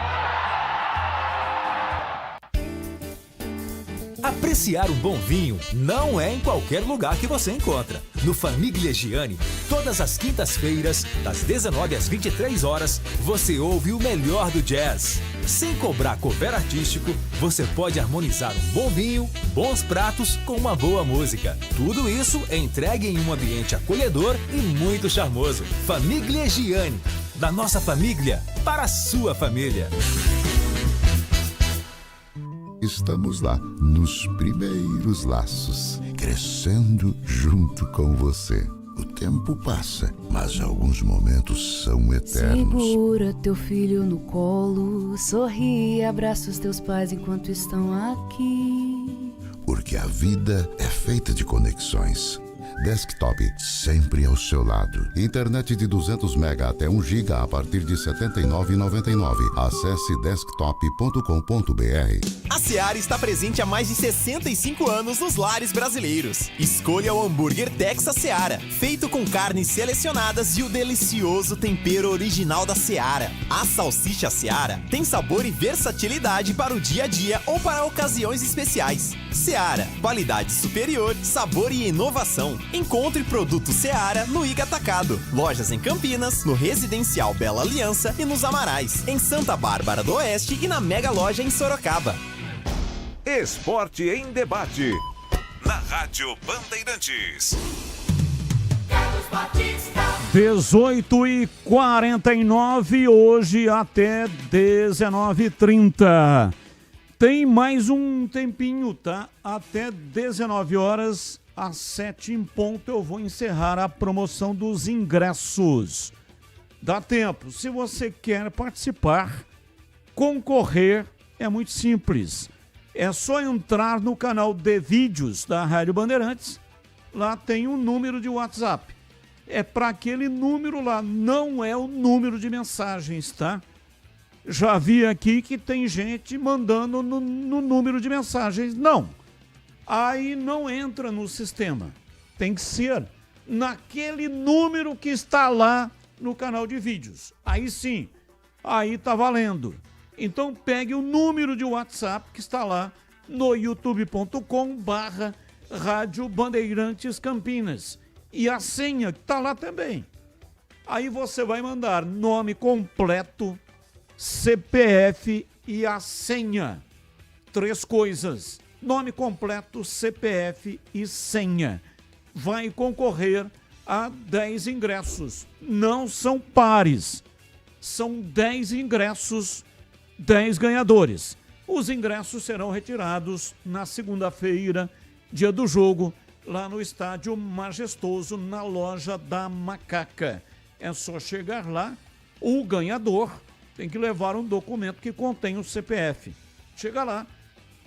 Apreciar um bom vinho não é em qualquer lugar que você encontra. No Famigligiani, todas as quintas-feiras, das 19 às 23 horas, você ouve o melhor do jazz. Sem cobrar cover artístico, você pode harmonizar um bom vinho, bons pratos com uma boa música. Tudo isso é entregue em um ambiente acolhedor e muito charmoso. Famigligiani, da nossa família para a sua família.
Estamos lá, nos primeiros laços, crescendo junto com você. O tempo passa, mas alguns momentos são eternos.
Segura teu filho no colo, sorri e abraça os teus pais enquanto estão aqui.
Porque a vida é feita de conexões. Desktop sempre ao seu lado. Internet de 200 MB até 1 GB a partir de R$ 79,99. Acesse desktop.com.br.
A Seara está presente há mais de 65 anos nos lares brasileiros. Escolha o hambúrguer Texas Seara, feito com carnes selecionadas e o delicioso tempero original da Seara. A salsicha Seara tem sabor e versatilidade para o dia a dia ou para ocasiões especiais. Seara, qualidade superior, sabor e inovação. Encontre produto Seara no Iga Atacado. Lojas em Campinas, no Residencial Bela Aliança e nos Amarais, em Santa Bárbara do Oeste e na Mega Loja em Sorocaba.
Esporte em debate. Na Rádio Bandeirantes.
18h49, hoje até 19h30. Tem mais um tempinho, tá? Até 19 horas, às 7 em ponto, eu vou encerrar a promoção dos ingressos. Dá tempo. Se você quer participar, concorrer, é muito simples. É só entrar no canal de vídeos da Rádio Bandeirantes. Lá tem um número de WhatsApp. É para aquele número lá, não é o número de mensagens, tá? Já vi aqui que tem gente mandando no número de mensagens. Não. Aí não entra no sistema. Tem que ser naquele número que está lá no canal de vídeos. Aí sim, aí tá valendo. Então pegue o número de WhatsApp que está lá no youtube.com/Rádio Bandeirantes Campinas. E a senha que está lá também. Aí você vai mandar nome completo, CPF e a senha. 3 coisas: nome completo, CPF e senha. Vai concorrer a 10 ingressos. Não são pares. São 10 ingressos, 10 ganhadores. Os ingressos serão retirados na segunda-feira, dia do jogo, lá no Estádio Majestoso, na loja da Macaca. É só chegar lá, o ganhador tem que levar um documento que contém o CPF. Chega lá,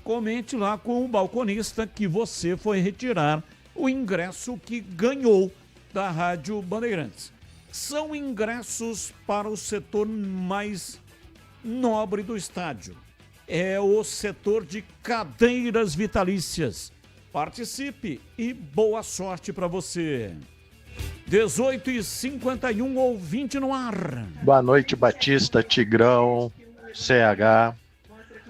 comente lá com o balconista que você foi retirar o ingresso que ganhou da Rádio Bandeirantes. São ingressos para o setor mais nobre do estádio. É o setor de cadeiras vitalícias. Participe e boa sorte para você. 18h51, ouvinte no ar.
Boa noite, Batista, Tigrão, CH.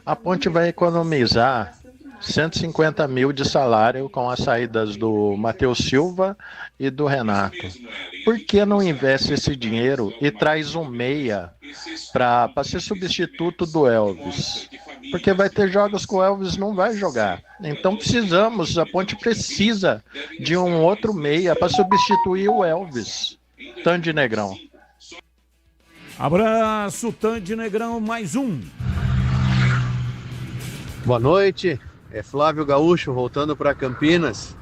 A Ponte vai economizar 150 mil de salário com as saídas do Matheus Silva e do Renato. Por que não investe esse dinheiro e traz um meia para ser substituto do Elvis? Porque vai ter jogos que o Elvis não vai jogar. Então a Ponte precisa de um outro meia para substituir o Elvis. Tandy Negrão.
Abraço, Tandy Negrão, mais um.
Boa noite, é Flávio Gaúcho voltando para Campinas.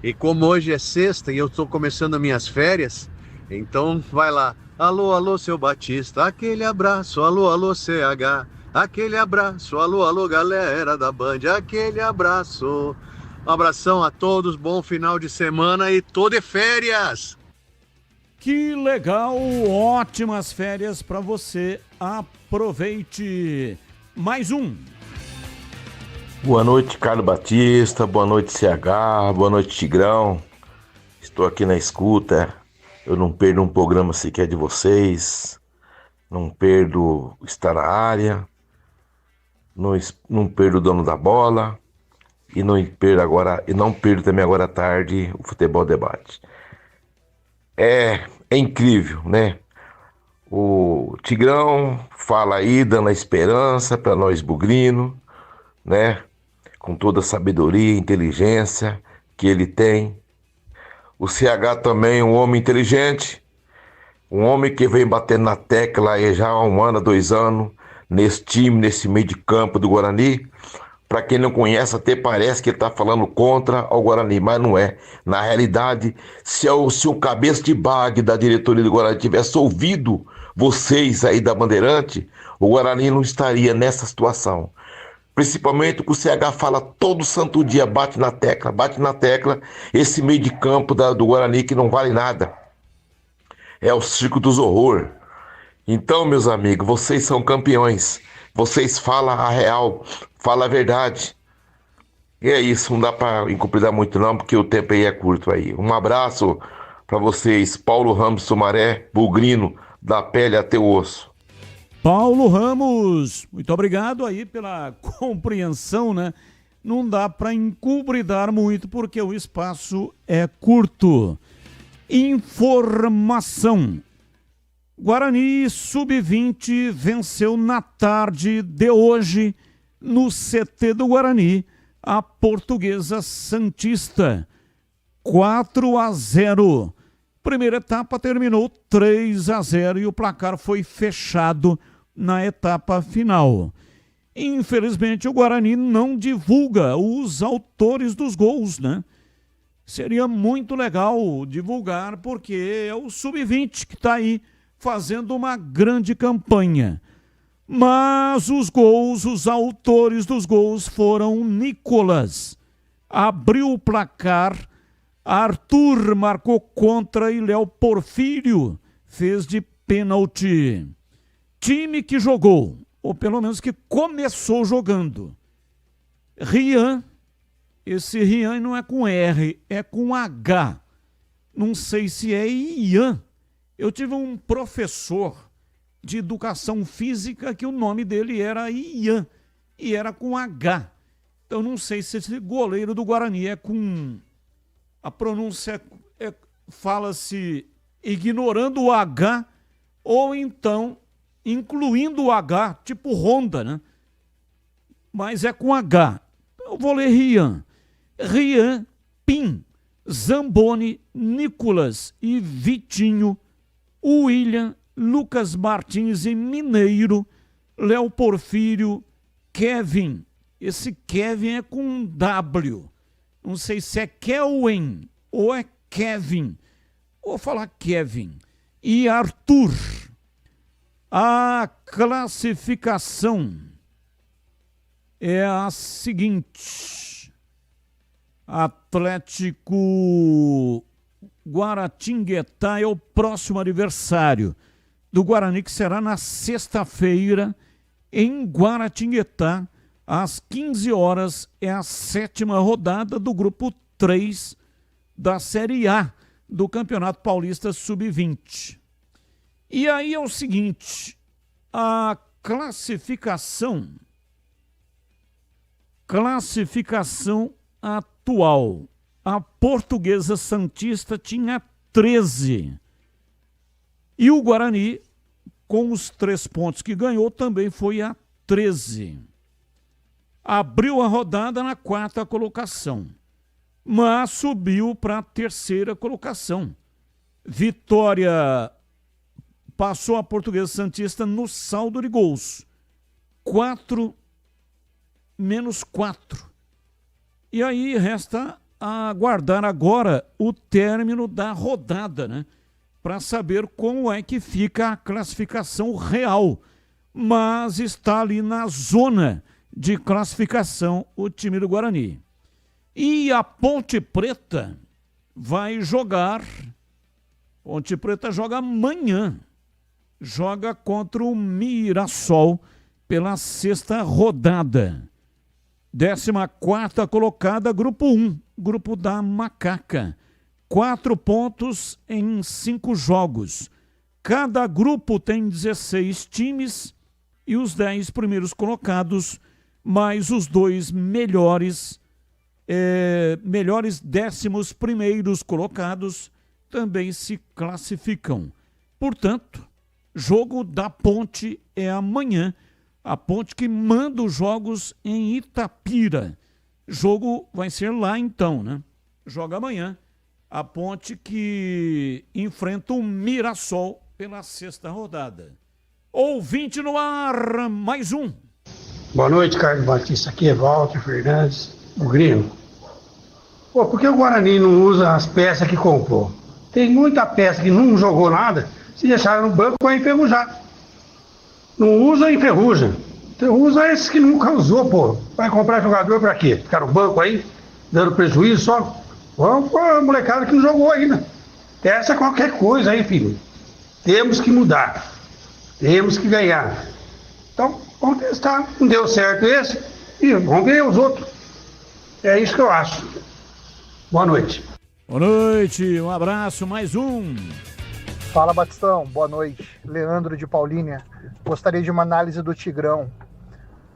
E como hoje é sexta e eu estou começando minhas férias, então vai lá. Alô, alô, seu Batista, aquele abraço. Alô, alô, CH, aquele abraço. Alô, alô, galera da Band, aquele abraço. Um abração a todos, bom final de semana e tô de férias.
Que legal, ótimas férias para você. Aproveite. Mais um.
Boa noite, Carlos Batista, boa noite, CH, boa noite, Tigrão. Estou aqui na escuta, eu não perdo um programa sequer de vocês, não perdo estar na área, não perdo o dono da bola e não perdo também agora à tarde o Futebol Debate. É incrível, né? O Tigrão fala aí, dando a esperança para nós bugrino, né? Com toda a sabedoria e inteligência que ele tem. O CH também, um homem inteligente, um homem que vem batendo na tecla aí já há 1 ano, 2 anos, nesse time, nesse meio de campo do Guarani. Para quem não conhece, até parece que ele está falando contra o Guarani, mas não é. Na realidade, se o cabeça de bague da diretoria do Guarani tivesse ouvido vocês aí da Bandeirante, o Guarani não estaria nessa situação. Principalmente o que o CH fala todo santo dia, bate na tecla, esse meio de campo do Guarani que não vale nada. É o circo dos horror. Então, meus amigos, vocês são campeões. Vocês falam a real, falam a verdade. E é isso, não dá para incumpridar muito não, porque o tempo aí é curto aí. Um abraço para vocês, Paulo Ramos Sumaré, bugrino, da pele até o osso.
Paulo Ramos, muito obrigado aí pela compreensão, né? Não dá para encobridar muito porque o espaço é curto. Informação. Guarani Sub-20 venceu na tarde de hoje no CT do Guarani a Portuguesa Santista. 4-0. Primeira etapa terminou 3-0 e o placar foi fechado na etapa final. Infelizmente, o Guarani não divulga os autores dos gols, né? Seria muito legal divulgar, porque é o Sub-20 que está aí fazendo uma grande campanha. Mas os gols, os autores dos gols foram Nicolas. Abriu o placar, Arthur marcou contra e Léo Porfírio fez de pênalti. Time que jogou, ou pelo menos que começou jogando. Rian, esse Rian não é com R, é com H. Não sei se é Ian. Eu tive um professor de educação física que o nome dele era Ian e era com H. Então não sei se esse goleiro do Guarani é com... A pronúncia fala-se ignorando o H ou então incluindo o H, tipo Honda, né? mas é com H. Eu vou ler Rian. Rian, Pim, Zamboni, Nicolas e Vitinho, William, Lucas Martins e Mineiro, Léo Porfírio, Kevin. Esse Kevin é com um W. Não sei se é Kelvin ou é Kevin. Vou falar Kevin. E Arthur. A classificação é a seguinte: Atlético Guaratinguetá é o próximo adversário do Guarani, que será na sexta-feira em Guaratinguetá, às 15 horas. É a 7ª rodada do grupo 3 da Série A do Campeonato Paulista Sub-20. E aí é o seguinte, a classificação atual. A Portuguesa Santista tinha 13. E o Guarani, com os 3 pontos que ganhou, também foi a 13. Abriu a rodada na 4ª colocação, mas subiu para a 3ª colocação. Vitória passou a Portuguesa Santista no saldo de gols. 4-4. E aí resta aguardar agora o término da rodada, né? Para saber como é que fica a classificação real. Mas está ali na zona de classificação o time do Guarani. E a Ponte Preta vai jogar. Ponte Preta joga amanhã. Joga contra o Mirassol pela 6ª rodada. 14ª colocada, grupo 1, grupo da Macaca. 4 pontos em 5 jogos. Cada grupo tem 16 times e os 10 primeiros colocados, mais os 2 melhores 11º colocados também se classificam. Portanto, jogo da Ponte é amanhã. A Ponte que manda os jogos em Itapira. Jogo vai ser lá então, né? Joga amanhã. A Ponte que enfrenta o Mirassol pela 6ª rodada. Ouvinte no ar, mais um.
Boa noite, Carlos Batista. Aqui é Walter Fernandes, o Grêmio. Pô, por que o Guarani não usa as peças que comprou? Tem muita peça que não jogou nada, se deixaram no banco vai enferrujar. Não usa, enferruja. Então usa esses que nunca usou, pô. Vai comprar jogador pra quê? Ficar no banco aí, dando prejuízo só? Vamos com a molecada que não jogou ainda. Essa é qualquer coisa aí, filho. Temos que mudar. Temos que ganhar. Então, vamos testar. Não deu certo esse, e vamos ver os outros. É isso que eu acho. Boa noite.
Boa noite, um abraço, mais um.
Fala, Batistão, boa noite. Leandro de Paulínia. Gostaria de uma análise do Tigrão.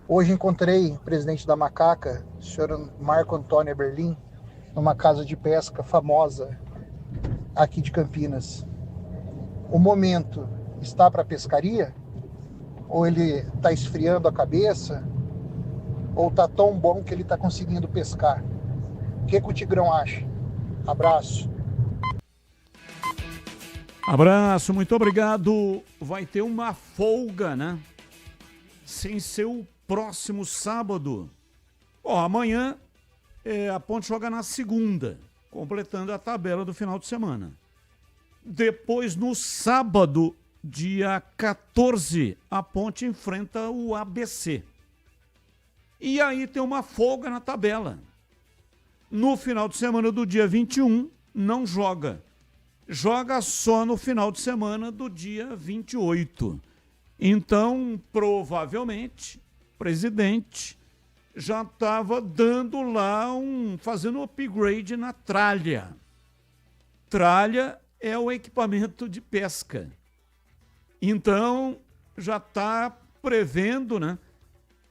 Hoje encontrei o presidente da Macaca, o senhor Marco Antônio Eberlin, numa casa de pesca famosa aqui de Campinas. O momento está para pescaria? Ou ele está esfriando a cabeça? Ou está tão bom que ele está conseguindo pescar? O que o Tigrão acha? Abraço.
Abraço, muito obrigado. Vai ter uma folga, né? Sem ser o próximo sábado. Ó, amanhã a Ponte joga na segunda, completando a tabela do final de semana. Depois, no sábado, dia 14, a Ponte enfrenta o ABC. E aí tem uma folga na tabela. No final de semana do dia 21, não joga. Joga só no final de semana do dia 28. Então, provavelmente, o presidente já estava dando lá fazendo um upgrade na tralha. Tralha é o equipamento de pesca. Então, já está prevendo, né?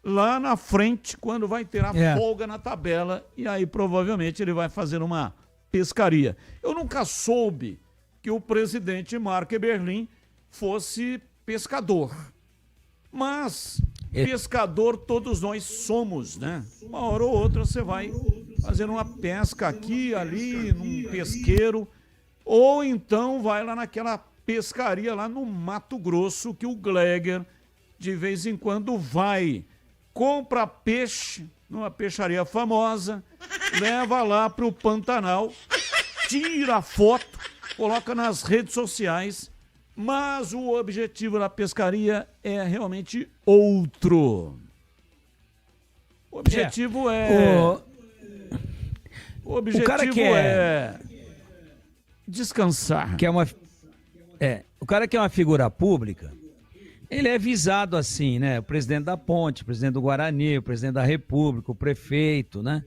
Lá na frente, quando vai ter a folga na tabela, e aí provavelmente ele vai fazer uma pescaria. Eu nunca soube que o presidente Marco Eberlin fosse pescador. Mas pescador todos nós somos, né? Uma hora ou outra você vai fazer uma pesca aqui, ali, num pesqueiro, ou então vai lá naquela pescaria lá no Mato Grosso, que o Gleger de vez em quando vai, compra peixe numa peixaria famosa, leva lá pro Pantanal, tira foto, coloca nas redes sociais, mas o objetivo da pescaria é realmente outro. O objetivo O objetivo é descansar.
O cara que é uma figura pública, ele é visado assim, né? O presidente da Ponte, o presidente do Guarani, o presidente da República, o prefeito, né?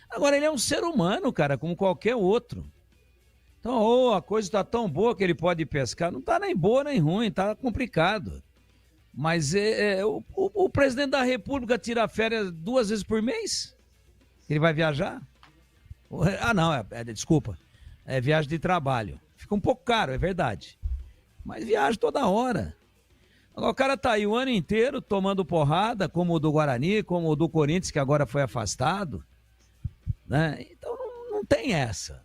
Agora, ele é um ser humano, cara, como qualquer outro. Então, a coisa está tão boa que ele pode pescar. Não está nem boa nem ruim, está complicado. Mas o presidente da República tira férias 2 vezes por mês? Ele vai viajar? Desculpa. É viagem de trabalho. Fica um pouco caro, é verdade. Mas viaja toda hora. Agora, o cara tá aí o ano inteiro tomando porrada, como o do Guarani, como o do Corinthians, que agora foi afastado. Né? Então, não tem essa.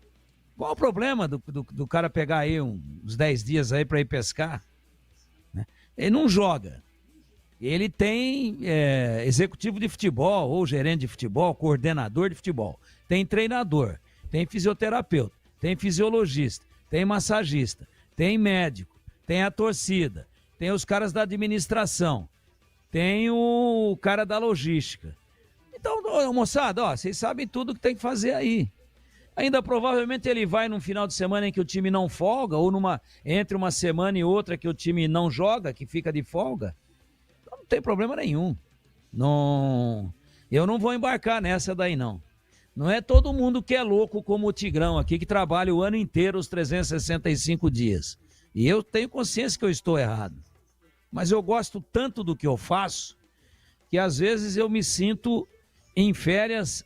Qual o problema do cara pegar aí uns 10 dias aí para ir pescar? Né? Ele não joga. Ele tem executivo de futebol, ou gerente de futebol, coordenador de futebol. Tem treinador, tem fisioterapeuta, tem fisiologista, tem massagista, tem médico, tem a torcida, tem os caras da administração, tem o cara da logística. Então, moçada, vocês sabem tudo que tem que fazer aí. Ainda provavelmente ele vai num final de semana em que o time não folga, ou entre uma semana e outra que o time não joga, que fica de folga. Então não tem problema nenhum. Eu não vou embarcar nessa daí, não. Não é todo mundo que é louco como o Tigrão aqui, que trabalha o ano inteiro, os 365 dias. E eu tenho consciência que eu estou errado. Mas eu gosto tanto do que eu faço, que às vezes eu me sinto em férias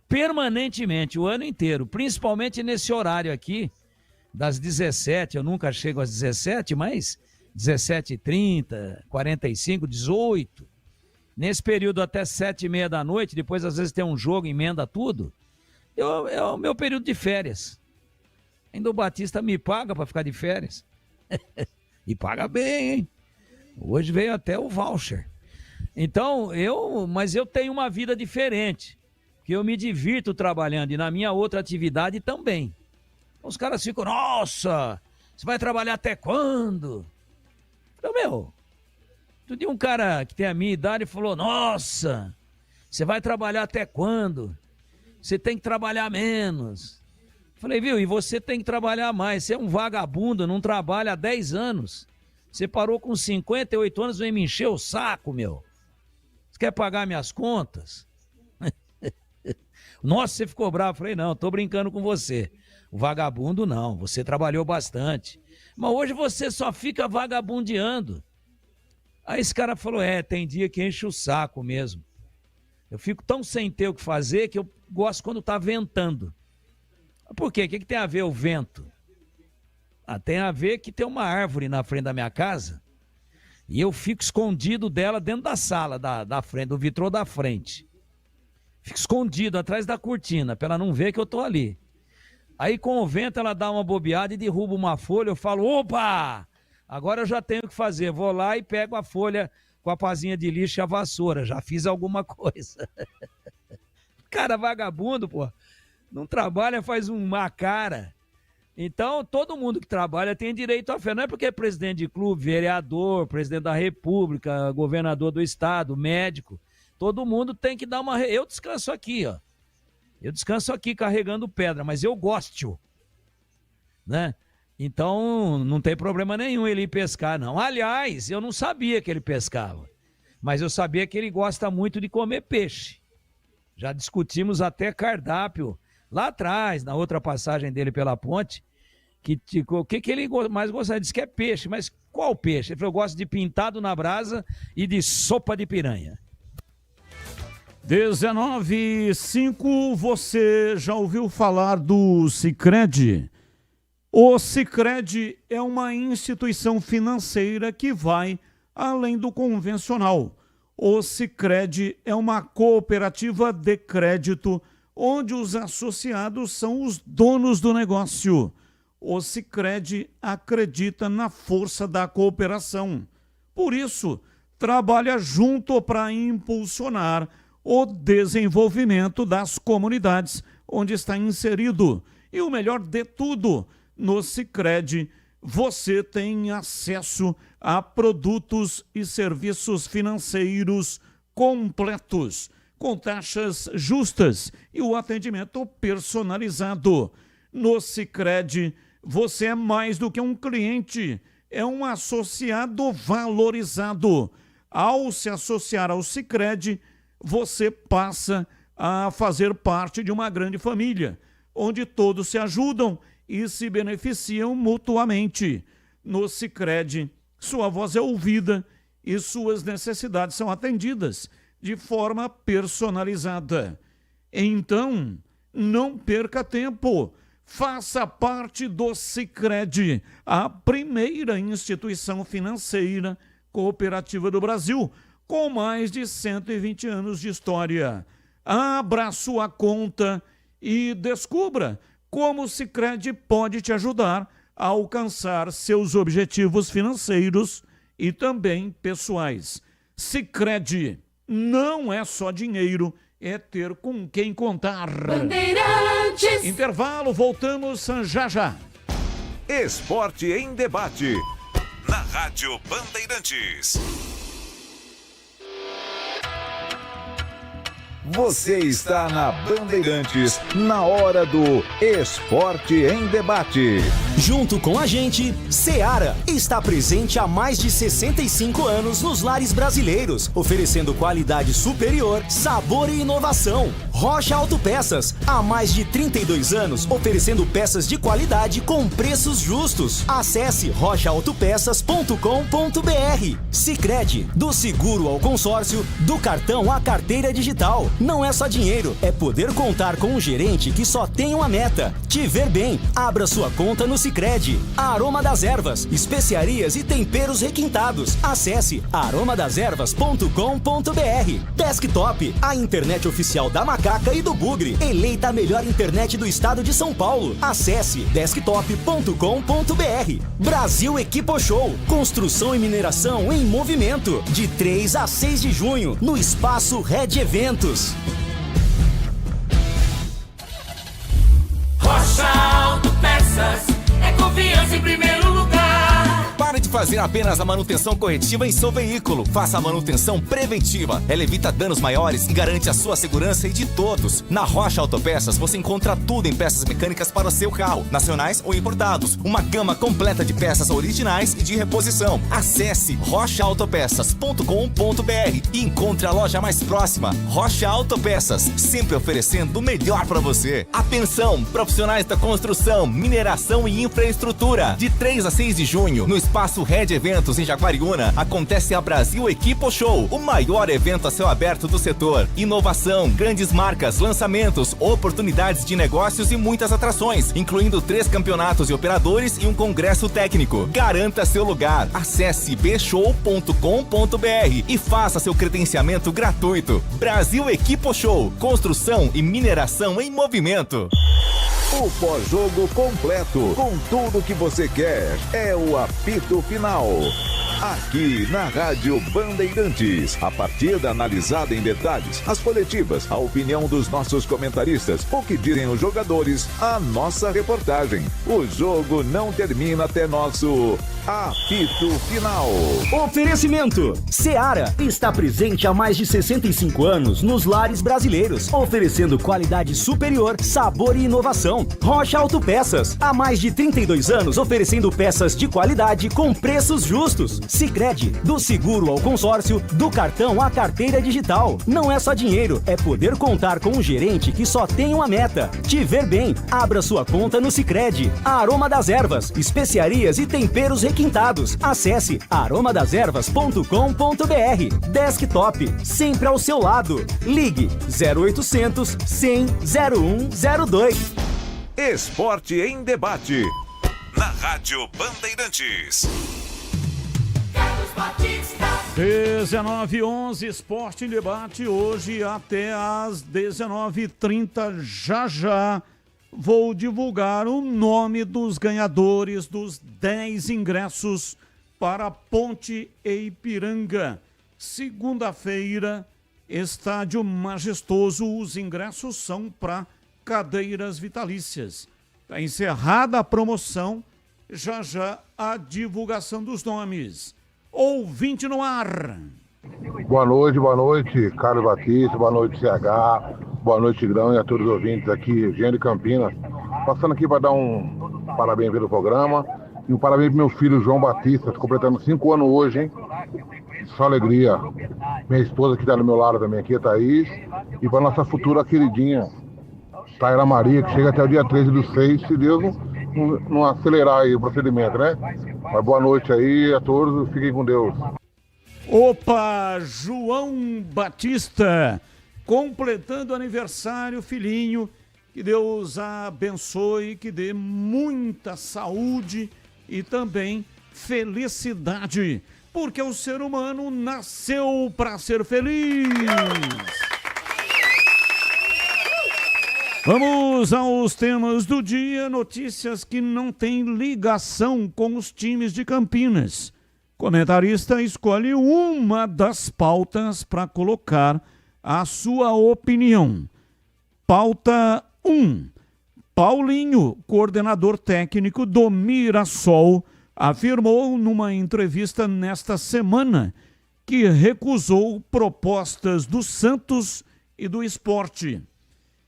permanentemente, o ano inteiro, principalmente nesse horário aqui, das 17, eu nunca chego às 17, mas 17h30, 45, 18, nesse período até 7h30 da noite, depois às vezes tem um jogo, emenda tudo, é o meu período de férias. Ainda o Batista me paga para ficar de férias. E paga bem, hein? Hoje veio até o voucher. Então, mas eu tenho uma vida diferente, que eu me divirto trabalhando e na minha outra atividade também. Os caras ficam, nossa, você vai trabalhar até quando? Então, outro dia um cara que tem a minha idade falou, nossa, você vai trabalhar até quando? Você tem que trabalhar menos. Falei, viu, e você tem que trabalhar mais, você é um vagabundo, não trabalha há 10 anos. Você parou com 58 anos, vem me encher o saco, meu. Você quer pagar minhas contas? Nossa, você ficou bravo. Falei, não, tô brincando com você. O vagabundo não, você trabalhou bastante. Mas hoje você só fica vagabundeando. Aí esse cara falou, tem dia que enche o saco mesmo. Eu fico tão sem ter o que fazer que eu gosto quando tá ventando. Por quê? O que tem a ver o vento? Tem a ver que tem uma árvore na frente da minha casa e eu fico escondido dela dentro da sala da frente, do vitrô da frente. Fico escondido atrás da cortina, para ela não ver que eu tô ali. Aí com o vento ela dá uma bobeada e derruba uma folha, eu falo, opa, agora eu já tenho o que fazer. Vou lá e pego a folha com a pazinha de lixo e a vassoura, já fiz alguma coisa. Cara vagabundo, pô, não trabalha, faz uma cara. Então, todo mundo que trabalha tem direito à férias. Não é porque é presidente de clube, vereador, presidente da república, governador do estado, médico. Todo mundo tem que dar uma... Eu descanso aqui, ó. Eu descanso aqui carregando pedra, mas eu gosto, né? Então, não tem problema nenhum ele ir pescar, não. Aliás, eu não sabia que ele pescava, mas eu sabia que ele gosta muito de comer peixe. Já discutimos até cardápio lá atrás, na outra passagem dele pela ponte, o que ele mais gosta? Ele disse que é peixe, mas qual peixe? Ele falou, eu gosto de pintado na brasa e de sopa de piranha.
19:05, você já ouviu falar do Sicredi? O Sicredi é uma instituição financeira que vai além do convencional. O Sicredi é uma cooperativa de crédito onde os associados são os donos do negócio. O Sicredi acredita na força da cooperação. Por isso, trabalha junto para impulsionar o desenvolvimento das comunidades onde está inserido. E o melhor de tudo, no Sicredi você tem acesso a produtos e serviços financeiros completos, com taxas justas e o atendimento personalizado. No Sicredi, você é mais do que um cliente, é um associado valorizado. Ao se associar ao Sicredi, você passa a fazer parte de uma grande família, onde todos se ajudam e se beneficiam mutuamente. No Sicredi, sua voz é ouvida e suas necessidades são atendidas de forma personalizada. Então, não perca tempo. Faça parte do Sicredi, a primeira instituição financeira cooperativa do Brasil, com mais de 120 anos de história. Abra sua conta e descubra como o Sicredi pode te ajudar a alcançar seus objetivos financeiros e também pessoais. Sicredi não é só dinheiro, é ter com quem contar.
Bandeirantes.
Intervalo, voltamos já já.
Esporte em debate.
Na Rádio Bandeirantes.
Você está na Bandeirantes, na hora do Esporte em Debate.
Junto com a gente, Seara está presente há mais de 65 anos nos lares brasileiros, oferecendo qualidade superior, sabor e inovação. Rocha Autopeças, há mais de 32 anos, oferecendo peças de qualidade com preços justos. Acesse rochaautopeças.com.br. Sicredi, do seguro ao consórcio, do cartão à carteira digital. Não é só dinheiro, é poder contar com um gerente que só tem uma meta: te ver bem. Abra sua conta no Sicredi. Aroma das Ervas, especiarias e temperos requintados. Acesse aromadeservas.com.br. Desktop, a internet oficial da Macaca e do Bugre. Eleita a melhor internet do estado de São Paulo. Acesse desktop.com.br. Brasil Equipo Show, construção e mineração em movimento. De 3 a 6 de junho, no Espaço Red Eventos.
Rocha Autopeças, é confiança em primeiro lugar.
Pare de fazer apenas a manutenção corretiva em seu veículo. Faça a manutenção preventiva. Ela evita danos maiores e garante a sua segurança e de todos. Na Rocha Autopeças você encontra tudo em peças mecânicas para o seu carro, nacionais ou importados. Uma gama completa de peças originais e de reposição. Acesse rochaautopeças.com.br e encontre a loja mais próxima. Rocha Autopeças, sempre oferecendo o melhor para você. Atenção, profissionais da construção, mineração e infraestrutura. De 3 a 6 de junho, no Espaço Red Eventos em Jaguariúna, acontece a Brasil Equipo Show, o maior evento a céu aberto do setor. Inovação, grandes marcas, lançamentos, oportunidades de negócios e muitas atrações, incluindo 3 campeonatos de operadores e um congresso técnico. Garanta seu lugar. Acesse bshow.com.br e faça seu credenciamento gratuito. Brasil Equipo Show, construção e mineração em movimento.
O pós-jogo completo, com tudo que você quer, é o apito final. Aqui na Rádio Bandeirantes, a partida analisada em detalhes, as coletivas, a opinião dos nossos comentaristas, o que dizem os jogadores, a nossa reportagem. O jogo não termina até nosso apito final.
Oferecimento: Seara está presente há mais de 65 anos nos lares brasileiros, oferecendo qualidade superior, sabor e inovação. Rocha Autopeças, há mais de 32 anos, oferecendo peças de qualidade com preços justos. Sicredi, do seguro ao consórcio, do cartão à carteira digital. Não é só dinheiro, é poder contar com um gerente que só tem uma meta: te ver bem. Abra sua conta no Sicredi. Aroma das Ervas, especiarias e temperos requintados. Acesse aromadeservas.com.br. Desktop, sempre ao seu lado. Ligue 0800 100 0102.
Esporte em Debate.
Na Rádio Bandeirantes.
Carlos Batista.
19h11, Esporte em Debate, hoje até às 19h30, já vou divulgar o nome dos ganhadores dos 10 ingressos para a Ponte e Ipiranga. Segunda-feira, Estádio Majestoso, os ingressos são para cadeiras vitalícias. Está encerrada a promoção, já a divulgação dos nomes. Ouvinte no ar.
Boa noite, Carlos Batista, boa noite, CH, boa noite, Tigrão, e a todos os ouvintes aqui, Jean de Campinas. Passando aqui para dar um parabéns pelo programa e um parabéns pro meu filho João Batista, tá completando 5 anos hoje, hein? Só alegria. Minha esposa que está do meu lado também aqui, a Thaís, e para nossa futura queridinha, Taira Maria, que chega até o dia 13/6, se Deus não acelerar aí o procedimento, né? Mas boa noite aí a todos, fiquem com Deus.
Opa, João Batista, completando aniversário, filhinho, que Deus abençoe, que dê muita saúde e também felicidade, porque o ser humano nasceu para ser feliz. Vamos aos temas do dia, notícias que não têm ligação com os times de Campinas. Comentarista escolhe uma das pautas para colocar a sua opinião. Pauta 1. Paulinho, coordenador técnico do Mirassol, afirmou numa entrevista nesta semana que recusou propostas do Santos e do Sport.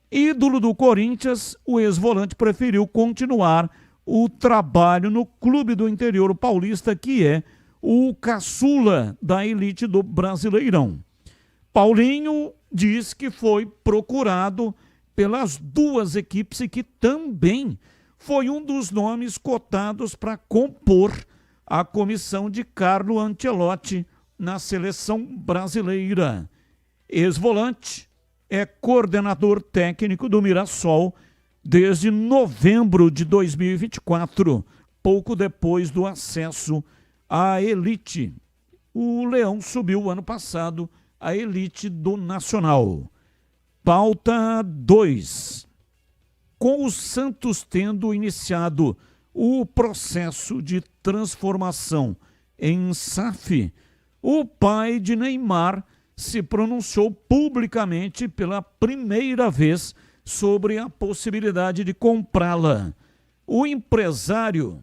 Ídolo do Corinthians, o ex-volante preferiu continuar o trabalho no clube do interior paulista, que é o caçula da elite do Brasileirão. Paulinho diz que foi procurado pelas duas equipes e que também foi um dos nomes cotados para compor a comissão de Carlo Ancelotti na seleção brasileira. Ex-volante, é coordenador técnico do Mirassol desde novembro de 2024, pouco depois do acesso à elite. O Leão subiu ano passado à elite do Nacional. Pauta 2. Com o Santos tendo iniciado o processo de transformação em SAF, o pai de Neymar se pronunciou publicamente pela primeira vez sobre a possibilidade de comprá-la. O empresário,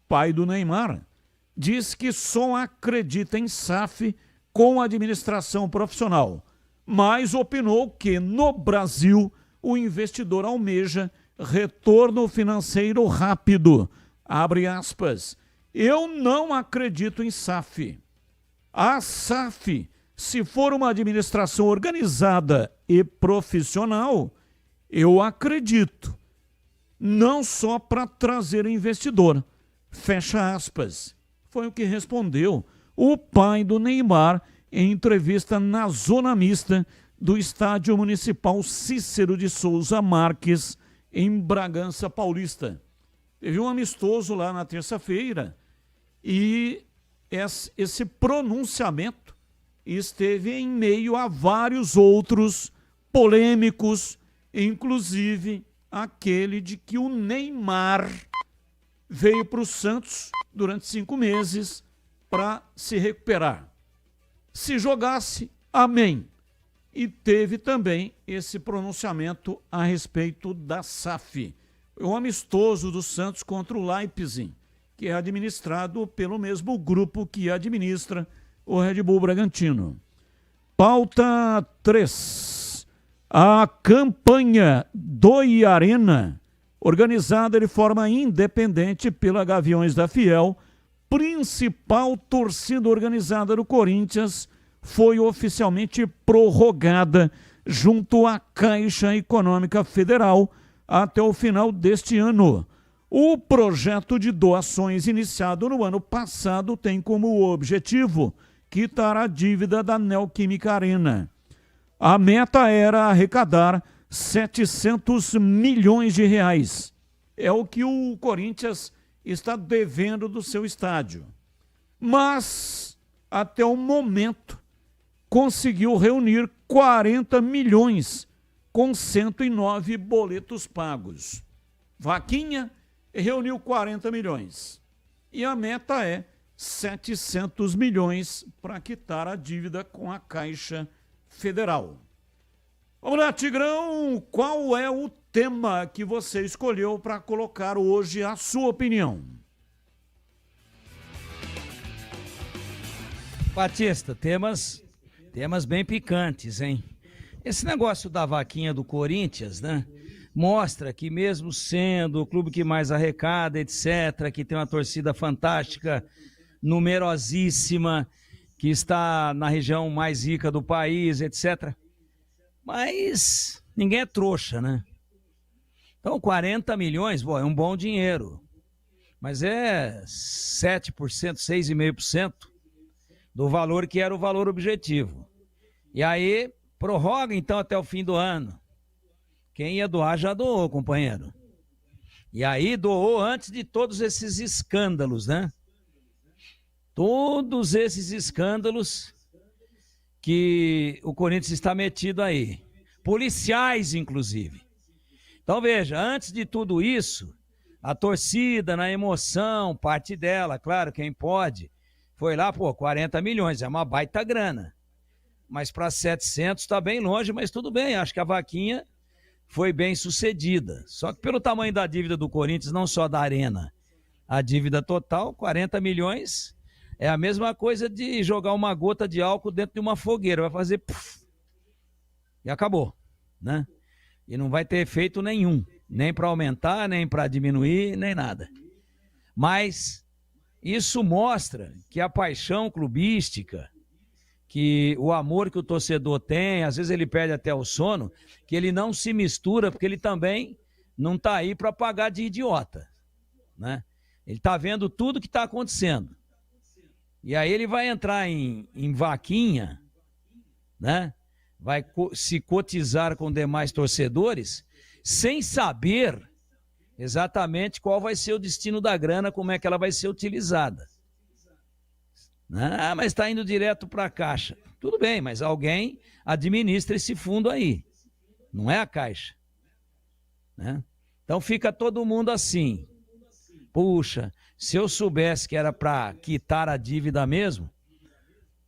pai do Neymar, diz que só acredita em SAF com administração profissional, mas opinou que no Brasil o investidor almeja retorno financeiro rápido. Abre aspas. Eu não acredito em SAF. A SAF, se for uma administração organizada e profissional, eu acredito. Não só para trazer investidor. Fecha aspas. Foi o que respondeu o pai do Neymar em entrevista na Zona Mista do Estádio Municipal Cícero de Souza Marques, em Bragança Paulista. Teve um amistoso lá na terça-feira e esse pronunciamento esteve em meio a vários outros polêmicos, inclusive aquele de que o Neymar veio para o Santos durante 5 meses para se recuperar. Se jogasse, amém. E teve também esse pronunciamento a respeito da SAF, o amistoso do Santos contra o Leipzig, que é administrado pelo mesmo grupo que administra o Red Bull Bragantino. Pauta 3. A campanha Doi Arena, organizada de forma independente pela Gaviões da Fiel, principal torcida organizada do Corinthians, foi oficialmente prorrogada junto à Caixa Econômica Federal até o final deste ano. O projeto de doações iniciado no ano passado tem como objetivo quitar a dívida da Neoquímica Arena. A meta era arrecadar 700 milhões de reais. É o que o Corinthians está devendo do seu estádio. Mas até o momento, conseguiu reunir 40 milhões com 109 boletos pagos. Vaquinha reuniu 40 milhões. E a meta é 700 milhões para quitar a dívida com a Caixa Federal. Vamos lá, Tigrão, qual é o tema que você escolheu para colocar hoje a sua opinião?
Batista, temas bem picantes, hein? Esse negócio da vaquinha do Corinthians, né? Mostra que mesmo sendo o clube que mais arrecada, etc., que tem uma torcida fantástica, numerosíssima, que está na região mais rica do país, etc., mas ninguém é trouxa, né? Então 40 milhões, é um bom dinheiro, mas é 7%, 6,5% do valor que era o valor objetivo. E aí prorroga então até o fim do ano. Quem ia doar já doou, companheiro. E aí doou antes de todos esses escândalos, né? Todos esses escândalos que o Corinthians está metido aí. Policiais, inclusive. Então veja, antes de tudo isso, a torcida na emoção, parte dela, claro, quem pode, foi lá, 40 milhões, é uma baita grana. Mas para 700 está bem longe, mas tudo bem, acho que a vaquinha foi bem sucedida. Só que pelo tamanho da dívida do Corinthians, não só da Arena, a dívida total, 40 milhões, é a mesma coisa de jogar uma gota de álcool dentro de uma fogueira, vai fazer puff, e acabou, né? E não vai ter efeito nenhum, nem para aumentar, nem para diminuir, nem nada. Mas isso mostra que a paixão clubística, que o amor que o torcedor tem, às vezes ele perde até o sono, que ele não se mistura, porque ele também não está aí para pagar de idiota, né? Ele está vendo tudo que está acontecendo. E aí ele vai entrar em vaquinha, né? Vai se cotizar com demais torcedores, sem saber exatamente qual vai ser o destino da grana, como é que ela vai ser utilizada. Ah, mas está indo direto para a Caixa. Tudo bem, mas alguém administra esse fundo aí, não é a Caixa, né? Então fica todo mundo assim, puxa, se eu soubesse que era para quitar a dívida mesmo,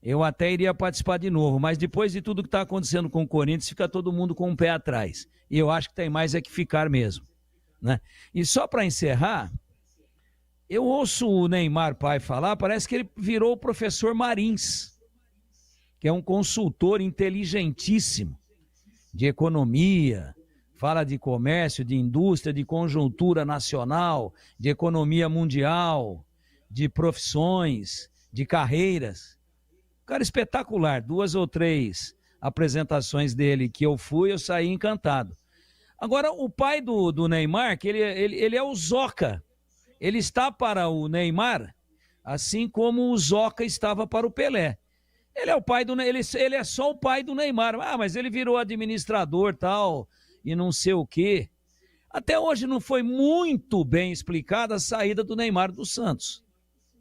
eu até iria participar de novo, mas depois de tudo que está acontecendo com o Corinthians, fica todo mundo com o pé atrás, e eu acho que tem mais é que ficar mesmo, né? E só para encerrar, eu ouço o Neymar pai falar, parece que ele virou o professor Marins, que é um consultor inteligentíssimo de economia, fala de comércio, de indústria, de conjuntura nacional, de economia mundial, de profissões, de carreiras. Cara espetacular, 2 ou 3 apresentações dele que eu fui, eu saí encantado. Agora, o pai do Neymar, que ele é o Zoca, ele está para o Neymar, assim como o Zoca estava para o Pelé. Ele é o pai ele é só o pai do Neymar. Ah, mas ele virou administrador tal, e não sei o quê. Até hoje não foi muito bem explicada a saída do Neymar do Santos,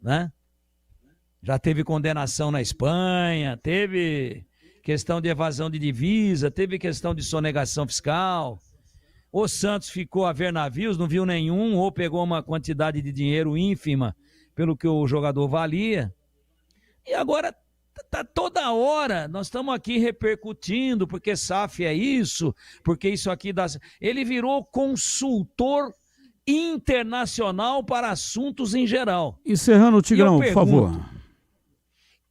né? Já teve condenação na Espanha, teve questão de evasão de divisa, teve questão de sonegação fiscal. O Santos ficou a ver navios, não viu nenhum, ou pegou uma quantidade de dinheiro ínfima pelo que o jogador valia. E agora, tá toda hora, nós estamos aqui repercutindo, porque SAF é isso, porque isso aqui dá... Ele virou consultor internacional para assuntos em geral.
Encerrando, Tigrão, por favor.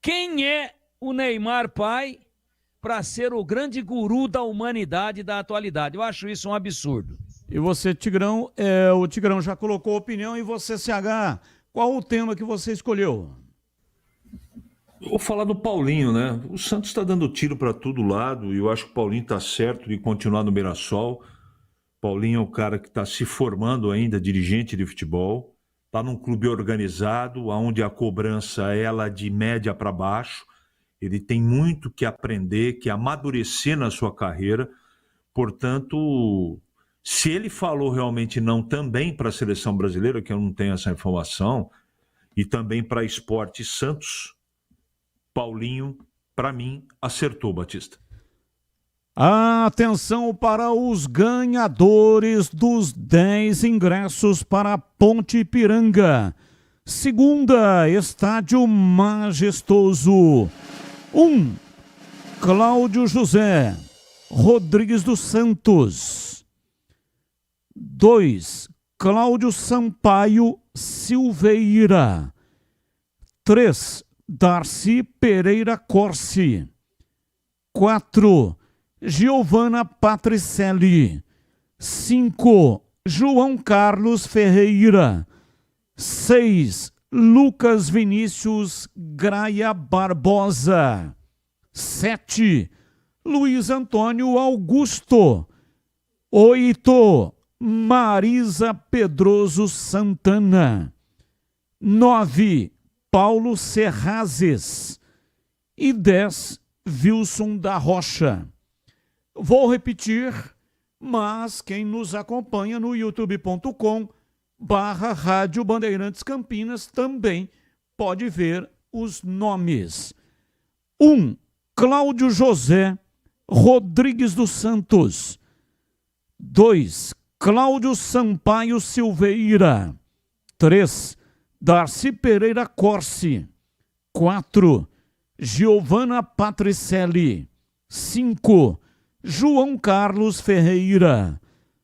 Quem é o Neymar pai para ser o grande guru da humanidade da atualidade? Eu acho isso um absurdo.
E você, Tigrão, o Tigrão já colocou opinião, e você, CH, qual o tema que você escolheu?
Eu vou falar do Paulinho, né? O Santos está dando tiro para todo lado, e eu acho que o Paulinho está certo de continuar no Mirassol. Paulinho é um cara que está se formando ainda, dirigente de futebol, está num clube organizado, onde a cobrança é ela de média para baixo. Ele tem muito que aprender, que amadurecer na sua carreira. Portanto, se ele falou realmente não também para a seleção brasileira, que eu não tenho essa informação, e também para Sport Santos, Paulinho, para mim, acertou, Batista.
Atenção para os ganhadores dos 10 ingressos para a Ponte Ipiranga. Segunda, Estádio Majestoso. 1, Cláudio José Rodrigues dos Santos. 2, Cláudio Sampaio Silveira. 3, Darcy Pereira Corsi. 4, Giovana Patricelli. 5, João Carlos Ferreira. 6, Lucas Vinícius Graia Barbosa. 7, Luiz Antônio Augusto. 8, Marisa Pedroso Santana. 9, Paulo Serrazes. E 10, Wilson da Rocha. Vou repetir, mas quem nos acompanha no youtube.com/Rádio Bandeirantes Campinas também pode ver os nomes. 1, Cláudio José Rodrigues dos Santos. 2, Cláudio Sampaio Silveira. 3, Darcy Pereira Corsi. 4, Giovana Patricelli. 5, João Carlos Ferreira.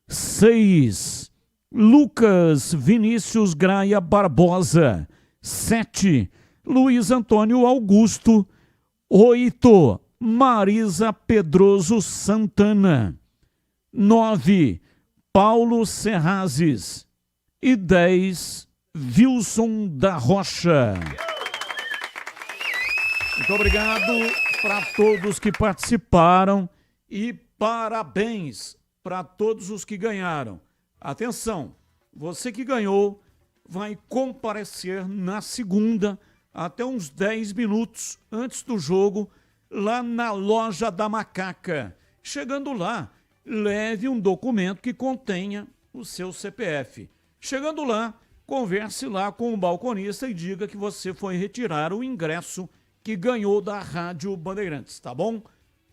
6, Lucas Vinícius Graia Barbosa. 7, Luiz Antônio Augusto. 8, Marisa Pedroso Santana. 9, Paulo Serrazes. E 10, Wilson da Rocha. Muito obrigado para todos que participaram e parabéns para todos os que ganharam. Atenção, você que ganhou vai comparecer na segunda até uns 10 minutos antes do jogo lá na Loja da Macaca. Chegando lá, leve um documento que contenha o seu CPF. Chegando lá, converse lá com o balconista e diga que você foi retirar o ingresso que ganhou da Rádio Bandeirantes, tá bom?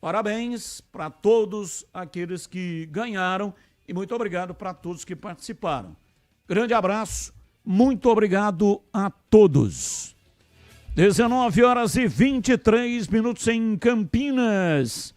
Parabéns para todos aqueles que ganharam e muito obrigado para todos que participaram. Grande abraço, muito obrigado a todos. 19h23 em Campinas.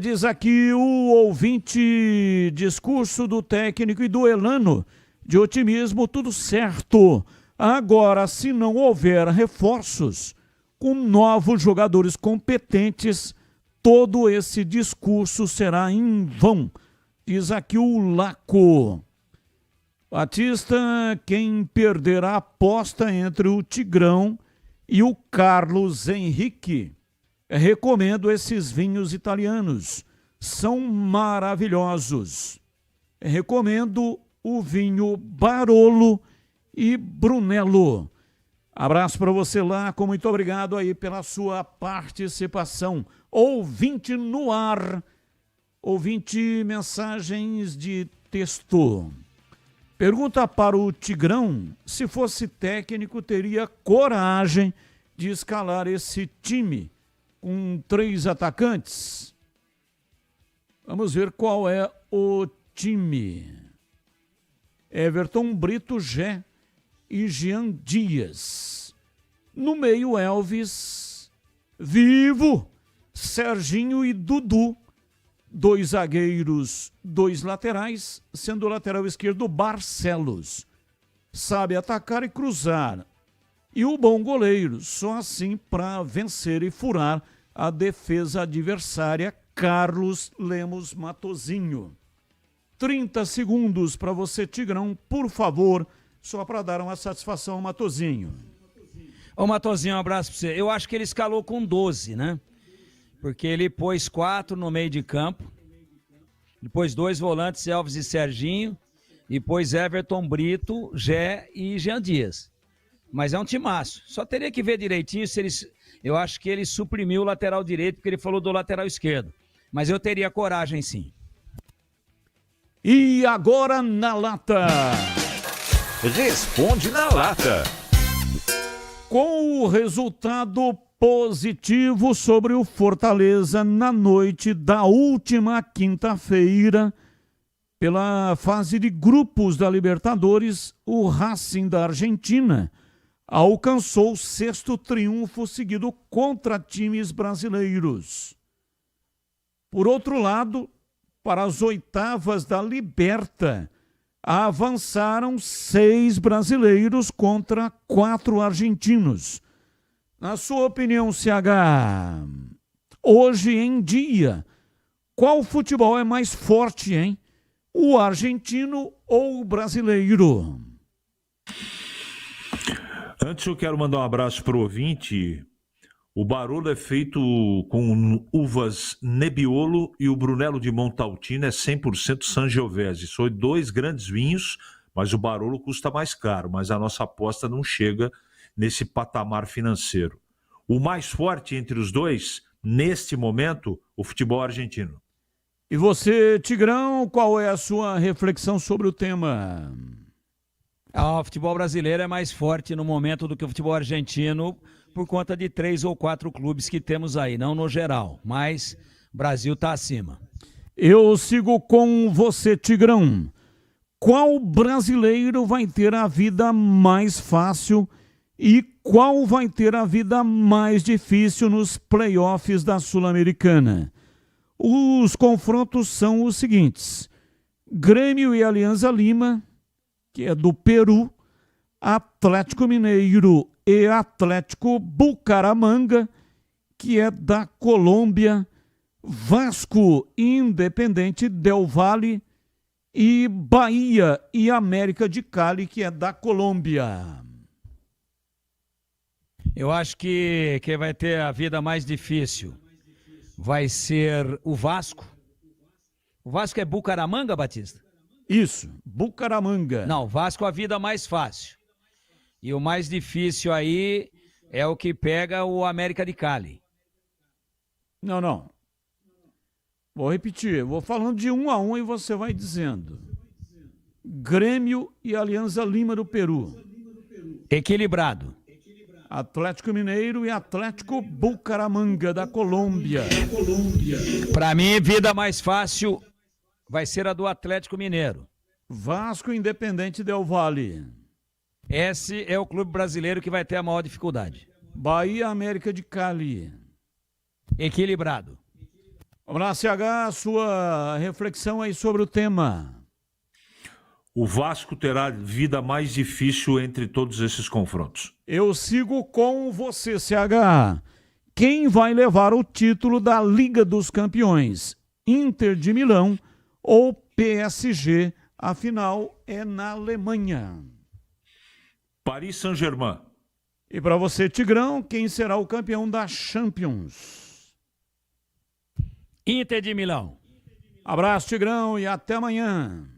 Diz aqui o ouvinte, discurso do técnico e do Elano, de otimismo, tudo certo. Agora, se não houver reforços, com novos jogadores competentes, todo esse discurso será em vão, diz aqui o Laco. Batista, quem perder a aposta entre o Tigrão e o Carlos Henrique, recomendo esses vinhos italianos, são maravilhosos. Recomendo o vinho Barolo e Brunello. Abraço para você lá, muito obrigado aí pela sua participação. Ouvinte no ar, ouvinte mensagens de texto. Pergunta para o Tigrão, se fosse técnico, teria coragem de escalar esse time com 3 atacantes? Vamos ver qual é o time. Everton Brito, Gé e Jean Dias. No meio, Elvis, Vivo, Serginho e Dudu. 2 zagueiros, 2 laterais, sendo o lateral esquerdo Barcelos. Sabe atacar e cruzar. E o bom goleiro, só assim para vencer e furar a defesa adversária, Carlos Lemos Matozinho. 30 segundos para você, Tigrão, por favor, só para dar uma satisfação ao Matozinho.
Ô Matozinho, um abraço para você. Eu acho que ele escalou com 12, né? Porque ele pôs 4 no meio de campo, depois 2 volantes, Elvis e Serginho, e pôs Everton Brito, Gé e Jean Dias. Mas é um timaço. Só teria que ver direitinho se eles... Eu acho que ele suprimiu o lateral direito, porque ele falou do lateral esquerdo. Mas eu teria coragem, sim.
E agora na lata.
Responde na lata.
Com o resultado positivo sobre o Fortaleza na noite da última quinta-feira. Pela fase de grupos da Libertadores, o Racing da Argentina alcançou o 6º triunfo seguido contra times brasileiros. Por outro lado, para as oitavas da Liberta, avançaram 6 brasileiros contra 4 argentinos. Na sua opinião, CH, hoje em dia, qual futebol é mais forte, hein? O argentino ou o brasileiro?
Antes eu quero mandar um abraço para o ouvinte. O Barolo é feito com uvas Nebbiolo e o Brunello de Montalcino é 100% Sangiovese. São 2 grandes vinhos, mas o Barolo custa mais caro, mas a nossa aposta não chega nesse patamar financeiro. O mais forte entre os dois, neste momento, o futebol argentino.
E você, Tigrão, qual é a sua reflexão sobre o tema?
O futebol brasileiro é mais forte no momento do que o futebol argentino por conta de 3 ou 4 clubes que temos aí, não no geral, mas o Brasil está acima.
Eu sigo com você, Tigrão. Qual brasileiro vai ter a vida mais fácil e qual vai ter a vida mais difícil nos playoffs da Sul-Americana? Os confrontos são os seguintes: Grêmio e Alianza Lima, que é do Peru, Atlético Mineiro e Atlético Bucaramanga, que é da Colômbia, Vasco e Independente Del Valle e Bahia e América de Cali, que é da Colômbia.
Eu acho que quem vai ter a vida mais difícil vai ser o Vasco. O Vasco é Bucaramanga, Batista?
Isso, Bucaramanga.
Não, o Vasco a vida mais fácil. E o mais difícil aí é o que pega o América de Cali.
Não. Vou repetir, vou falando de 1 a 1 e você vai dizendo. Grêmio e Alianza Lima do Peru.
Equilibrado.
Atlético Mineiro e Atlético Bucaramanga da Colômbia.
Para mim, vida mais fácil vai ser a do Atlético Mineiro.
Vasco e Independente Del Valle.
Esse é o clube brasileiro que vai ter a maior dificuldade.
Bahia, América de Cali.
Equilibrado.
Vamos lá, CH, sua reflexão aí sobre o tema.
O Vasco terá vida mais difícil entre todos esses confrontos.
Eu sigo com você, CH. Quem vai levar o título da Liga dos Campeões? Inter de Milão ou PSG? Afinal, é na Alemanha.
Paris Saint-Germain.
E para você, Tigrão, quem será o campeão da Champions?
Inter de Milão.
Abraço, Tigrão, e até amanhã.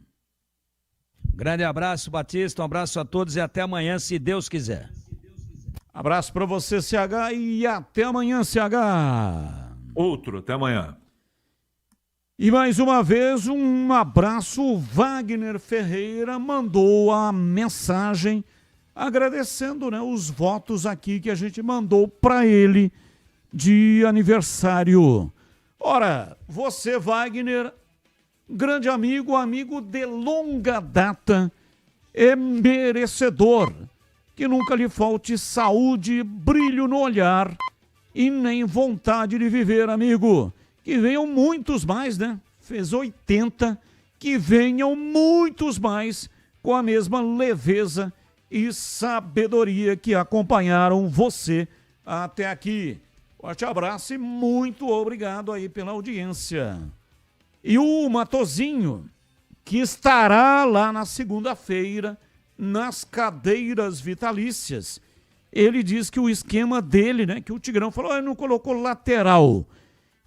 Grande abraço, Batista, um abraço a todos e até amanhã, se Deus quiser.
Abraço para você, CH, e até amanhã, CH.
Outro, até amanhã.
E mais uma vez, um abraço. O Wagner Ferreira mandou a mensagem agradecendo, né, os votos aqui que a gente mandou para ele de aniversário. Ora, você, Wagner, grande amigo de longa data, é merecedor que nunca lhe falte saúde, brilho no olhar e nem vontade de viver, amigo. Que venham muitos mais, né? Fez 80, que venham muitos mais com a mesma leveza e sabedoria que acompanharam você até aqui. Forte abraço e muito obrigado aí pela audiência. E o Matozinho, que estará lá na segunda-feira, nas cadeiras vitalícias, ele diz que o esquema dele, né, que o Tigrão falou, ele não colocou lateral,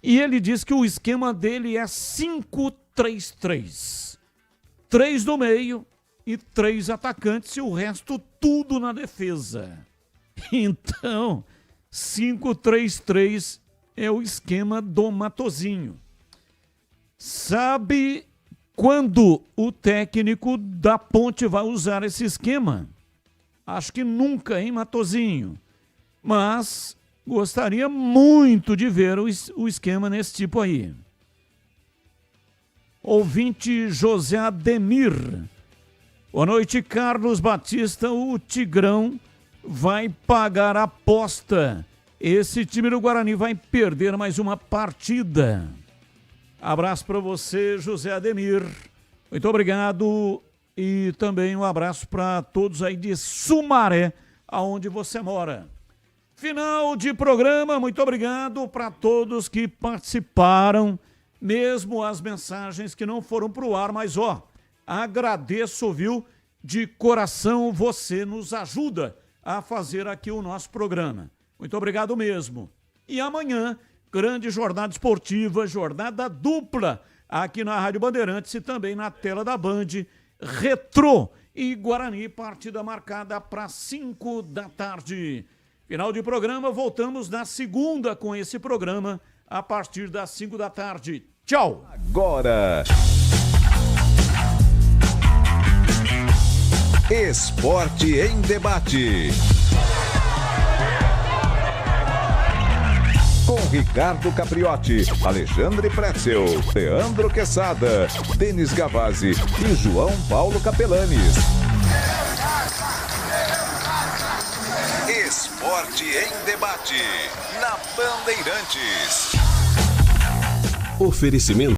e ele diz que o esquema dele é 5-3-3. 3 no meio e 3 atacantes e o resto tudo na defesa. Então, 5-3-3 é o esquema do Matozinho. Sabe quando o técnico da Ponte vai usar esse esquema? Acho que nunca, hein, Matozinho? Mas Gostaria muito de ver o esquema nesse tipo aí. Ouvinte José Ademir. Boa noite, Carlos Batista. O Tigrão vai pagar a aposta. Esse time do Guarani vai perder mais uma partida. Abraço para você, José Ademir. Muito obrigado. E também um abraço para todos aí de Sumaré, aonde você mora. Final de programa, muito obrigado para todos que participaram, mesmo as mensagens que não foram para o ar, mas agradeço, viu, de coração, você nos ajuda a fazer aqui o nosso programa. Muito obrigado mesmo. E amanhã, grande jornada esportiva, jornada dupla, aqui na Rádio Bandeirantes e também na tela da Band, Retrô e Guarani, partida marcada para 5 da tarde. Final de programa, voltamos na segunda com esse programa a partir das 5 da tarde. Tchau!
Agora, Esporte em Debate. Com Ricardo Capriotti, Alexandre Pretzel, Leandro Quesada, Denis Gavazzi e João Paulo Capelanes. Esporte em Debate, na Bandeirantes.
Oferecimento